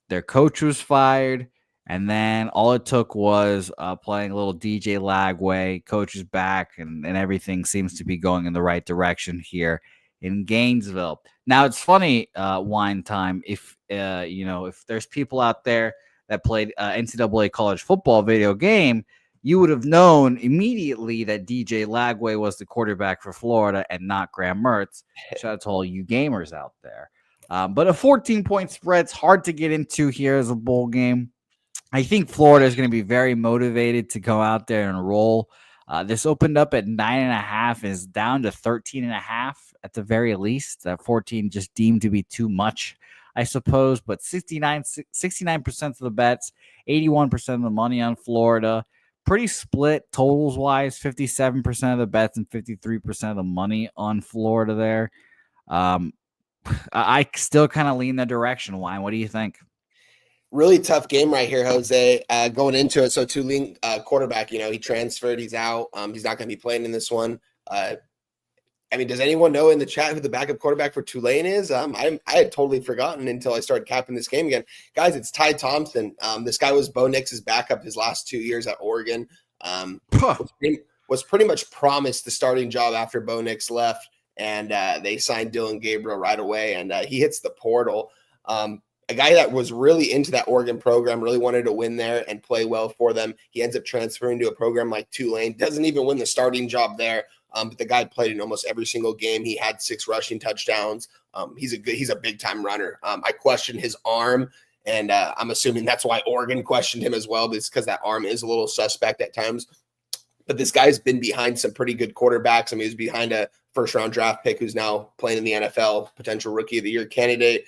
Speaker 10: Their coach was fired. And then all it took was playing a little DJ Lagway. Coach is back, and everything seems to be going in the right direction here in Gainesville. Now, it's funny, wine time, if there's people out there that played NCAA college football video game, you would have known immediately that DJ Lagway was the quarterback for Florida and not Graham Mertz. Shout out to all you gamers out there. But a 14-point spread's hard to get into here as a bowl game. I think Florida is going to be very motivated to go out there and roll. This opened up at 9.5 and is down to 13.5 at the very least. That 14 just deemed to be too much, I suppose. But 69% of the bets, 81% of the money on Florida. Pretty split totals wise, 57% of the bets and 53% of the money on Florida there. I still kind of lean that direction. Why? What do you think?
Speaker 9: Really tough game right here, Jose, going into it. So Tulane quarterback, he transferred. He's out. He's not going to be playing in this one. I mean, does anyone know in the chat who the backup quarterback for Tulane is? I had totally forgotten until I started capping this game again. Guys, it's Ty Thompson. This guy was Bo Nix's backup his last 2 years at Oregon. Was pretty much promised the starting job after Bo Nix left, and they signed Dylan Gabriel right away, and he hits the portal. A guy that was really into that Oregon program, really wanted to win there and play well for them. He ends up transferring to a program like Tulane, doesn't even win the starting job there. But the guy played in almost every single game. He had 6 rushing touchdowns. He's a big time runner. I questioned his arm, and I'm assuming that's why Oregon questioned him as well, because that arm is a little suspect at times. But this guy's been behind some pretty good quarterbacks. I mean, he's behind a first-round draft pick who's now playing in the NFL, potential Rookie of the Year candidate.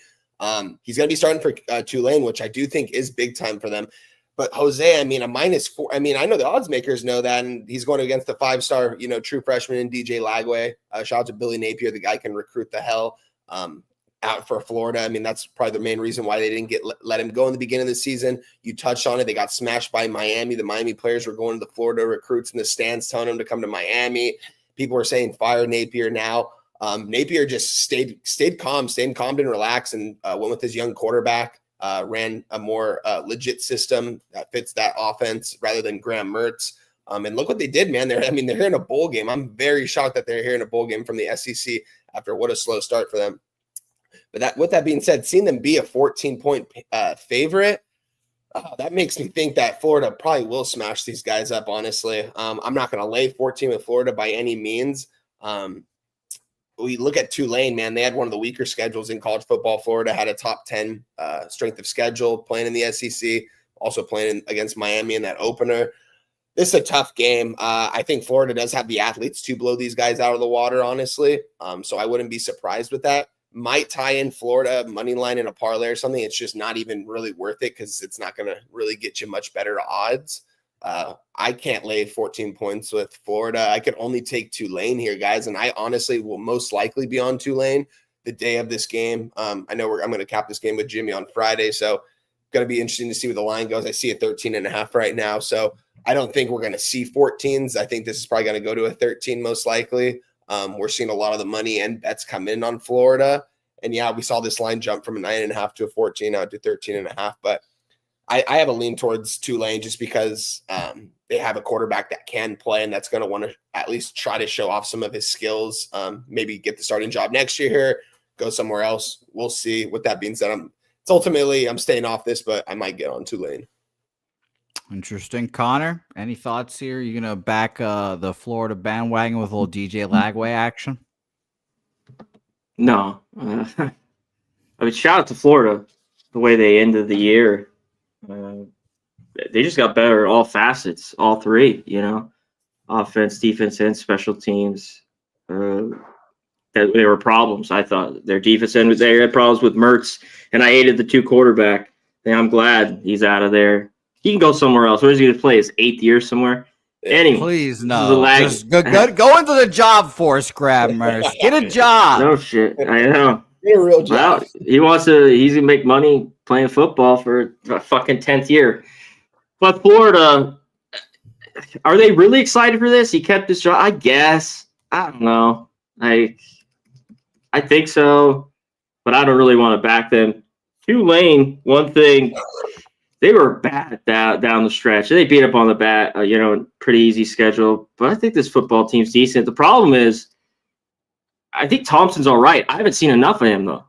Speaker 9: He's going to be starting for Tulane, which I do think is big time for them. But Jose, I mean, a -4. I mean, I know the odds makers know that, and he's going against the 5-star, true freshman in DJ Lagway. Shout out to Billy Napier. The guy can recruit the hell out for Florida. I mean, that's probably the main reason why they didn't let him go in the beginning of the season. You touched on it. They got smashed by Miami. The Miami players were going to the Florida recruits in the stands, telling them to come to Miami. People are saying fire Napier now. Napier just stayed calm, stayed calm and relaxed, and went with his young quarterback. Ran a more legit system that fits that offense rather than Graham Mertz. And look what they did, man. They're here in a bowl game. I'm very shocked that they're here in a bowl game from the SEC after what a slow start for them. But with that being said, seeing them be a 14-point favorite, that makes me think that Florida probably will smash these guys up, honestly. I'm not going to lay 14 with Florida by any means. We look at Tulane, man. They had one of the weaker schedules in college football. Florida had a top 10 strength of schedule playing in the SEC, also playing against Miami in that opener. This is a tough game. I think Florida does have the athletes to blow these guys out of the water, honestly. So I wouldn't be surprised with that. Might tie in Florida money line in a parlay or something. It's just not even really worth it because it's not going to really get you much better odds. I can't lay 14 points with Florida. I could only take Tulane here, guys, and I honestly will most likely be on Tulane the day of this game. I know I'm going to cap this game with Jimmy on Friday, so going to be interesting to see where the line goes. I see a 13.5 right now, so I don't think we're going to see 14s. I think this is probably going to go to a 13 most likely. We're seeing a lot of the money and bets come in on Florida, and yeah, we saw this line jump from a 9.5 to a 14 out to 13.5, but I have a lean towards Tulane just because they have a quarterback that can play and that's going to want to at least try to show off some of his skills, maybe get the starting job next year here, go somewhere else. We'll see. With that being said, I'm staying off this, but I might get on Tulane.
Speaker 10: Interesting. Connor, any thoughts here? You going to back the Florida bandwagon with a little DJ Lagway action?
Speaker 8: No. I mean, shout out to Florida, the way they ended the year. They just got better at all facets, all three, offense, defense, and special teams. There were problems. I thought their defense end was there. Had problems with Mertz, and I hated the two quarterback. And I'm glad he's out of there. He can go somewhere else. Where is he going to play? His 8th year somewhere? Anyway,
Speaker 10: please no. Just go into the job force, grab Mertz. Get a job.
Speaker 8: No shit. I know.
Speaker 9: Get a real job.
Speaker 8: Well, he's going to make money playing football for a fucking 10th year. But Florida, are they really excited for this? He kept his job, I guess. I don't know. I think so, but I don't really want to back them. Tulane, one thing, they were bad down the stretch. They beat up on the bat, pretty easy schedule. But I think this football team's decent. The problem is, I think Thompson's all right. I haven't seen enough of him, though.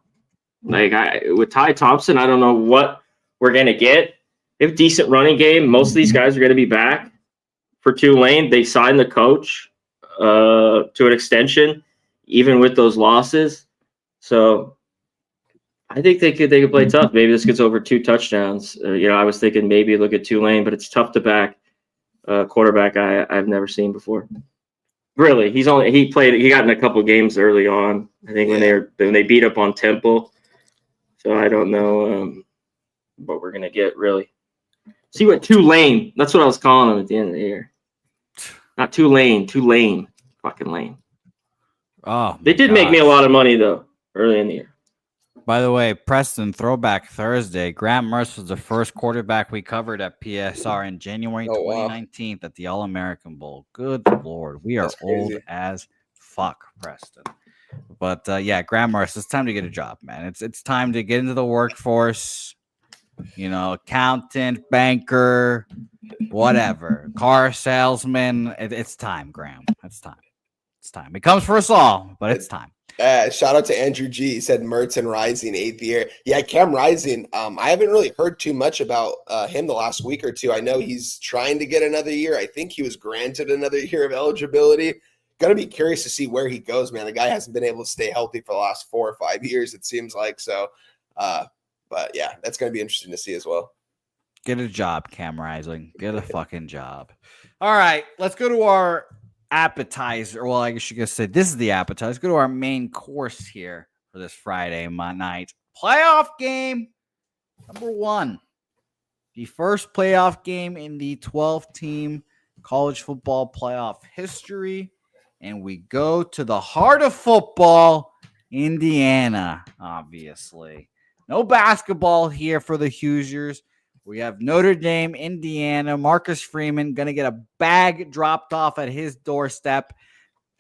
Speaker 8: With Ty Thompson, I don't know what we're going to get. They have a decent running game. Most of these guys are going to be back. For Tulane, they signed the coach to an extension, even with those losses. So I think they could play tough. Maybe this gets over 2 touchdowns. I was thinking maybe look at Tulane, but it's tough to back a quarterback I've never seen before. Really, he got in a couple games early on. I think when they beat up on Temple. So I don't know what we're gonna get really. See what Tulane. That's what I was calling them at the end of the year. Not Tulane, fucking lane.
Speaker 10: Oh,
Speaker 8: they did make me a lot of money though early in the year.
Speaker 10: By the way, Preston, Throwback Thursday. Graham Mertz was the first quarterback we covered at PSR in January 2019 at the All-American Bowl. Good Lord. We are old as fuck, Preston. But, Graham Mertz, it's time to get a job, man. It's time to get into the workforce. Accountant, banker, whatever. Car salesman. It's time, Graham. It's time. It's time. It comes for us all, but it's time.
Speaker 9: Shout out to Andrew G. He said Mertz and Rising 8th year. Yeah, Cam Rising. I haven't really heard too much about him the last week or two. I know he's trying to get another year. I think he was granted another year of eligibility. Going to be curious to see where he goes, man. The guy hasn't been able to stay healthy for the last 4 or 5 years, it seems like. So, but yeah, that's going to be interesting to see as well.
Speaker 10: Get a job, Cam Rising. Get a fucking job. All right, let's go to our appetizer. Well, I guess you could say this is the appetizer. Let's go to our main course here for this Friday night. Playoff game number 1. The first playoff game in the 12-team college football playoff history. And we go to the heart of football, Indiana, obviously. No basketball here for the Hoosiers. We have Notre Dame, Indiana. Marcus Freeman going to get a bag dropped off at his doorstep.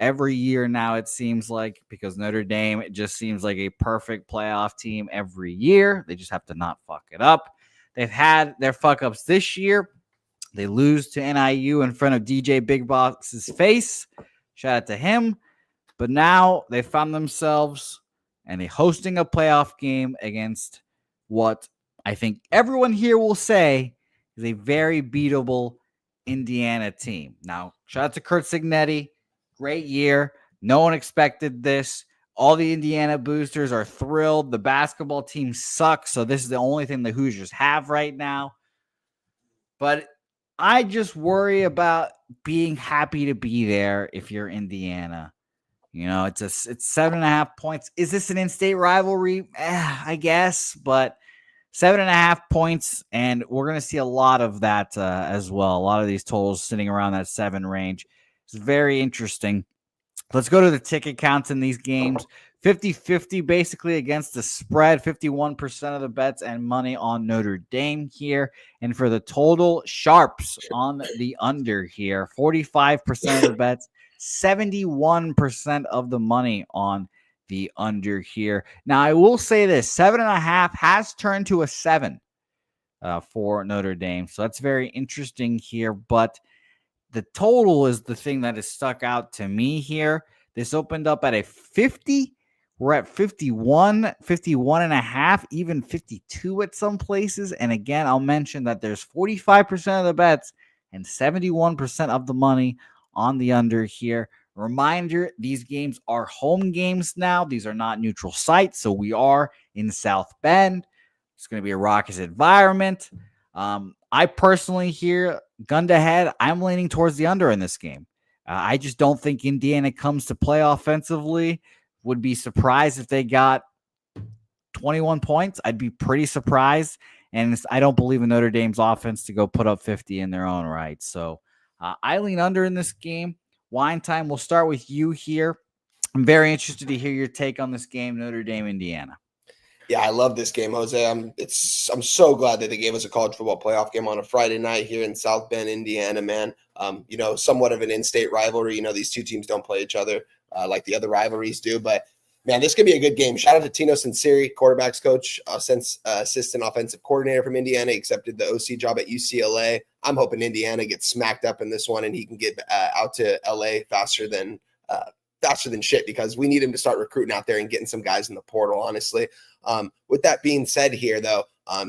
Speaker 10: every year now, it seems like, because Notre Dame, it just seems like a perfect playoff team every year. They just have to not fuck it up. They've had their fuck ups this year. They lose to NIU in front of DJ Big Box's face. Shout out to him. But now they found themselves and they're hosting a playoff game against what I think everyone here will say is a very beatable Indiana team. Now, shout out to Kurt Signetti. Great year. No one expected this. All the Indiana boosters are thrilled. The basketball team sucks, so this is the only thing the Hoosiers have right now. But I just worry about being happy to be there if you're Indiana. You know, it's 7.5 points. Is this an in-state rivalry? I guess, but 7.5 points, and we're going to see a lot of that as well. A lot of these totals sitting around that 7 range. It's very interesting. Let's go to the ticket counts in these games. 50-50 basically against the spread. 51% of the bets and money on Notre Dame here. And for the total, sharps on the under here. 45% of the bets. 71% of the money on the under here. Now, I will say this. 7.5 has turned to a 7 for Notre Dame. So that's very interesting here. But the total is the thing that has stuck out to me here. This opened up at a 50. We're at 51, 51.5, even 52 at some places. And again, I'll mention that there's 45% of the bets and 71% of the money on the under here. Reminder, these games are home games now. These are not neutral sites. So we are in South Bend. It's going to be a raucous environment. I personally here, gun to head, I'm leaning towards the under in this game. I just don't think Indiana comes to play offensively. Would be surprised if they got 21 points. I'd be pretty surprised. And I don't believe in Notre Dame's offense to go put up 50 in their own right. So I lean under in this game. Wine time, we'll start with you here. I'm very interested to hear your take on this game, Notre Dame, Indiana.
Speaker 9: Yeah, I love this game, Jose. I'm so glad that they gave us a college football playoff game on a Friday night here in South Bend, Indiana, man. Somewhat of an in-state rivalry. These two teams don't play each other like the other rivalries do. But, man, this could be a good game. Shout out to Tino Sinceri, quarterbacks coach, assistant offensive coordinator from Indiana, accepted the OC job at UCLA. I'm hoping Indiana gets smacked up in this one and he can get out to LA faster than shit, because we need him to start recruiting out there and getting some guys in the portal, honestly. With that being said here, though,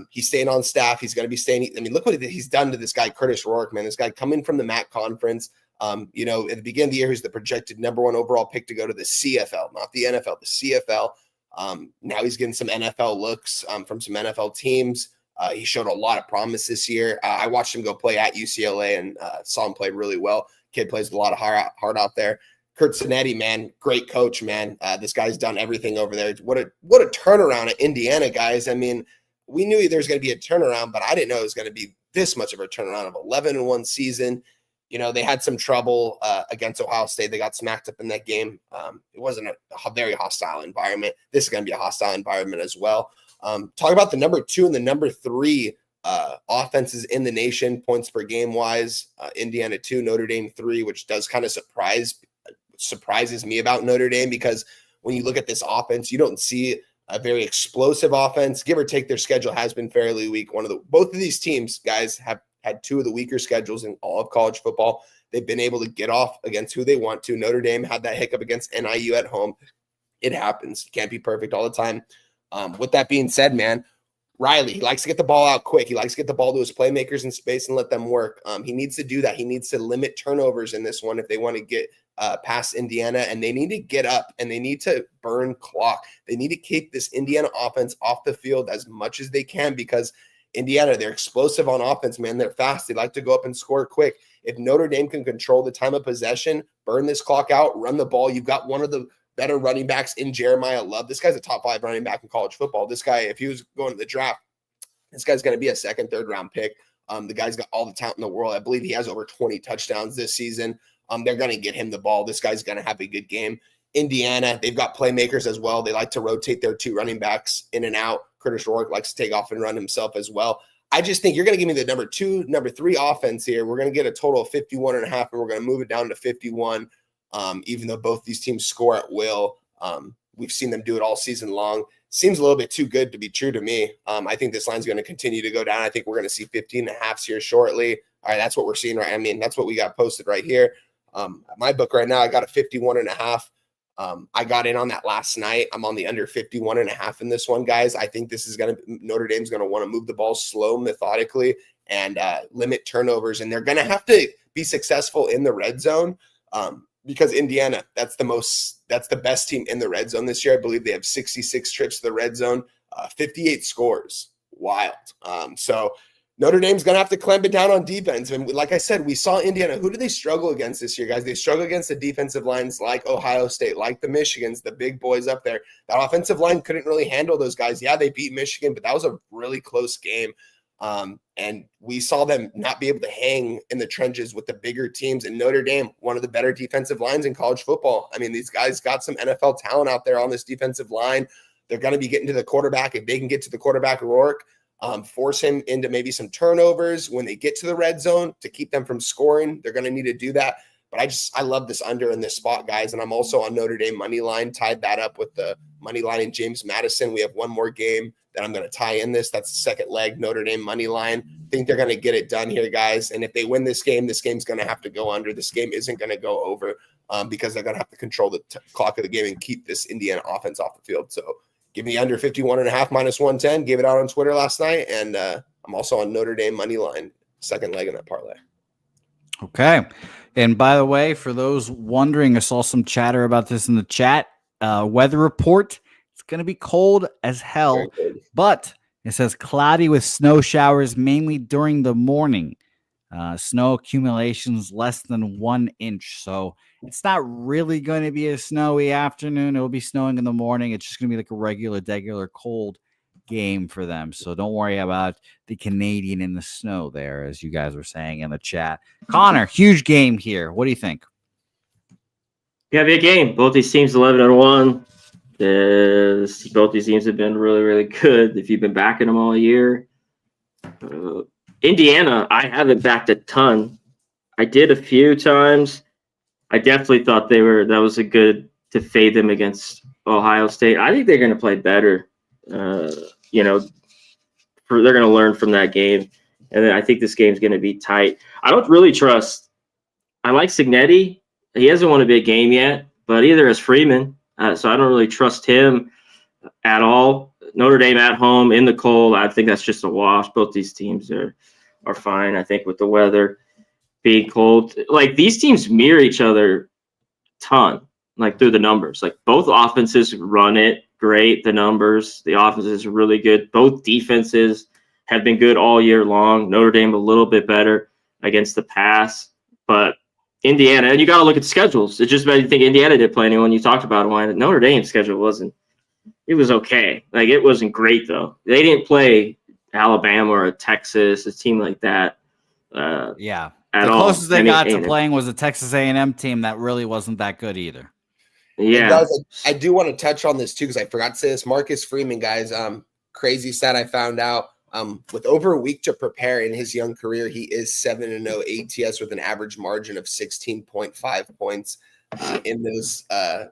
Speaker 9: he's staying on staff. He's going to be staying. I mean, look what he's done to this guy, Curtis Rourke, man. This guy coming from the MAC conference. At the beginning of the year, he's the projected #1 overall pick to go to the CFL, not the NFL, the CFL. Now he's getting some NFL looks from some NFL teams. He showed a lot of promise this year. I watched him go play at UCLA and saw him play really well. Kid plays with a lot of heart out there. Kurt Signetti, man, great coach, man. This guy's done everything over there. What a turnaround at Indiana, guys. I mean, we knew there was going to be a turnaround, but I didn't know it was going to be this much of a turnaround of 11-1 season. They had some trouble against Ohio State. They got smacked up in that game. It wasn't a very hostile environment. This is going to be a hostile environment as well. Talk about the number 2 and the number 3 offenses in the nation, points per game wise. Indiana 2, Notre Dame 3, which does kind of surprises me about Notre Dame, because when you look at this offense, you don't see a very explosive offense. Give or take, their schedule has been fairly weak. Both of these teams, guys, have had 2 of the weaker schedules in all of college football. They've been able to get off against who they want to. Notre Dame had that hiccup against NIU at home. It happens. You can't be perfect all the time. With that being said, man, Riley, he likes to get the ball out quick. He likes to get the ball to his playmakers in space and let them work. He needs to do that. He needs to limit turnovers in this one if they want to get past Indiana, and they need to get up and they need to burn clock. They need to keep this Indiana offense off the field as much as they can, because Indiana, they're explosive on offense, man. They're fast. They like to go up and score quick. If Notre Dame can control the time of possession, burn this clock out, run the ball, you've got one of the better running backs in Jeremiah Love. This guy's a top 5 running back in college football. This guy, if he was going to the draft, this guy's going to be a 2nd, 3rd round pick. The guy's got all the talent in the world. I believe he has over 20 touchdowns this season. They're going to get him the ball. This guy's going to have a good game. Indiana, they've got playmakers as well. They like to rotate their 2 running backs in and out. Curtis Rourke likes to take off and run himself as well. I just think you're going to give me the number 2, number 3 offense here. We're going to get a total of 51.5, and we're going to move it down to 51. even though both these teams score at will. We've seen them do it all season long. Seems a little bit too good to be true to me. I think this line's going to continue to go down. I think we're going to see 15.5s here shortly. All right, that's what we're seeing right. I mean, that's what we got posted right here. My book right now, I got a 51.5. I got in on that last night. I'm on the under 51.5 in this one, guys. I think this is Notre Dame's going to want to move the ball slow, methodically, and limit turnovers. And they're going to have to be successful in the red zone because Indiana, that's the best team in the red zone this year. I believe they have 66 trips to the red zone, 58 scores. Wild. So Notre Dame's going to have to clamp it down on defense. And like I said, we saw Indiana. Who do they struggle against this year, guys? They struggle against the defensive lines like Ohio State, like the Michigans, the big boys up there. That offensive line couldn't really handle those guys. Yeah, they beat Michigan, but that was a really close game. And we saw them not be able to hang in the trenches with the bigger teams. And Notre Dame, one of the better defensive lines in college football. I mean, these guys got some NFL talent out there on this defensive line. They're going to be getting to the quarterback. If they can get to the quarterback, Rourke, force him into maybe some turnovers when they get to the red zone to keep them from scoring. They're going to need to do that. But I love this under in this spot, guys. And I'm also on Notre Dame money line, tied that up with the money line in James Madison. We have one more game that I'm going to tie in this. That's the second leg, Notre Dame money line. I think they're going to get it done here, guys. And if they win this game's going to have to go under. This game isn't going to go over because they're going to have to control the clock of the game and keep this Indiana offense off the field. So give me under 51.5 minus 110. Gave it out on Twitter last night. And I'm also on Notre Dame money line, second leg in that parlay.
Speaker 10: Okay. And by the way, for those wondering, I saw some chatter about this in the chat. Weather report. It's going to be cold as hell, but it says cloudy with snow showers mainly during the morning. Snow accumulations less than 1 inch. So it's not really going to be a snowy afternoon. It will be snowing in the morning. It's just going to be like a regular cold game for them. So don't worry about the Canadian in the snow there, as you guys were saying in the chat. Connor, huge game here. What do you think?
Speaker 8: Yeah, big game. Both these teams 11-1. Both these teams have been really, really good. If you've been backing them all year, Indiana, I haven't backed a ton. I did a few times. I definitely thought that was a good to fade them against Ohio State. I think they're going to play better. They're going to learn from that game, and then I think this game's going to be tight. I don't really trust. I like Signetti. He hasn't won a big game yet, but either has Freeman. So I don't really trust him at all. Notre Dame at home in the cold, I think that's just a wash. Both these teams are fine, I think, with the weather being cold. Like, these teams mirror each other a ton, like, through the numbers. Like, both offenses run it great, the numbers. The offenses are really good. Both defenses have been good all year long. Notre Dame a little bit better against the pass. But Indiana, and you got to look at the schedules. It's just about you think Indiana did play anyone. You talked about why Notre Dame's schedule was okay. Like, it wasn't great, though. They didn't play Alabama or Texas, a team like that.
Speaker 10: The
Speaker 8: at
Speaker 10: closest
Speaker 8: all.
Speaker 10: they got to playing was a Texas A&M team that really wasn't that good either.
Speaker 8: Yeah.
Speaker 9: Guys, I do want to touch on this, too, because I forgot to say this. Marcus Freeman, guys, crazy stat I found out. With over a week to prepare in his young career, he is 7-0 ATS with an average margin of 16.5 points in those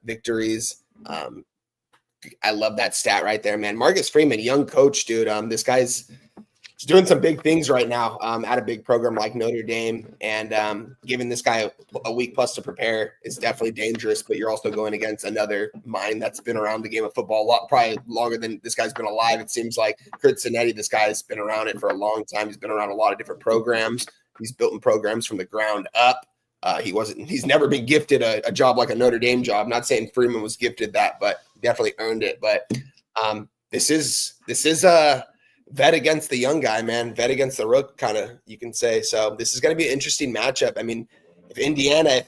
Speaker 9: victories. I love that stat right there, man. Marcus Freeman, young coach, dude. This guy's doing some big things right now at a big program like Notre Dame. And giving this guy a week plus to prepare is definitely dangerous, but you're also going against another mind that's been around the game of football a lot, probably longer than this guy's been alive. It seems like Kurt Sinetti, this guy's been around it for a long time. He's been around a lot of different programs. He's built in programs from the ground up. He's never been gifted a job like a Notre Dame job. I'm not saying Freeman was gifted that, but definitely earned it. But this is a vet against the young guy, man. Vet against the rook, kind of, you can say. So this is going to be an interesting matchup. I mean, if Indiana, if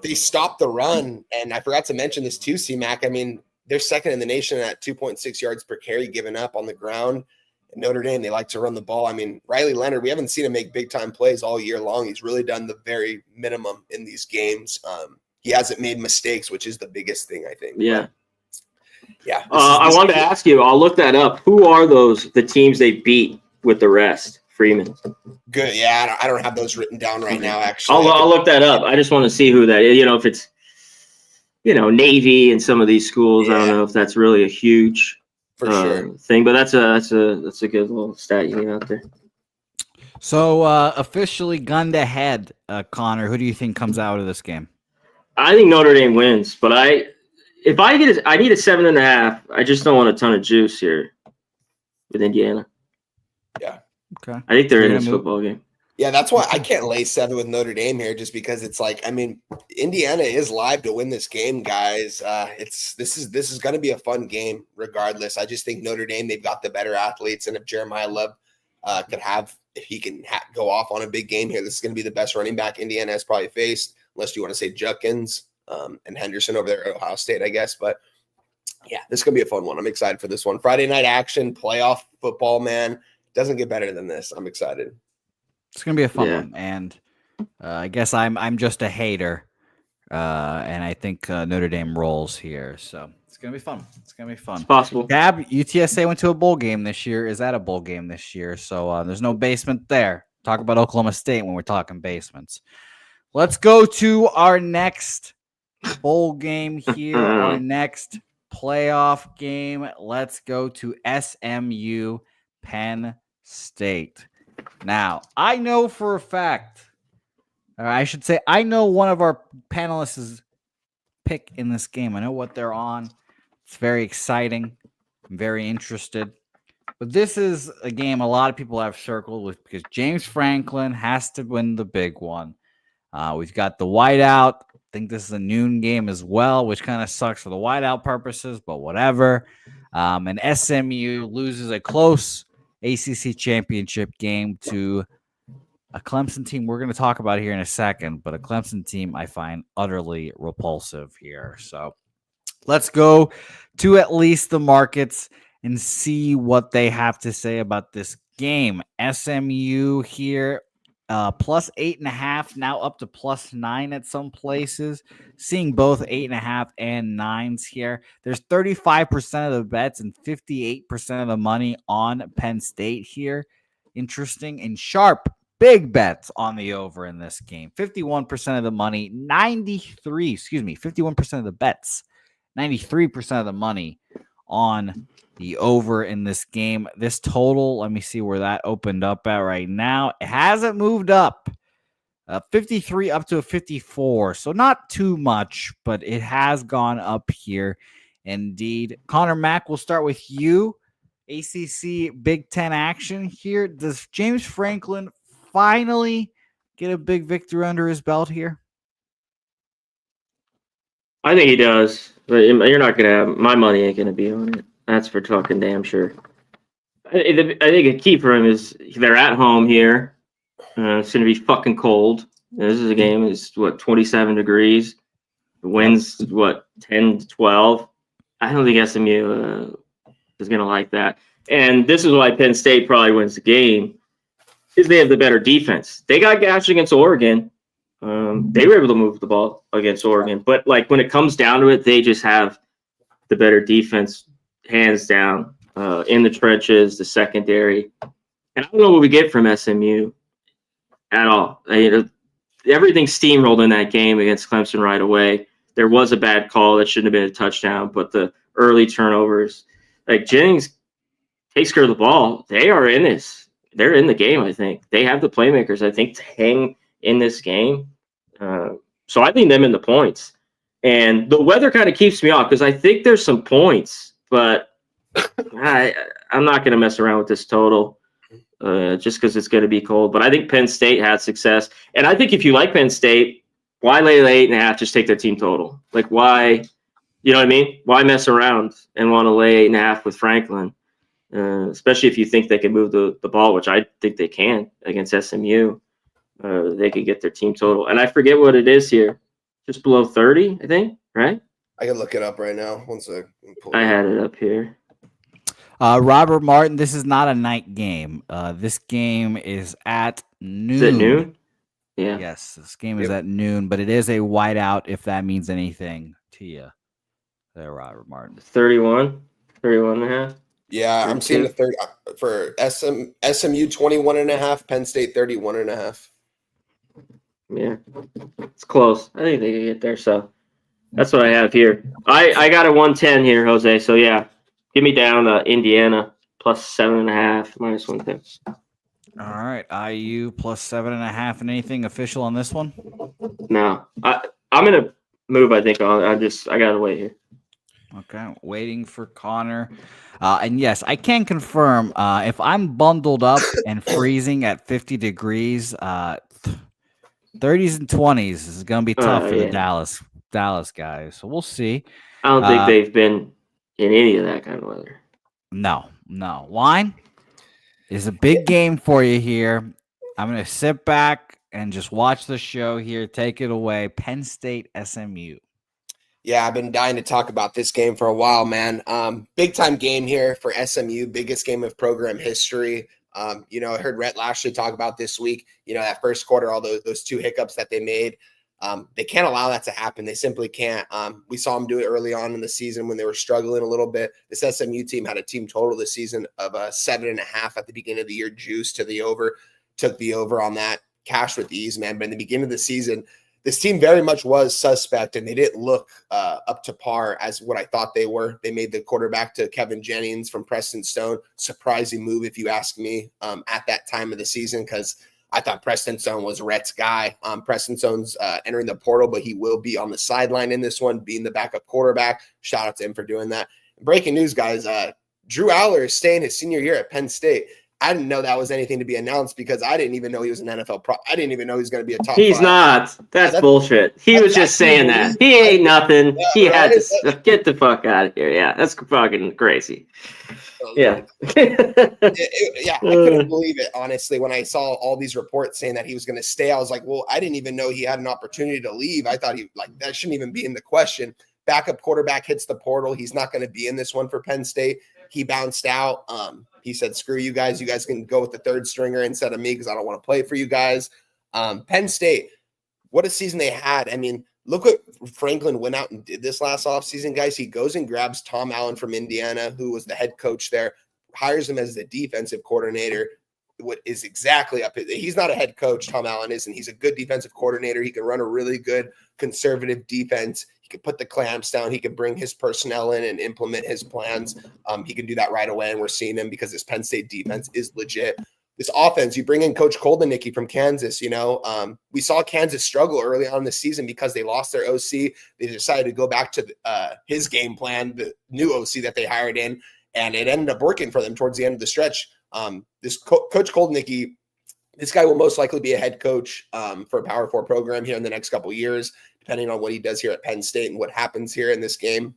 Speaker 9: they stop the run, and I forgot to mention this too, C-Mac, I mean, they're second in the nation at 2.6 yards per carry given up on the ground. And Notre Dame, they like to run the ball. I mean, Riley Leonard, we haven't seen him make big-time plays all year long. He's really done the very minimum in these games. He hasn't made mistakes, which is the biggest thing, I think.
Speaker 8: Yeah.
Speaker 9: But, yeah.
Speaker 8: I wanted to ask you, I'll look that up. Who are the teams they beat with the rest Freeman.
Speaker 9: Good. Yeah, I don't have those written down right now. Actually,
Speaker 8: I'll look that up. I just want to see who that is. If it's Navy and some of these schools. I don't know if that's really a huge
Speaker 9: for sure
Speaker 8: thing, but that's a good little stat you get out there.
Speaker 10: So officially gunned ahead, Connor. Who do you think comes out of this game?
Speaker 8: I think Notre Dame wins, but I need a 7.5. I just don't want a ton of juice here with Indiana.
Speaker 9: Yeah.
Speaker 10: Okay.
Speaker 8: I think they're in this football game.
Speaker 9: Yeah, that's why I can't lay 7 with Notre Dame here, just because it's like, I mean, Indiana is live to win this game, guys. This is going to be a fun game, regardless. I just think Notre Dame, they've got the better athletes, and if Jeremiah Love if he can go off on a big game here, this is going to be the best running back Indiana has probably faced, unless you want to say Judkins and Henderson over there at Ohio State, I guess. But yeah, this is going to be a fun one. I'm excited for this one. Friday night action, playoff football, man. Doesn't get better than this. I'm excited.
Speaker 10: It's gonna be a fun one, and I guess I'm just a hater, and I think Notre Dame rolls here, so it's gonna be fun. It's gonna be fun.
Speaker 8: It's possible.
Speaker 10: Gab, UTSA went to a bowl game this year. Is that a bowl game this year? So there's no basement there. Talk about Oklahoma State when we're talking basements. Let's go to our next bowl game here. Our next playoff game. Let's go to SMU Penn State. Now, I know for a fact, or I should say, I know one of our panelists' pick in this game. I know what they're on. It's very exciting. I'm very interested. But this is a game a lot of people have circled with because James Franklin has to win the big one. We've got the whiteout. I think this is a noon game as well, which kind of sucks for the whiteout purposes, but whatever. And SMU loses a close ACC championship game to a Clemson team we're going to talk about here in a second, but a Clemson team I find utterly repulsive here. So let's go to at least the markets and see what they have to say about this game. SMU here, plus 8.5, now up to plus 9 at some places. Seeing both 8.5 and 9s here. There's 35% of the bets and 58% of the money on Penn State here. Interesting and sharp. Big bets on the over in this game. 51% of the money, 51% of the bets, 93% of the money on the over in this game. This total, let me see where that opened up at right now. It hasn't moved up. 53 up to a 54. So not too much, but it has gone up here. Indeed. Conor Mac, we'll start with you. ACC Big Ten action here. Does James Franklin finally get a big victory under his belt here?
Speaker 8: I think he does, but you're not going to have my money ain't going to be on it. That's for fucking damn sure. I think a key for him is they're at home here. It's going to be fucking cold. This is a game. It's 27 degrees. The wind's 10 to 12. I don't think SMU is going to like that. And this is why Penn State probably wins the game, is they have the better defense. They got gashed against Oregon. They were able to move the ball against Oregon, but like when it comes down to it, they just have the better defense, hands down, in the trenches, the secondary. And I don't know what we get from SMU at all. Everything steamrolled in that game against Clemson right away. There was a bad call that shouldn't have been a touchdown, but the early turnovers, like Jennings takes care of the ball. They are in this. They're in the game, I think. They have the playmakers, I think, to hang in this game. So I think them in the points. And the weather kind of keeps me off because I think there's some points, but I'm not going to mess around with this total just because it's going to be cold. But I think Penn State had success. And I think if you like Penn State, why lay 8.5? Just take their team total. Like, why, you know what I mean? Why mess around and want to lay 8.5 with Franklin? Especially if you think they can move the ball, which I think they can against SMU. They could get their team total. And I forget what it is here. Just below 30, I think, right?
Speaker 9: I can look it up right now. One sec.
Speaker 8: I had it up here.
Speaker 10: Robert Martin, this is not a night game. This game is at noon.
Speaker 8: Is it noon? Yeah.
Speaker 10: Yes, this game is at noon, but it is a whiteout if that means anything to you. There, Robert Martin.
Speaker 8: 31 and a half.
Speaker 9: Yeah, I'm seeing the
Speaker 8: 32.
Speaker 9: third for SMU 21.5, Penn State 31.5.
Speaker 8: Yeah, it's close. I think they can get there. So that's what I have here. I got a 110 here, Jose. So yeah, give me down Indiana plus 7.5, minus 110.
Speaker 10: All right, IU plus 7.5, and anything official on this one?
Speaker 8: No, I'm gonna move. I think I gotta wait here.
Speaker 10: Okay, waiting for Connor. And yes, I can confirm if I'm bundled up and freezing at 50 degrees, 30s and 20s is going to be tough for the Dallas guys. So we'll see.
Speaker 8: I don't think they've been in any of that kind of weather.
Speaker 10: No. Wine is a big game for you here. I'm going to sit back and just watch the show here. Take it away. Penn State, SMU.
Speaker 9: Yeah, I've been dying to talk about this game for a while, man. Big time game here for SMU, biggest game of program history. I heard Rhett Lashley talk about this week, that first quarter, all those two hiccups that they made. They can't allow that to happen. They simply can't. We saw them do it early on in the season when they were struggling a little bit. This SMU team had a team total this season of 7.5 at the beginning of the year, juice to the over, took the over on that, cash with ease, man. But in the beginning of the season, this team very much was suspect, and they didn't look up to par as what I thought they were. They made the quarterback to Kevin Jennings from Preston Stone. Surprising move, if you ask me, at that time of the season, because I thought Preston Stone was Rhett's guy. Preston Stone's entering the portal, but he will be on the sideline in this one, being the backup quarterback. Shout out to him for doing that. Breaking news, guys. Drew Aller is staying his senior year at Penn State. I didn't know that was anything to be announced because I didn't even know he was an NFL pro. I didn't even know he was going to be a top
Speaker 8: He's
Speaker 9: 5.
Speaker 8: not. That's bullshit. He was just saying that. He ain't nothing. He had to get the fuck out of here. Yeah, that's fucking crazy. Yeah.
Speaker 9: I couldn't believe it, honestly, when I saw all these reports saying that he was going to stay. I was like, well, I didn't even know he had an opportunity to leave. I thought that shouldn't even be in the question. Backup quarterback hits the portal. He's not going to be in this one for Penn State. He bounced out. He said, screw you guys. You guys can go with the third stringer instead of me because I don't want to play for you guys. Penn State, what a season they had. I mean, look what Franklin went out and did this last offseason, guys. He goes and grabs Tom Allen from Indiana, who was the head coach there, hires him as the defensive coordinator. What is exactly up. He's not a head coach, Tom Allen isn't. He's a good defensive coordinator. He can run a really good conservative defense. He can put the clamps down. He can bring his personnel in and implement his plans. He can do that right away, and we're seeing him because this Penn State defense is legit. This offense, you bring in Coach Koldenicki from Kansas, we saw Kansas struggle early on in the season because they lost their OC. They decided to go back to his game plan, the new OC that they hired in, and it ended up working for them towards the end of the stretch. Coach Koldenicki, this guy will most likely be a head coach for a Power 4 program here in the next couple of years, depending on what he does here at Penn State and what happens here in this game.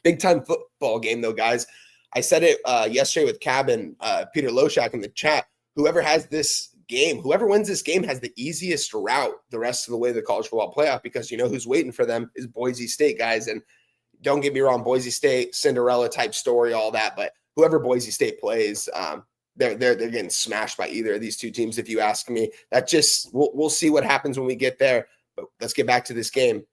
Speaker 9: Big time football game, though, guys. I said it yesterday with Cab and Peter Loshak in the chat. Whoever has this game, whoever wins this game has the easiest route the rest of the way to the college football playoff, because who's waiting for them is Boise State, guys. And don't get me wrong, Boise State, Cinderella type story, all that. But whoever Boise State plays, they're getting smashed by either of these two teams, if you ask me. That just we'll see what happens when we get there. But let's get back to this game.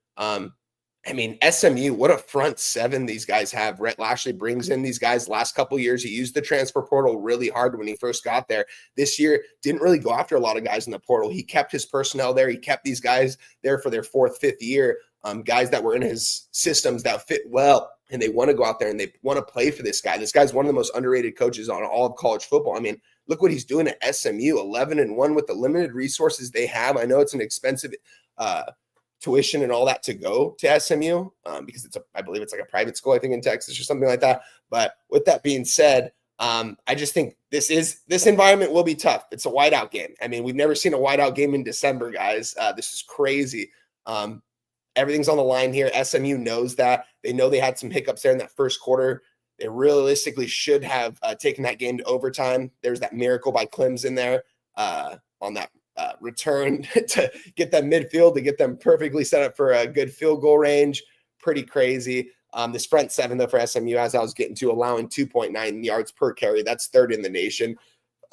Speaker 9: SMU, what a front seven these guys have. Rhett Lashley brings in these guys last couple years. He used the transfer portal really hard when he first got there. This year, didn't really go after a lot of guys in the portal. He kept his personnel there. He kept these guys there for their 4th, 5th year, guys that were in his systems that fit well, and they want to go out there and they want to play for this guy. This guy's one of the most underrated coaches on all of college football. I mean, look what he's doing at SMU, 11-1 with the limited resources they have. I know it's an expensive tuition and all that to go to SMU because I believe it's like a private school, I think in Texas or something like that. But with that being said, I just think this environment will be tough. It's a whiteout game. I mean, we've never seen a whiteout game in December, guys. This is crazy. Everything's on the line here. SMU knows that. They know they had some hiccups there in that first quarter. They realistically should have taken that game to overtime. There's that miracle by Clemson there on that return to get them midfield, to get them perfectly set up for a good field goal range. Pretty crazy. This front seven, though, for SMU, as I was getting to, allowing 2.9 yards per carry. That's 3rd in the nation.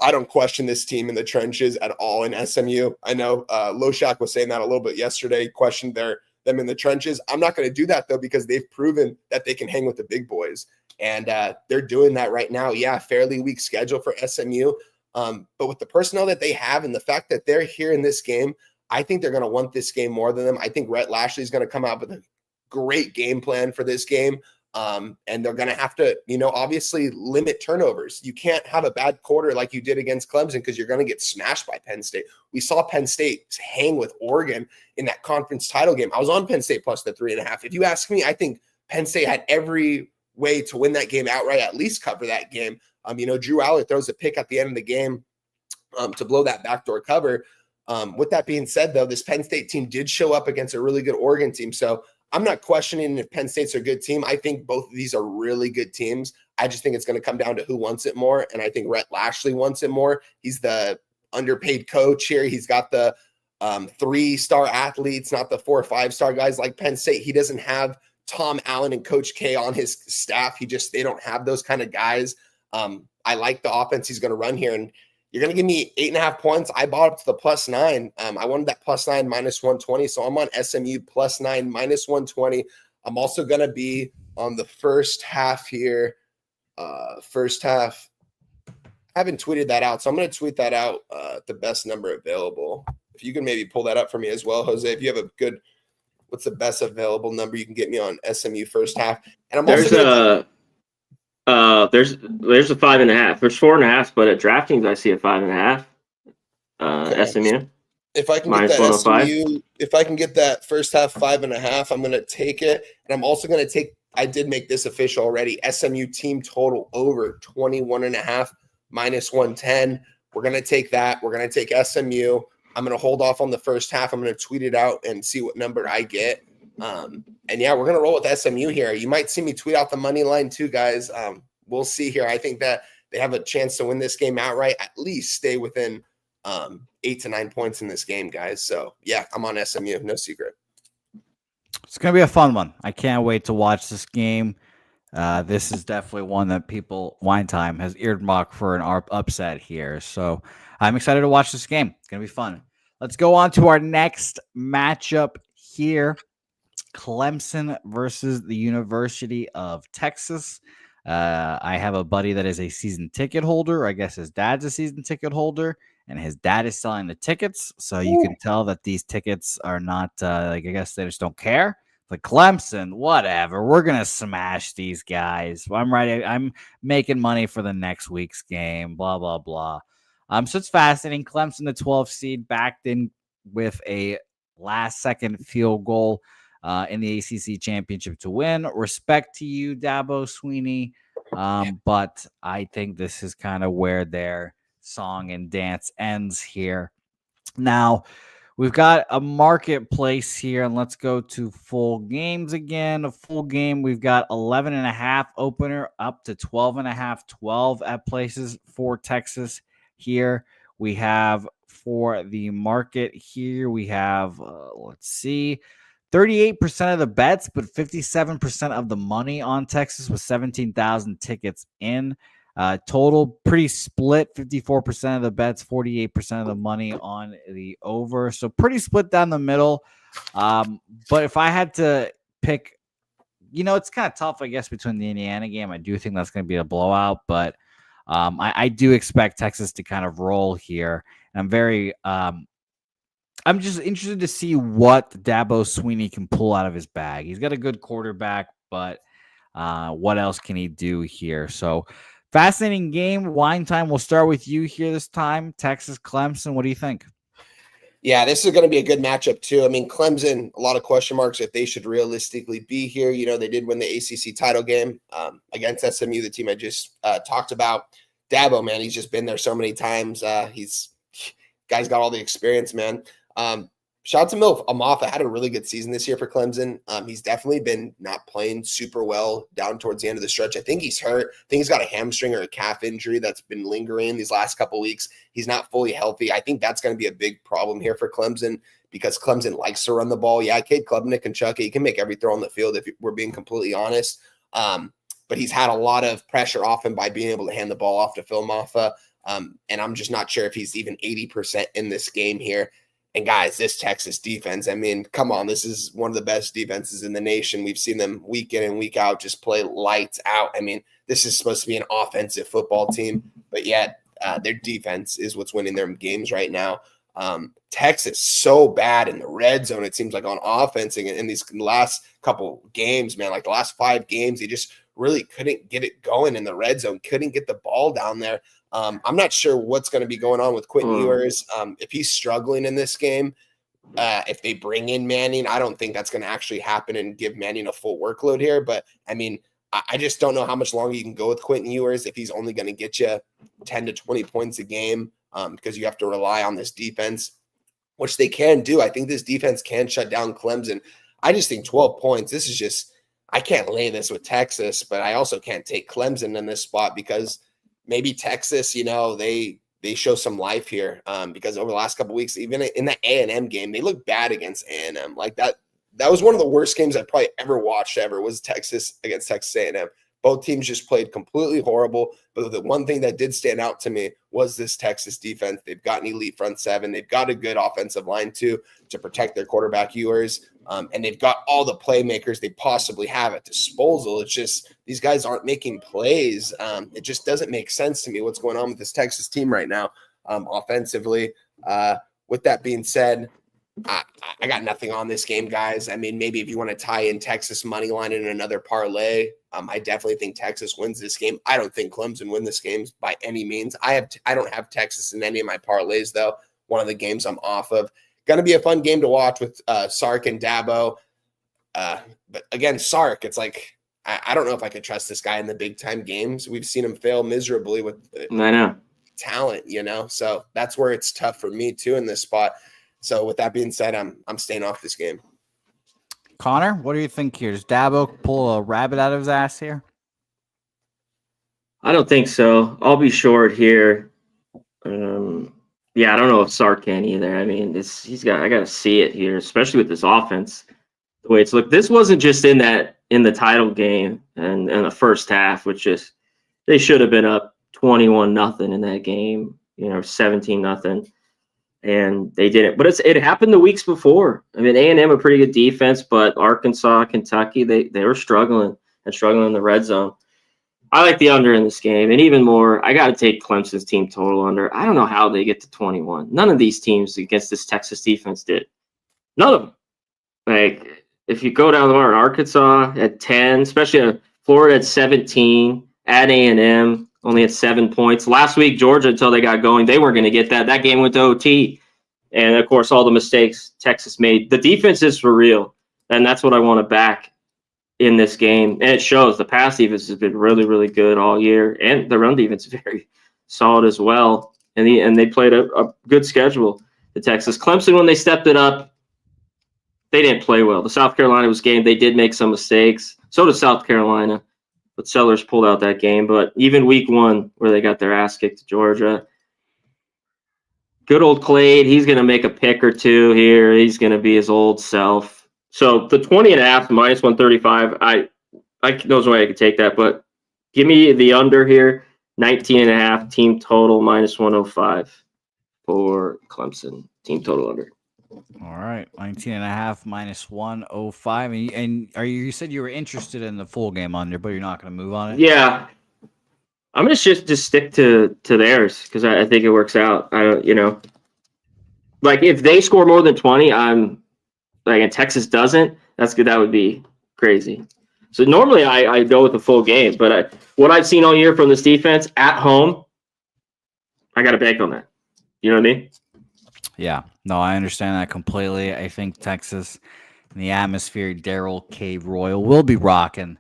Speaker 9: I don't question this team in the trenches at all in SMU. I know Loshak was saying that a little bit yesterday, questioned them in the trenches. I'm not going to do that, though, because they've proven that they can hang with the big boys. And they're doing that right now. Yeah, fairly weak schedule for SMU. But with the personnel that they have and the fact that they're here in this game, I think they're going to want this game more than them. I think Rhett Lashley is going to come out with a great game plan for this game. And they're going to have to, obviously limit turnovers. You can't have a bad quarter like you did against Clemson because you're going to get smashed by Penn State. We saw Penn State hang with Oregon in that conference title game. I was on Penn State plus the 3.5. If you ask me, I think Penn State had every way to win that game outright, at least cover that game. Drew Aller throws a pick at the end of the game to blow that backdoor cover. With that being said, though, this Penn State team did show up against a really good Oregon team. So I'm not questioning if Penn State's a good team. I think both of these are really good teams. I just think it's going to come down to who wants it more. And I think Rhett Lashley wants it more. He's the underpaid coach here. He's got the 3-star athletes, not the 4 or 5-star guys like Penn State. He doesn't have Tom Allen and Coach K on his staff. They don't have those kind of guys. I like the offense he's going to run here. And you're going to give me 8.5 points. I bought up to the +9. I wanted that +9 -120. So I'm on SMU +9 -120. I'm also going to be on the first half here. First half. I haven't tweeted that out. So I'm going to tweet that out. The best number available. If you can maybe pull that up for me as well, Jose, if you have a good, what's the best available number you can get me on SMU first half? And I'm
Speaker 8: there's a 5.5. There's 4.5, but at DraftKings I see a 5.5.
Speaker 9: Okay.
Speaker 8: SMU.
Speaker 9: If I can get that SMU, if I can get that first half 5.5, I'm going to take it. And I'm also going to take. I did make this official already. SMU team total over 21.5 -110. We're going to take that. We're going to take SMU. I'm going to hold off on the first half. I'm going to tweet it out and see what number I get. And yeah, we're going to roll with SMU here. You might see me tweet out the money line too, guys. We'll see here. I think that they have a chance to win this game outright, at least stay within 8 to 9 points in this game, guys. So yeah, I'm on SMU. No secret.
Speaker 10: It's going to be a fun one. I can't wait to watch this game. This is definitely one that Wine Time has earmarked for an upset here. So I'm excited to watch this game. It's going to be fun. Let's go on to our next matchup here. Clemson versus the University of Texas. I have a buddy that is a season ticket holder. I guess his dad's a season ticket holder, and his dad is selling the tickets. So you can tell that these tickets are not I guess they just don't care. Like Clemson, whatever. We're gonna smash these guys. I'm ready. I'm making money for the next week's game. Blah blah blah. So it's fascinating. Clemson, the 12th seed, backed in with a last-second field goal in the ACC championship to win. Respect to you, Dabo Swinney. But I think this is kind of where their song and dance ends here. Now, we've got a marketplace here, and let's go to full games again. A full game, we've got 11.5 opener up to 12.5, 12 at places for Texas here. We have for the market here, we have, let's see, 38% of the bets, but 57% of the money on Texas with 17,000 tickets in. Total pretty split, 54% of the bets, 48% of the money on the over. So pretty split down the middle. But if I had to pick, it's kind of tough, I guess, between the Indiana game. I do think that's going to be a blowout, but I do expect Texas to kind of roll here. And I'm just interested to see what Dabo Swinney can pull out of his bag. He's got a good quarterback, but what else can he do here? So fascinating game. Wine Time, we'll start with you here this time. Texas, Clemson, what do you think?
Speaker 9: Yeah, this is going to be a good matchup too. I mean, Clemson, a lot of question marks if they should realistically be here. They did win the ACC title game against SMU, the team I just talked about. Dabo, man, he's just been there so many times. Guy's got all the experience, man. Shout out to Milf Amafa, had a really good season this year for Clemson. He's definitely been not playing super well down towards the end of the stretch. I think he's hurt. I think he's got a hamstring or a calf injury that's been lingering these last couple weeks. He's not fully healthy. I think that's going to be a big problem here for Clemson because Clemson likes to run the ball. Yeah, Cade Klubnik and Chucky, he can make every throw on the field if we're being completely honest. But he's had a lot of pressure off him by being able to hand the ball off to Phil Maffa. And I'm just not sure if he's even 80% in this game here. And guys, this Texas defense, I mean, come on, this is one of the best defenses in the nation. We've seen them week in and week out just play lights out. I mean, this is supposed to be an offensive football team, but yet their defense is what's winning their games right now. Texas so bad in the red zone, it seems like, on offense in these last couple games, man. Like the last 5 games, they just really couldn't get it going in the red zone, couldn't get the ball down there. I'm not sure what's going to be going on with Quentin Ewers. If he's struggling in this game, if they bring in Manning, I don't think that's going to actually happen and give Manning a full workload here. But I mean, I just don't know how much longer you can go with Quentin Ewers if he's only going to get you 10 to 20 points a game, because you have to rely on this defense, which they can do. I think this defense can shut down Clemson. I just think 12 points, this is just, I can't lay this with Texas, but I also can't take Clemson in this spot because maybe Texas, they show some life here, because over the last couple of weeks, even in the A&M game, they look bad against A&M. Like that was one of the worst games I probably ever watched was Texas against Texas A&M. Both teams just played completely horrible. But the one thing that did stand out to me was this Texas defense. They've got an elite front seven. They've got a good offensive line too to protect their quarterback Ewers. And they've got all the playmakers they possibly have at disposal. It's just these guys aren't making plays. It just doesn't make sense to me what's going on with this Texas team right now offensively. With that being said, I got nothing on this game, guys. I mean, maybe if you want to tie in Texas money line in another parlay, I definitely think Texas wins this game. I don't think Clemson win this game by any means. I don't have Texas in any of my parlays, though. One of the games I'm off of. Going to be a fun game to watch with Sark and Dabo. But again, Sark, it's like, I don't know if I could trust this guy in the big time games. We've seen him fail miserably with talent, so that's where it's tough for me too in this spot. So with that being said, I'm staying off this game.
Speaker 10: Connor, what do you think here? Does Dabo pull a rabbit out of his ass here?
Speaker 8: I don't think so. I'll be short here. Yeah, I don't know if Sark can either. I mean, I got to see it here, especially with this offense. The way it's looked, this wasn't just in the title game and the first half, which is they should have been up 21-0 in that game, 17-0. And they didn't. But it happened the weeks before. I mean, A&M a pretty good defense, but Arkansas, Kentucky, they were struggling in the red zone. I like the under in this game, and even more, I got to take Clemson's team total under. I don't know how they get to 21. None of these teams against this Texas defense did. None of them. Like, if you go down the line, Arkansas at 10, especially Florida at 17, at A&M only at 7 points. Last week, Georgia, until they got going, they weren't going to get that. That game went to OT. And, of course, all the mistakes Texas made. The defense is for real, and that's what I want to back in this game. And it shows. The pass defense has been really, really good all year, and the run defense is very solid as well. And they played a good schedule, the Texas. Clemson, when they stepped it up, they didn't play well. The South Carolina game, they did make some mistakes. So did South Carolina. But Sellers pulled out that game. But even week 1, where they got their ass kicked to Georgia, good old Clade, he's going to make a pick or two here. He's going to be his old self. So the 20.5 minus 135, I knows no way I could take that. But give me the under here, 19.5 team total minus 105 for Clemson team total under.
Speaker 10: All right, 19.5 minus 105. And you said you were interested in the full game under, but you're not going to move on it?
Speaker 8: Yeah. I'm going to just stick to theirs because I think it works out. Like if they score more than 20, and Texas doesn't, that's good. That would be crazy. So normally I go with the full game, but what I've seen all year from this defense at home, I got to bank on that. You know what I mean?
Speaker 10: Yeah, no, I understand that completely. I think Texas and the atmosphere, Darrell K. Royal will be rocking.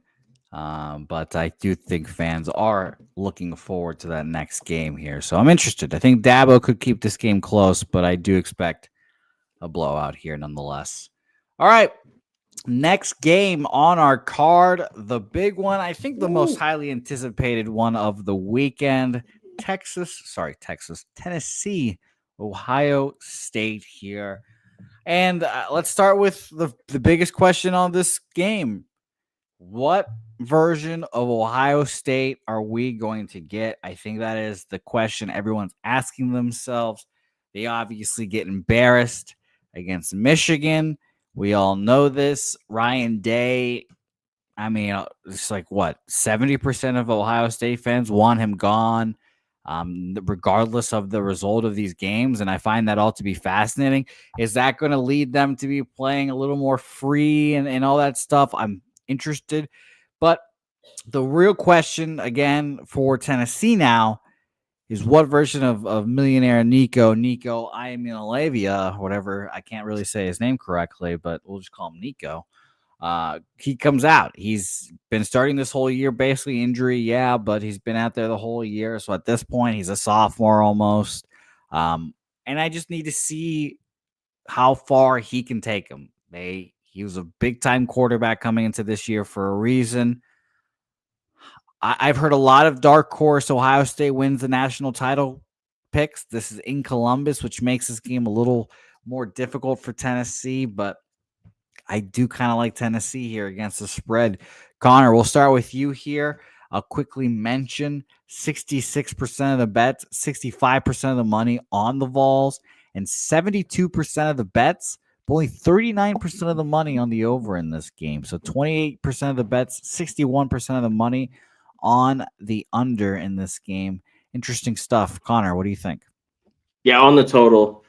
Speaker 10: But I do think fans are looking forward to that next game here. So I'm interested. I think Dabo could keep this game close, but I do expect a blowout here nonetheless. All right. Next game on our card, the big one, I think the most highly anticipated one of the weekend. Tennessee, Ohio State here. And let's start with the biggest question on this game. What version of Ohio State are we going to get? I think that is the question everyone's asking themselves. They obviously get embarrassed against Michigan. We all know this. Ryan Day, I mean, it's like what, 70% of Ohio State fans want him gone, regardless of the result of these games. And I find that all to be fascinating. Is that going to lead them to be playing a little more free and all that stuff? I'm interested. But the real question, again, for Tennessee now is what version of millionaire Nico Iamaleava, whatever, I can't really say his name correctly, but we'll just call him Nico. He comes out. He's been starting this whole year, basically injury, but he's been out there the whole year. So at this point, he's a sophomore almost. And I just need to see how far he can take him. He was a big-time quarterback coming into this year for a reason. I've heard a lot of dark horse Ohio State wins the national title picks. This is in Columbus, which makes this game a little more difficult for Tennessee, but I do kind of like Tennessee here against the spread. Connor, we'll start with you here. I'll quickly mention 66% of the bets, 65% of the money on the Vols, and 72% of the bets, but only 39% of the money on the over in this game. So 28% of the bets, 61% of the money on the under in this game. Interesting stuff. Connor, what do you think?
Speaker 8: Yeah, on the total,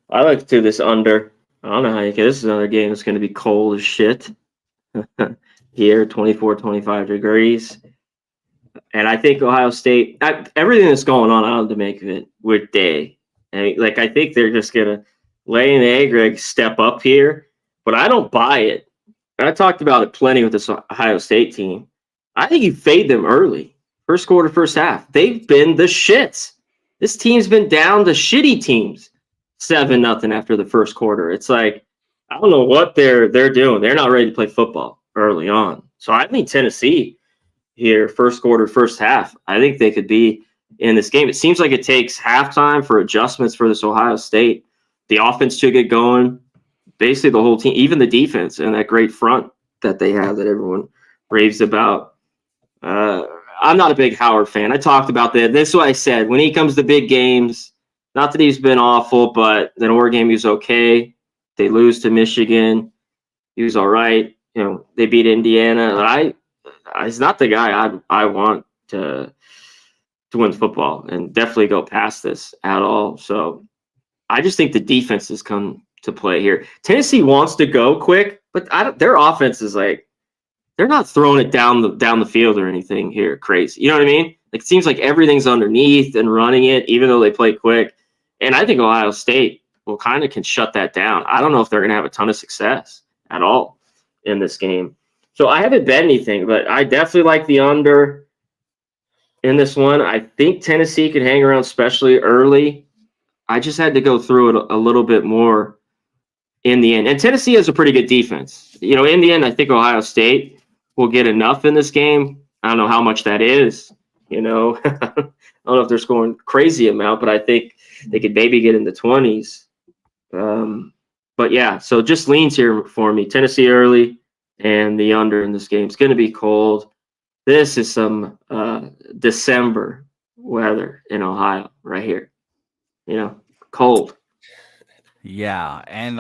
Speaker 8: I like to do this under. I don't know how you can. This is another game that's going to be cold as shit. Here, 24, 25 degrees. And I think Ohio State, everything that's going on, I don't know to make of it with Day. I think they're just going to lay an egg, step up here. But I don't buy it. And I talked about it plenty with this Ohio State team. I think you fade them early. First quarter, first half. They've been the shits. This team's been down to shitty teams. 7-0 after the first quarter. It's like, I don't know what they're doing. They're not ready to play football early on. So I think Tennessee here, first quarter, first half, I think they could be in this game. It seems like it takes halftime for adjustments for this Ohio State. The offense to get going, basically the whole team, even the defense and that great front that they have that everyone raves about. I'm not a big Howard fan. I talked about that. This is what I said. When he comes to big games, not that he's been awful, but that Oregon game he was okay. They lose to Michigan. He was all right. They beat Indiana. He's not the guy I want to win football and definitely go past this at all. So I just think the defense has come to play here. Tennessee wants to go quick, but their offense is they're not throwing it down the field or anything here crazy. You know what I mean? It seems like everything's underneath and running it, even though they play quick. And I think Ohio State can shut that down. I don't know if they're going to have a ton of success at all in this game. So I haven't bet anything, but I definitely like the under in this one. I think Tennessee could hang around, especially early. I just had to go through it a little bit more in the end. And Tennessee has a pretty good defense. In the end, I think Ohio State will get enough in this game. I don't know how much that is. I don't know if they're scoring crazy amount, but I think they could maybe get in the 20s. But yeah, so just leans here for me. Tennessee early and the under in this game. It's going to be cold. This is some December weather in Ohio right here. Cold.
Speaker 10: Yeah, and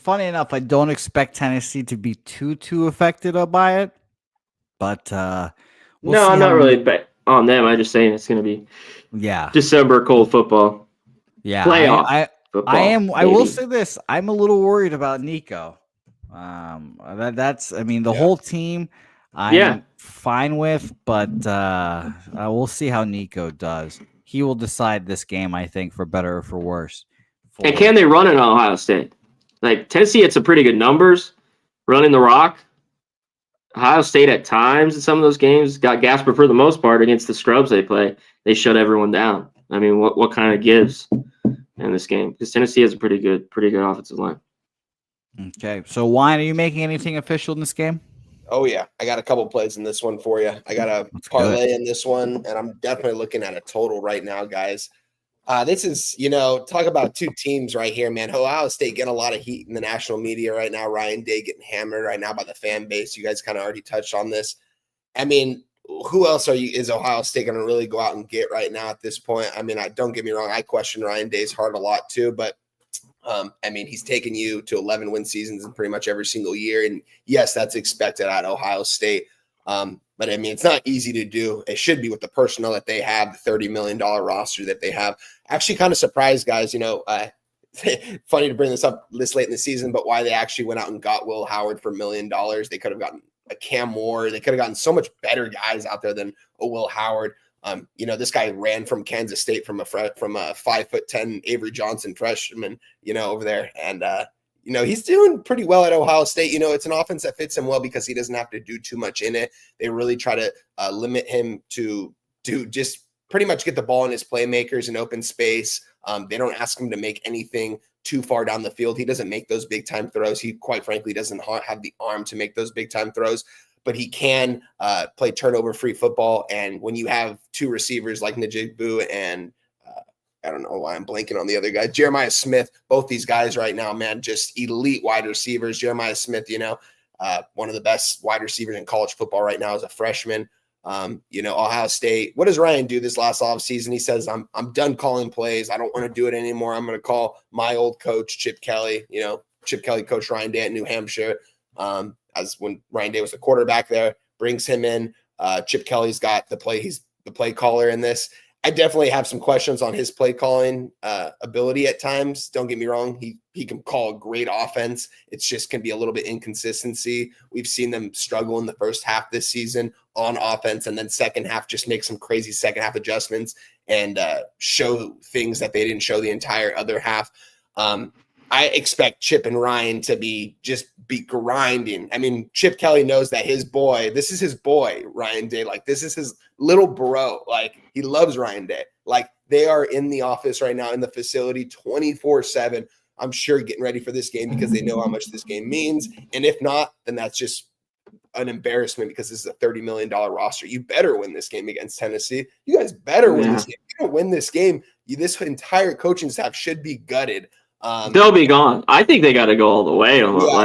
Speaker 10: funny enough, I don't expect Tennessee to be too affected by it, but
Speaker 8: no, I'm not really bet on them. I'm just saying it's going to be December cold football.
Speaker 10: Yeah,
Speaker 8: playoff football.
Speaker 10: I am. Maybe. I will say this: I'm a little worried about Nico. The whole team I'm fine with, but we'll see how Nico does. He will decide this game, I think, for better or for worse.
Speaker 8: And can they run it on Ohio State? Tennessee had some pretty good numbers running the rock. Ohio State at times in some of those games got gassed, but for the most part against the scrubs they play, they shut everyone down. I mean, what kind of gives in this game? Because Tennessee has a pretty good offensive line.
Speaker 10: Okay, so Wine, are you making anything official in this game?
Speaker 9: Oh yeah, I got a couple plays in this one for you. I got a parlay in this one, and I'm definitely looking at a total right now, guys. This is, talk about two teams right here, man. Ohio State getting a lot of heat in the national media right now. Ryan Day getting hammered right now by the fan base. You guys kind of already touched on this. I mean, who else is Ohio State going to really go out and get right now at this point? I mean, don't get me wrong. I question Ryan Day's heart a lot too, but I mean, he's taken you to 11 win seasons in pretty much every single year. And yes, that's expected at Ohio State. But I mean, it's not easy to do. It should be with the personnel that they have, the $30 million roster that they have. Actually kind of surprised, guys, funny to bring this up this late in the season, but why they actually went out and got Will Howard for $1 million. They could have gotten a Cam Moore. They could have gotten so much better guys out there than a Will Howard. This guy ran from Kansas State from a 5'10" Avery Johnson freshman, over there. And, he's doing pretty well at Ohio State. It's an offense that fits him well because he doesn't have to do too much in it. They really try to limit him to just pretty much get the ball in his playmakers in open space. They don't ask him to make anything too far down the field. He doesn't make those big time throws. He quite frankly doesn't have the arm to make those big time throws, but he can play turnover free football. And when you have two receivers like Najigbu and I don't know why I'm blanking on the other guy, Jeremiah Smith, both these guys right now, man, just elite wide receivers. Jeremiah Smith, one of the best wide receivers in college football right now as a freshman. Ohio State, what does Ryan do this last offseason? He says, I'm done calling plays. I don't want to do it anymore. I'm going to call my old coach, Chip Kelly. Chip Kelly coached Ryan Day at New Hampshire as when Ryan Day was the quarterback there, brings him in. Chip Kelly's got he's the play caller in this. I definitely have some questions on his play calling ability at times. Don't get me wrong. He can call a great offense. It's just can be a little bit inconsistency. We've seen them struggle in the first half this season on offense, and then second half just make some crazy second half adjustments and show things that they didn't show the entire other half. I expect Chip and Ryan to be grinding. I mean, Chip Kelly knows that this is his boy, Ryan Day. Like, this is his little bro. Like, he loves Ryan Day. Like, they are in the office right now in the facility 24/7. I'm sure getting ready for this game because they know how much this game means. And if not, then that's just an embarrassment because this is a $30 million roster. You better win this game against Tennessee. You guys better win this game. If you don't win this game, this entire coaching staff should be gutted.
Speaker 8: They'll be gone. I think they got to go all the way.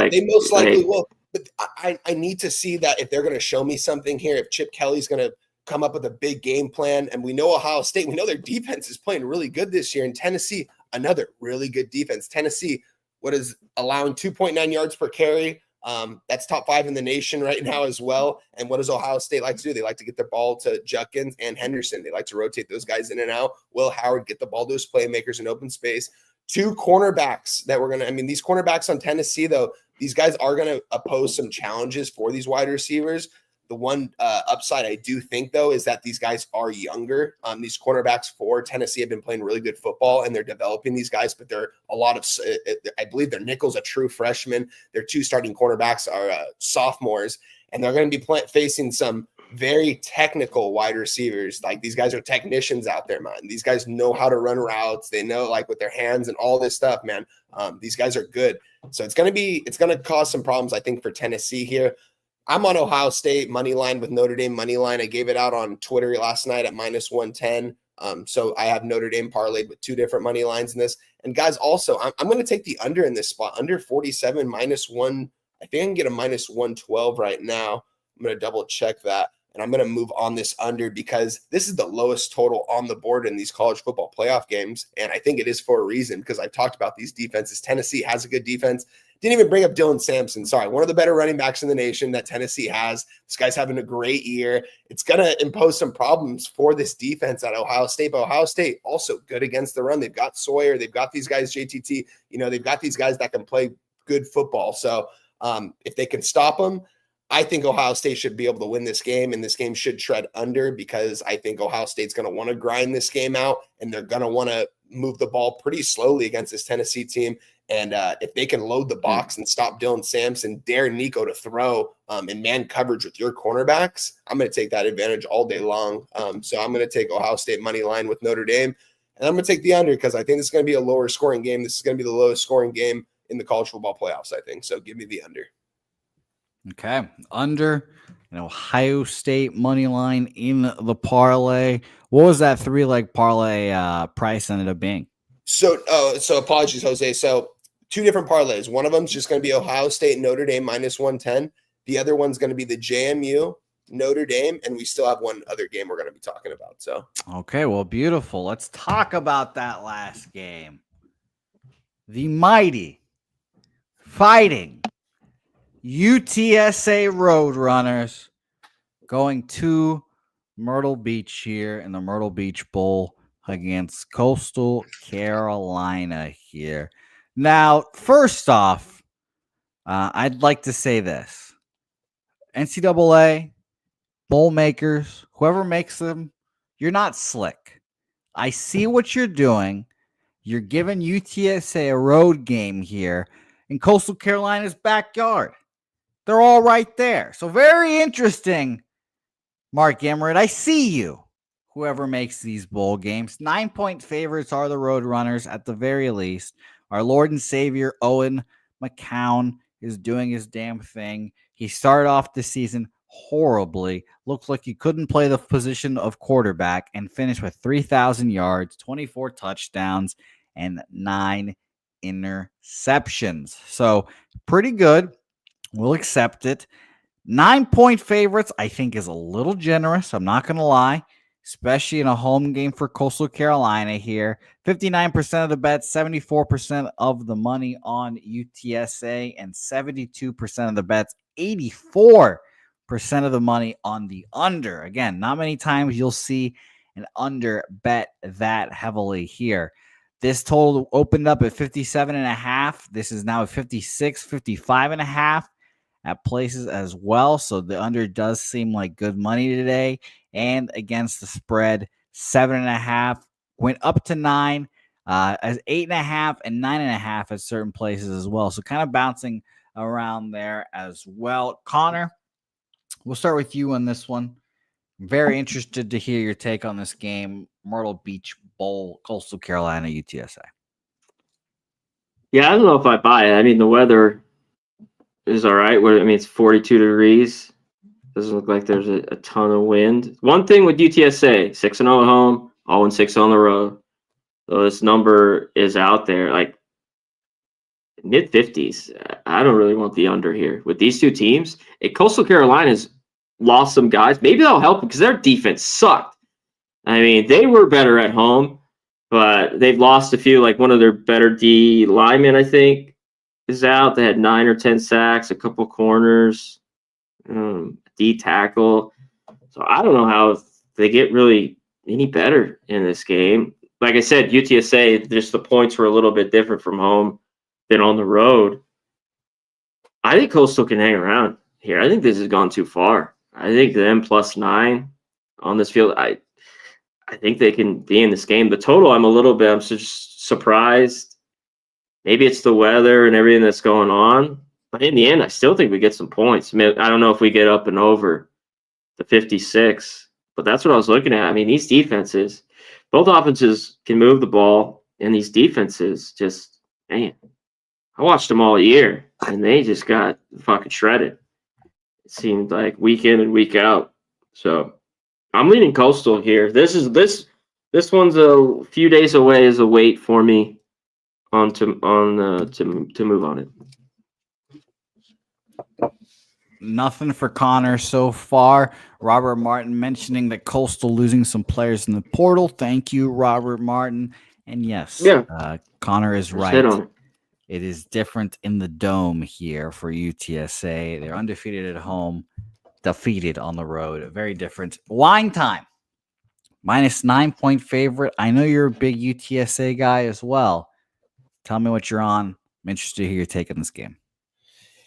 Speaker 9: They most likely will. But I need to see that if they're going to show me something here, if Chip Kelly's going to come up with a big game plan. And we know Ohio State, we know their defense is playing really good this year. And Tennessee, another really good defense. Tennessee, what is allowing 2.9 yards per carry? That's top 5 in the nation right now as well. And what does Ohio State like to do? They like to get the ball to Judkins and Henderson. They like to rotate those guys in and out. Will Howard get the ball to his playmakers in open space. 2 cornerbacks that these cornerbacks on Tennessee, though, these guys are going to oppose some challenges for these wide receivers. The one upside I do think, though, is that these guys are younger. These cornerbacks for Tennessee have been playing really good football, and they're developing these guys, but they're a lot of I believe their nickel's a true freshman. Their 2 starting cornerbacks are sophomores, and they're going to be facing some very technical wide receivers. Like, these guys are technicians out there, man. These guys know how to run routes. They know, like, with their hands and all this stuff, man. These guys are good. So it's going to cause some problems, I think, for Tennessee here. I'm on Ohio State money line with Notre Dame money line. I gave it out on Twitter last night at -110. So I have Notre Dame parlayed with 2 different money lines in this. And guys, also, I'm going to take the under in this spot, under 47 -1. I think I can get a -112 right now. I'm going to double check that. And I'm going to move on this under because this is the lowest total on the board in these college football playoff games. And I think it is for a reason because I've talked about these defenses. Tennessee has a good defense. Didn't even bring up Dylan Sampson. Sorry, one of the better running backs in the nation that Tennessee has. This guy's having a great year. It's going to impose some problems for this defense at Ohio State. But Ohio State also good against the run. They've got Sawyer. They've got these guys, JTT. They've got these guys that can play good football. So if they can stop them, I think Ohio State should be able to win this game, and this game should tread under because I think Ohio State's going to want to grind this game out, and they're going to want to move the ball pretty slowly against this Tennessee team. And if they can load the box and stop Dylan Sampson, dare Nico to throw in man coverage with your cornerbacks, I'm going to take that advantage all day long. So I'm going to take Ohio State money line with Notre Dame, and I'm going to take the under because I think this is going to be a lower scoring game. This is going to be the lowest scoring game in the college football playoffs, I think. So give me the under.
Speaker 10: Okay, under an Ohio State money line in the parlay. What was that 3-leg parlay price ended up being?
Speaker 9: So apologies, Jose. So 2 different parlays. One of them is just going to be Ohio State and Notre Dame -110. The other one's going to be the JMU, Notre Dame, and we still have one other game we're going to be talking about. So
Speaker 10: okay, well, beautiful. Let's talk about that last game. the mighty, fighting UTSA Roadrunners going to Myrtle Beach here in the Myrtle Beach Bowl against Coastal Carolina here. Now, first off, I'd like to say this. NCAA, bowl makers, whoever makes them, you're not slick. I see what you're doing. You're giving UTSA a road game here in Coastal Carolina's backyard. They're all right there. So very interesting, Mark Emmert. I see you, whoever makes these bowl games. 9-point favorites are the Roadrunners at the very least. Our Lord and Savior, Owen McCown, is doing his damn thing. He started off the season horribly. Looks like he couldn't play the position of quarterback and finished with 3,000 yards, 24 touchdowns, and 9 interceptions. So pretty good. We'll accept it. 9-point favorites, I think, is a little generous. I'm not going to lie, especially in a home game for Coastal Carolina here. 59% of the bets, 74% of the money on UTSA, and 72% of the bets, 84% of the money on the under. Again, not many times you'll see an under bet that heavily here. This total opened up at 57.5. This is now at 56, 55.5 at places as well. So the under does seem like good money today. And against the spread, 7.5 went up to 9, as 8.5 and 9.5 at certain places as well. So kind of bouncing around there as well. Connor, we'll start with you on this one. Very interested to hear your take on this game. Myrtle Beach Bowl, Coastal Carolina, UTSA.
Speaker 8: Yeah, I don't know if I buy it. I mean, the weather is all right. It's 42 degrees. Doesn't look like there's a ton of wind. One thing with UTSA, 6-0 at home, 0-6 on the road. So this number is out there, like mid-50s. I don't really want the under here. With these two teams, Coastal Carolina's lost some guys. Maybe that'll help because their defense sucked. I mean, they were better at home, but they've lost a few. Like one of their better D linemen, I think, is out. They had 9 or 10 sacks, a couple corners, D tackle. So I don't know how they get really any better in this game. Like I said, UTSA, just the points were a little bit different from home than on the road. I think Coastal can hang around here. I think this has gone too far. I think them +9 on this field, I think they can be in this game. The total, I'm just surprised. Maybe it's the weather and everything that's going on. But in the end, I still think we get some points. I mean, I don't know if we get up and over the 56, but that's what I was looking at. I mean, these defenses, both offenses can move the ball, and these defenses just, man, I watched them all year, and they just got fucking shredded. It seemed like week in and week out. So I'm leaning Coastal here. This one's a few days away as a wait for me to move on it.
Speaker 10: Nothing for Connor so far. Robert Martin mentioning that Coastal losing some players in the portal. Thank you, Robert Martin. And yes, Connor is right. It is different in the dome here for UTSA. They're undefeated at home, defeated on the road. Very different. Line time. -9-point favorite. I know you're a big UTSA guy as well. Tell me what you're on. I'm interested to hear your take on this game.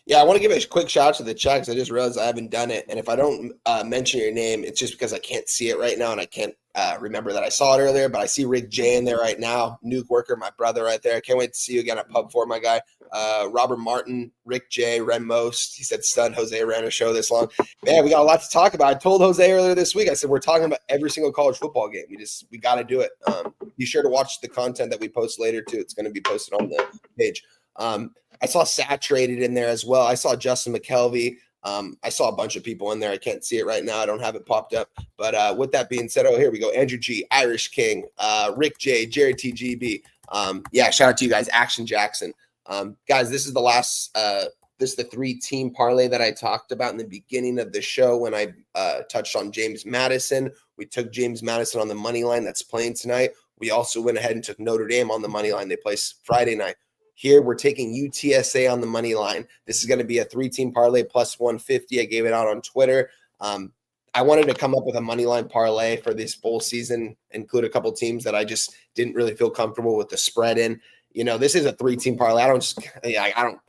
Speaker 9: Yeah, I want to give a quick shout out to the chat because I just realized I haven't done it. And if I don't mention your name, it's just because I can't see it right now and I can't remember that I saw it earlier. But I see Rick J in there right now. Nuke Worker, my brother right there. I can't wait to see you again at Pub 4, my guy. Robert Martin, Rick J, Ren Most. He said, "Stunned Jose ran a show this long." Man, we got a lot to talk about. I told Jose earlier this week, I said, we're talking about every single college football game. We got to do it. Be sure to watch the content that we post later, too. It's going to be posted on the page. I saw Saturated in there as well. I saw Justin McKelvey. I saw a bunch of people in there. I can't see it right now. I don't have it popped up. But with that being said, here we go. Andrew G, Irish King, Rick J, Jerry TGB. Shout out to you guys. Action Jackson. Guys, this is the last this is the 3-team parlay that I talked about in the beginning of the show when I touched on James Madison. We took James Madison on the money line that's playing tonight. We also went ahead and took Notre Dame on the money line. They play Friday night. here we're taking UTSA on the money line. This is going to be a 3-team parlay plus 150. I gave it out on Twitter. I wanted to come up with a money line parlay for this full season, include a couple teams that I just didn't really feel comfortable with the spread in. This is a 3-team parlay. I don't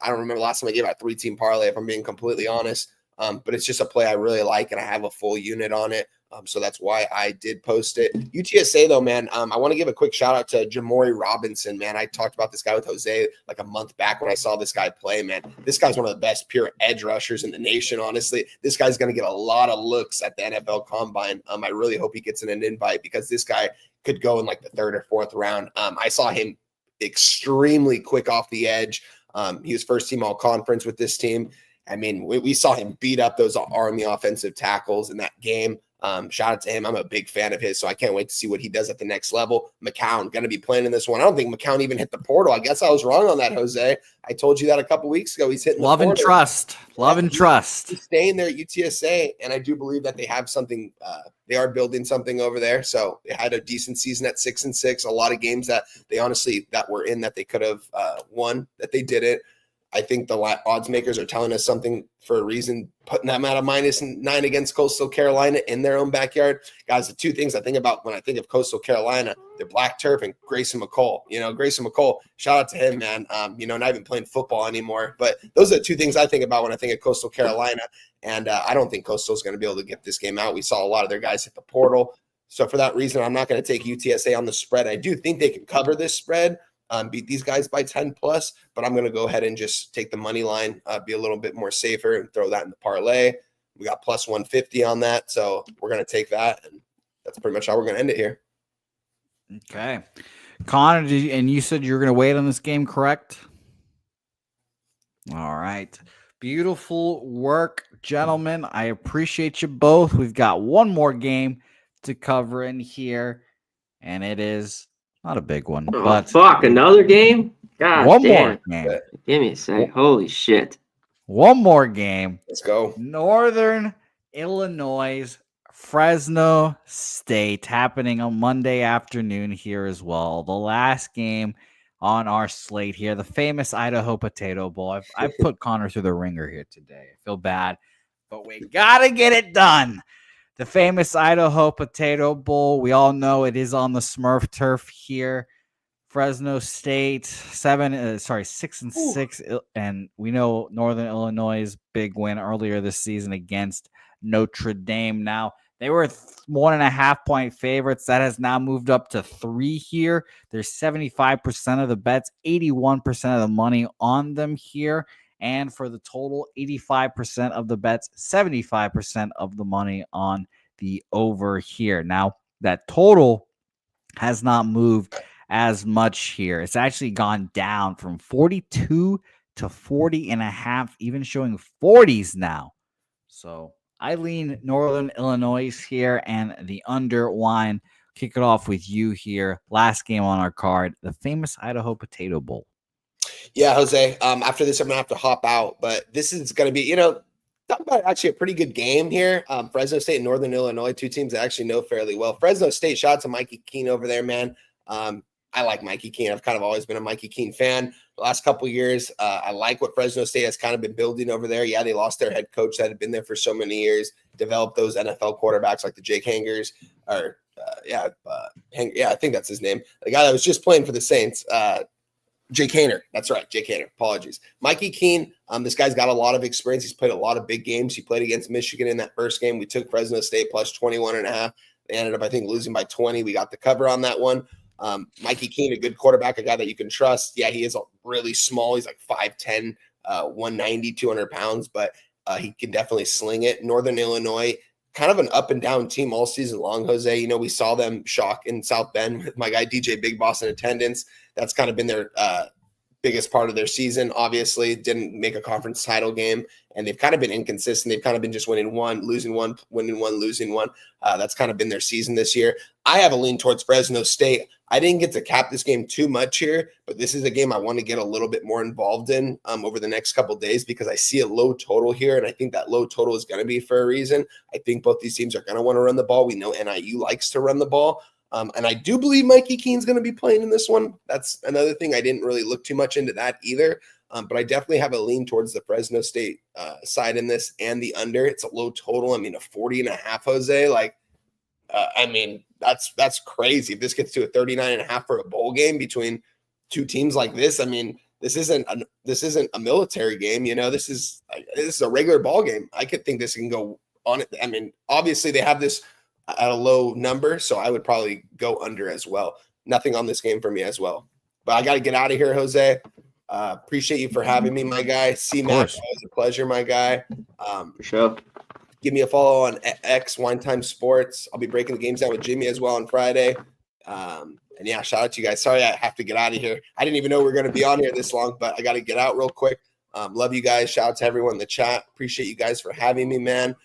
Speaker 9: remember the last time I gave out a 3-team parlay, if I'm being completely honest. But it's just a play I really like, and I have a full unit on it. So that's why I did post it. UTSA, though, man, I want to give a quick shout out to Jamori Robinson, man. I talked about this guy with Jose like a month back when I saw this guy play, man. This guy's one of the best pure edge rushers in the nation, honestly. This guy's going to get a lot of looks at the NFL Combine. I really hope he gets an invite because this guy could go in like the 3rd or 4th round. I saw him extremely quick off the edge. He was first team all conference with this team. I mean, we saw him beat up those Army offensive tackles in that game. Shout out to him. I'm a big fan of his, so I can't wait to see what he does at the next level. McCown going to be playing in this one. I don't think McCown even hit the portal. I guess I was wrong on that, Jose. I told you that a couple weeks ago. He's hitting the portal.
Speaker 10: And trust. Love and trust.
Speaker 9: He's staying there at UTSA, and I do believe that they have something. They are building something over there. So they had a decent season at 6-6. A lot of games that they honestly that were in that they could have won that they didn't. I think the odds makers are telling us something for a reason, putting them at a -9 against Coastal Carolina in their own backyard. Guys, the two things I think about when I think of Coastal Carolina, the black turf and Grayson McCall. Grayson McCall, shout out to him, man. Not even playing football anymore. But those are the two things I think about when I think of Coastal Carolina. And I don't think Coastal is going to be able to get this game out. We saw a lot of their guys hit the portal. So for that reason, I'm not going to take UTSA on the spread. I do think they can cover this spread. Beat these guys by 10+, but I'm going to go ahead and just take the money line, be a little bit more safer and throw that in the parlay. We got plus 150 on that, so we're going to take that, and that's pretty much how we're going to end it here.
Speaker 10: Okay. Connor, and you said you're going to wait on this game, correct? All right. Beautiful work, gentlemen. I appreciate you both. We've got one more game to cover in here, and it is not a big one, but
Speaker 8: another game? God,
Speaker 10: one more game.
Speaker 8: Give me a sec. Holy shit.
Speaker 10: One more game.
Speaker 9: Let's go.
Speaker 10: Northern Illinois, Fresno State, happening on Monday afternoon here as well. The last game on our slate here, the famous Idaho Potato Bowl. I've put Connor through the ringer here today. I feel bad, but we got to get it done. The famous Idaho Potato Bowl. We all know it is on the Smurf turf here. Fresno State 6-6, and we know Northern Illinois' big win earlier this season against Notre Dame. Now they were 1.5-point favorites. That has now moved up to 3 here. There's 75% of the bets, 81% of the money on them here. And for the total, 85% of the bets, 75% of the money on the over here. Now, that total has not moved as much here. It's actually gone down from 42 to 40.5, even showing 40s now. So I lean Northern Illinois here and the under line. Kick it off with you here. Last game on our card, the famous Idaho Potato Bowl.
Speaker 9: Yeah, Jose, after this, I'm going to have to hop out, but this is going to be, talk about actually a pretty good game here. Fresno State and Northern Illinois, two teams I actually know fairly well. Fresno State, shout out to Mikey Keene over there, man. I like Mikey Keene. I've kind of always been a Mikey Keene fan. The last couple of years, I like what Fresno State has kind of been building over there. Yeah, they lost their head coach that had been there for so many years, developed those NFL quarterbacks like the Jake Hangers, I think that's his name. The guy that was just playing for the Saints, Jake Haener. That's right. Jake Haener. Apologies. Mikey Keene. This guy's got a lot of experience. He's played a lot of big games. He played against Michigan in that first game. We took Fresno State plus 21.5. They ended up, I think, losing by 20. We got the cover on that one. Mikey Keene, a good quarterback, a guy that you can trust. Yeah, he is really small. He's like 5'10", 190, 200 pounds, but he can definitely sling it. Northern Illinois, kind of an up and down team all season long, Jose. We saw them shock in South Bend with my guy DJ Big Boss in attendance. That's kind of been their biggest part of their season. Obviously, didn't make a conference title game, and they've kind of been inconsistent. They've kind of been just winning one, losing one, winning one, losing one. That's kind of been their season this year. I have a lean towards Fresno State. I didn't get to cap this game too much here, but this is a game I want to get a little bit more involved in over the next couple of days because I see a low total here, and I think that low total is going to be for a reason. I think both these teams are going to want to run the ball. We know NIU likes to run the ball. And I do believe Mikey Keene's going to be playing in this one. That's another thing. I didn't really look too much into that either. But I definitely have a lean towards the Fresno State side in this and the under. It's a low total. I mean, a 40.5, Jose. Like, I mean, that's crazy. If this gets to a 39.5 for a bowl game between two teams like this, I mean, this isn't a military game. You know, this is a regular ball game. I could think this can go on it. I mean, obviously they have this at a low number, so I would probably go under as well. Nothing on this game for me as well. But I got to get out of here, Jose. Appreciate you for having me, my guy. C-Mac, always a pleasure, my guy.
Speaker 8: For sure.
Speaker 9: Give me a follow on X, Wine Time Sports. I'll be breaking the games down with Jimmy as well on Friday. And yeah, shout out to you guys. Sorry I have to get out of here. I didn't even know we were going to be on here this long, but I got to get out real quick. Love you guys. Shout out to everyone in the chat. Appreciate you guys for having me, man.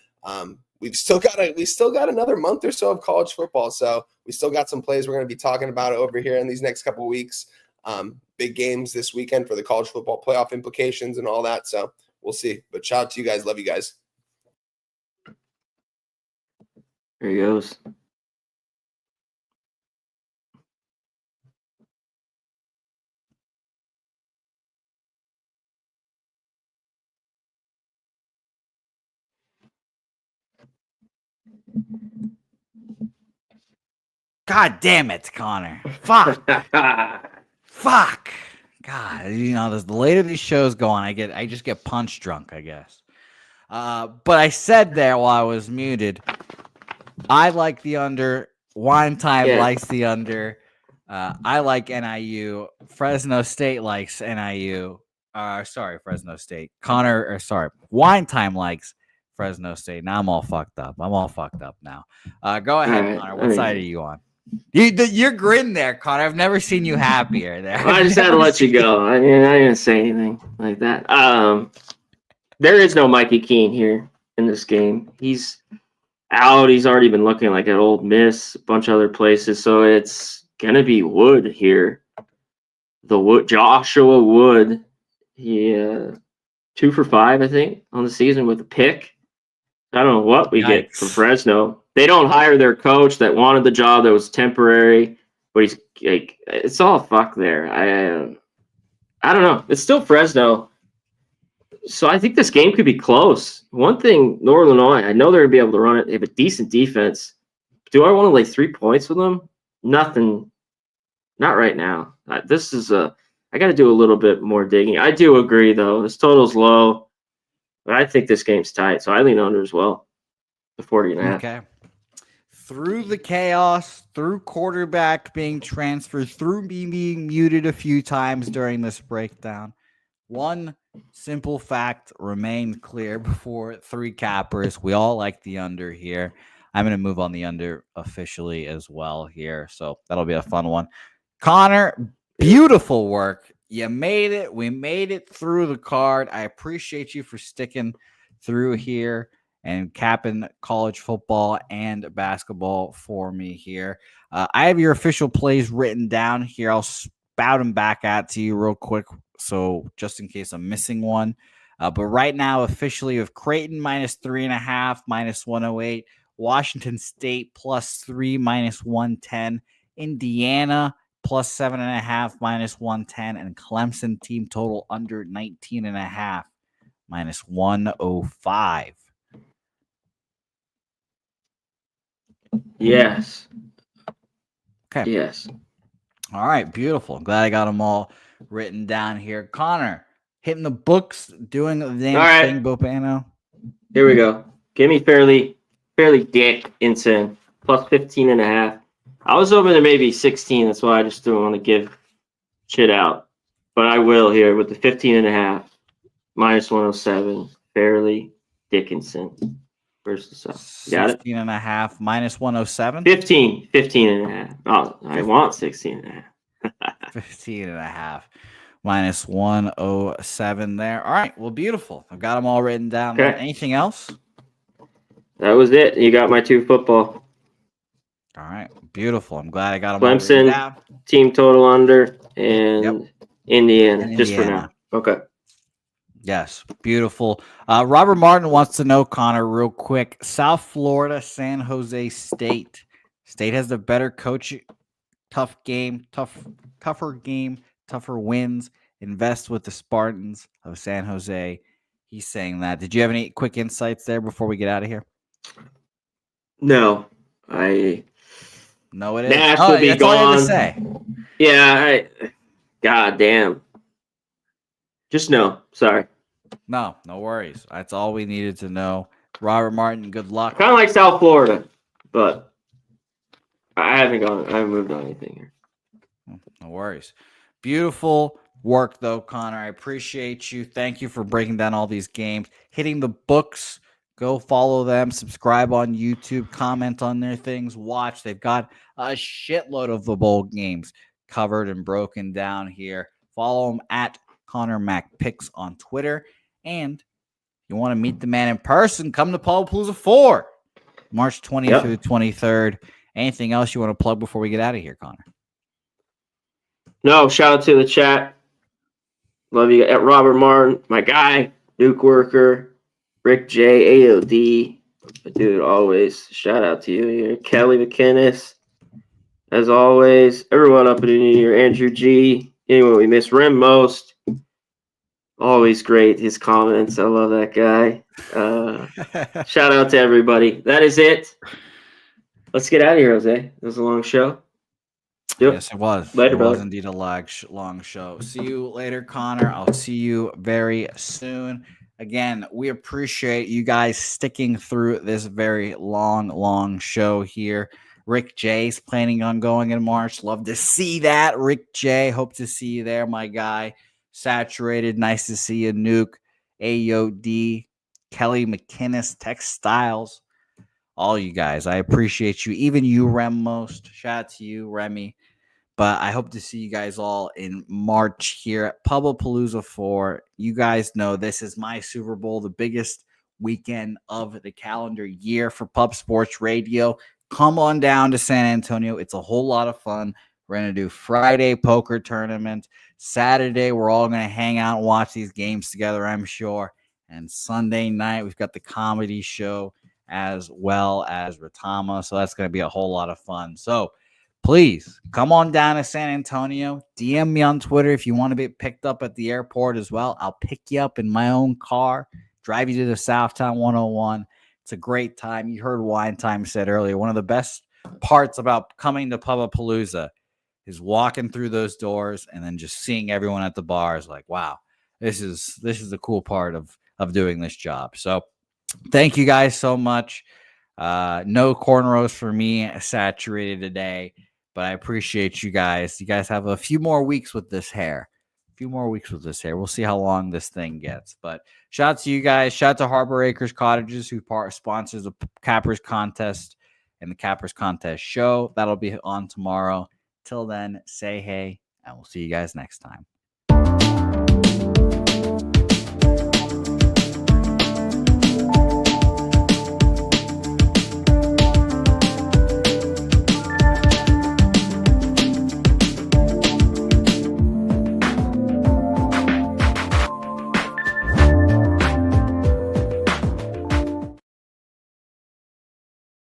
Speaker 9: We still got another month or so of college football, so we still got some plays we're going to be talking about over here in these next couple of weeks. Big games this weekend for the college football playoff implications and all that. So we'll see. But shout out to you guys. Love you guys.
Speaker 8: There he goes.
Speaker 10: God damn it, Connor. Fuck. Fuck. God, you know, the later these shows go on, I just get punch drunk, I guess. But I said there while I was muted, I like the under. Wine Time likes the under. I like NIU. Fresno State likes NIU. Fresno State. Wine Time likes Fresno State. Now I'm all fucked up. Now. Go ahead,
Speaker 8: right,
Speaker 10: Connor. What side are you on? You're grin there, Connor. I've never seen you happier there.
Speaker 8: I just had to let you go. I mean, I didn't say anything like that. There is no Mikey Keene here in this game. He's out. He's already been looking like at Ole Miss, a bunch of other places. So it's gonna be Wood here. Joshua Wood. He 2 for 5, I think, on the season with a pick. I don't know what we get from Fresno. They don't hire their coach that wanted the job that was temporary, but he's like, it's all fuck there. I don't know. It's still Fresno. So I think this game could be close. One thing, Northern Illinois, I know they're going to be able to run it. They have a decent defense. Do I want to lay 3 points with them? Nothing. Not right now. I got to do a little bit more digging. I do agree, though. This total's low, but I think this game's tight, so I lean under as well. The 40.5.
Speaker 10: Okay. Through the chaos, through quarterback being transferred, through me being muted a few times during this breakdown, one simple fact remained clear before 3 cappers. We all like the under here. I'm going to move on the under officially as well here, so that'll be a fun one. Connor, beautiful work. You made it. We made it through the card. I appreciate you for sticking through here and capping college football and basketball for me here. I have your official plays written down here. I'll spout them back out to you real quick, so just in case I'm missing one. But right now, officially, of Creighton -3.5, -108. Washington State +3, -110. Indiana +7.5, -110. And Clemson team total under 19.5, -105.
Speaker 8: Yes.
Speaker 10: Okay.
Speaker 8: Yes.
Speaker 10: All right. Beautiful. I'm glad I got them all written down here. Connor, hitting the books, doing the damn thing, Bopano.
Speaker 8: Here we go. Give me fairly Dickinson +15.5. I was over there maybe 16. That's why I just don't want to give shit out. But I will here with the 15.5, -107. Fairly Dickinson versus got it.
Speaker 10: 16.5, -107.
Speaker 8: 15.5. Oh, I want 16.5.
Speaker 10: 15.5, -107 there. All right. Well, beautiful. I've got them all written down.
Speaker 8: Okay.
Speaker 10: Anything else?
Speaker 8: That was it. You got my 2 football.
Speaker 10: All right. Beautiful. I'm glad I got them all written
Speaker 8: Clemson,
Speaker 10: down.
Speaker 8: team total under, and Indiana, just for now. Okay.
Speaker 10: Yes, beautiful. Robert Martin wants to know, Connor, real quick. South Florida, San Jose State. State has the better coach, tougher game, tougher wins. Invest with the Spartans of San Jose. He's saying that. Did you have any quick insights there before we get out of here?
Speaker 8: No,
Speaker 10: No, it is.
Speaker 8: Nash will be
Speaker 10: that's all you have to
Speaker 8: gone.
Speaker 10: say.
Speaker 8: Yeah, God damn. Just no. Sorry.
Speaker 10: No worries. That's all we needed to know. Robert Martin, good luck.
Speaker 8: Kind of like South Florida, but I haven't moved on anything here.
Speaker 10: No worries. Beautiful work, though, Connor. I appreciate you. Thank you for breaking down all these games, hitting the books. Go follow them, subscribe on YouTube, comment on their things, watch. They've got a shitload of the bowl games covered and broken down here. Follow them at Conor Mac Picks on Twitter. And if you want to meet the man in person, come to Palooza 4, March 20th through the 23rd. Anything else you want to plug before we get out of here, Connor?
Speaker 8: No, shout out to the chat. Love you at Robert Martin, my guy, Duke Worker, Rick J, AOD, dude, always. Shout out to you here. Kelly McInnes, as always. Everyone up in the new year. Andrew G, anyone we miss. Rem Most, always great. His comments, I love that guy. Shout out to everybody. That is it. Let's get out of here, Jose. It was a long show. Yep.
Speaker 10: Yes, it was.
Speaker 8: Later,
Speaker 10: it was
Speaker 8: brother.
Speaker 10: indeed a long show. See you later, Connor. I'll see you very soon. Again, we appreciate you guys sticking through this very long show here. Rick J's planning on going in March. Love to see that. Rick J, hope to see you there, my guy. Saturated, nice to see you. Nuke, AOD, Kelly McInnes, Textiles. All you guys, I appreciate you. Even you, Rem Most. Shout out to you, Remy. But I hope to see you guys all in March here at Palooza 4. You guys know this is my Super Bowl, the biggest weekend of the calendar year for Pub Sports Radio. Come on down to San Antonio. It's a whole lot of fun. We're going to do Friday poker tournament. Saturday, we're all going to hang out and watch these games together, I'm sure. And Sunday night, we've got the comedy show as well as Ratama. So that's going to be a whole lot of fun. So please come on down to San Antonio. DM me on Twitter if you want to be picked up at the airport as well. I'll pick you up in my own car, drive you to the Southtown 101. It's a great time. You heard Wine Time said earlier, one of the best parts about coming to Palooza is walking through those doors and then just seeing everyone at the bars like, wow, this is the cool part of doing this job. So thank you guys so much. No cornrows for me saturated today. But I appreciate you guys. You guys have a few more weeks with this hair. We'll see how long this thing gets. But shout out to you guys. Shout out to Harbor Acres Cottages, who sponsors the Cappers Contest and the Cappers Contest show. That'll be on tomorrow. Till then, say hey, and we'll see you guys next time.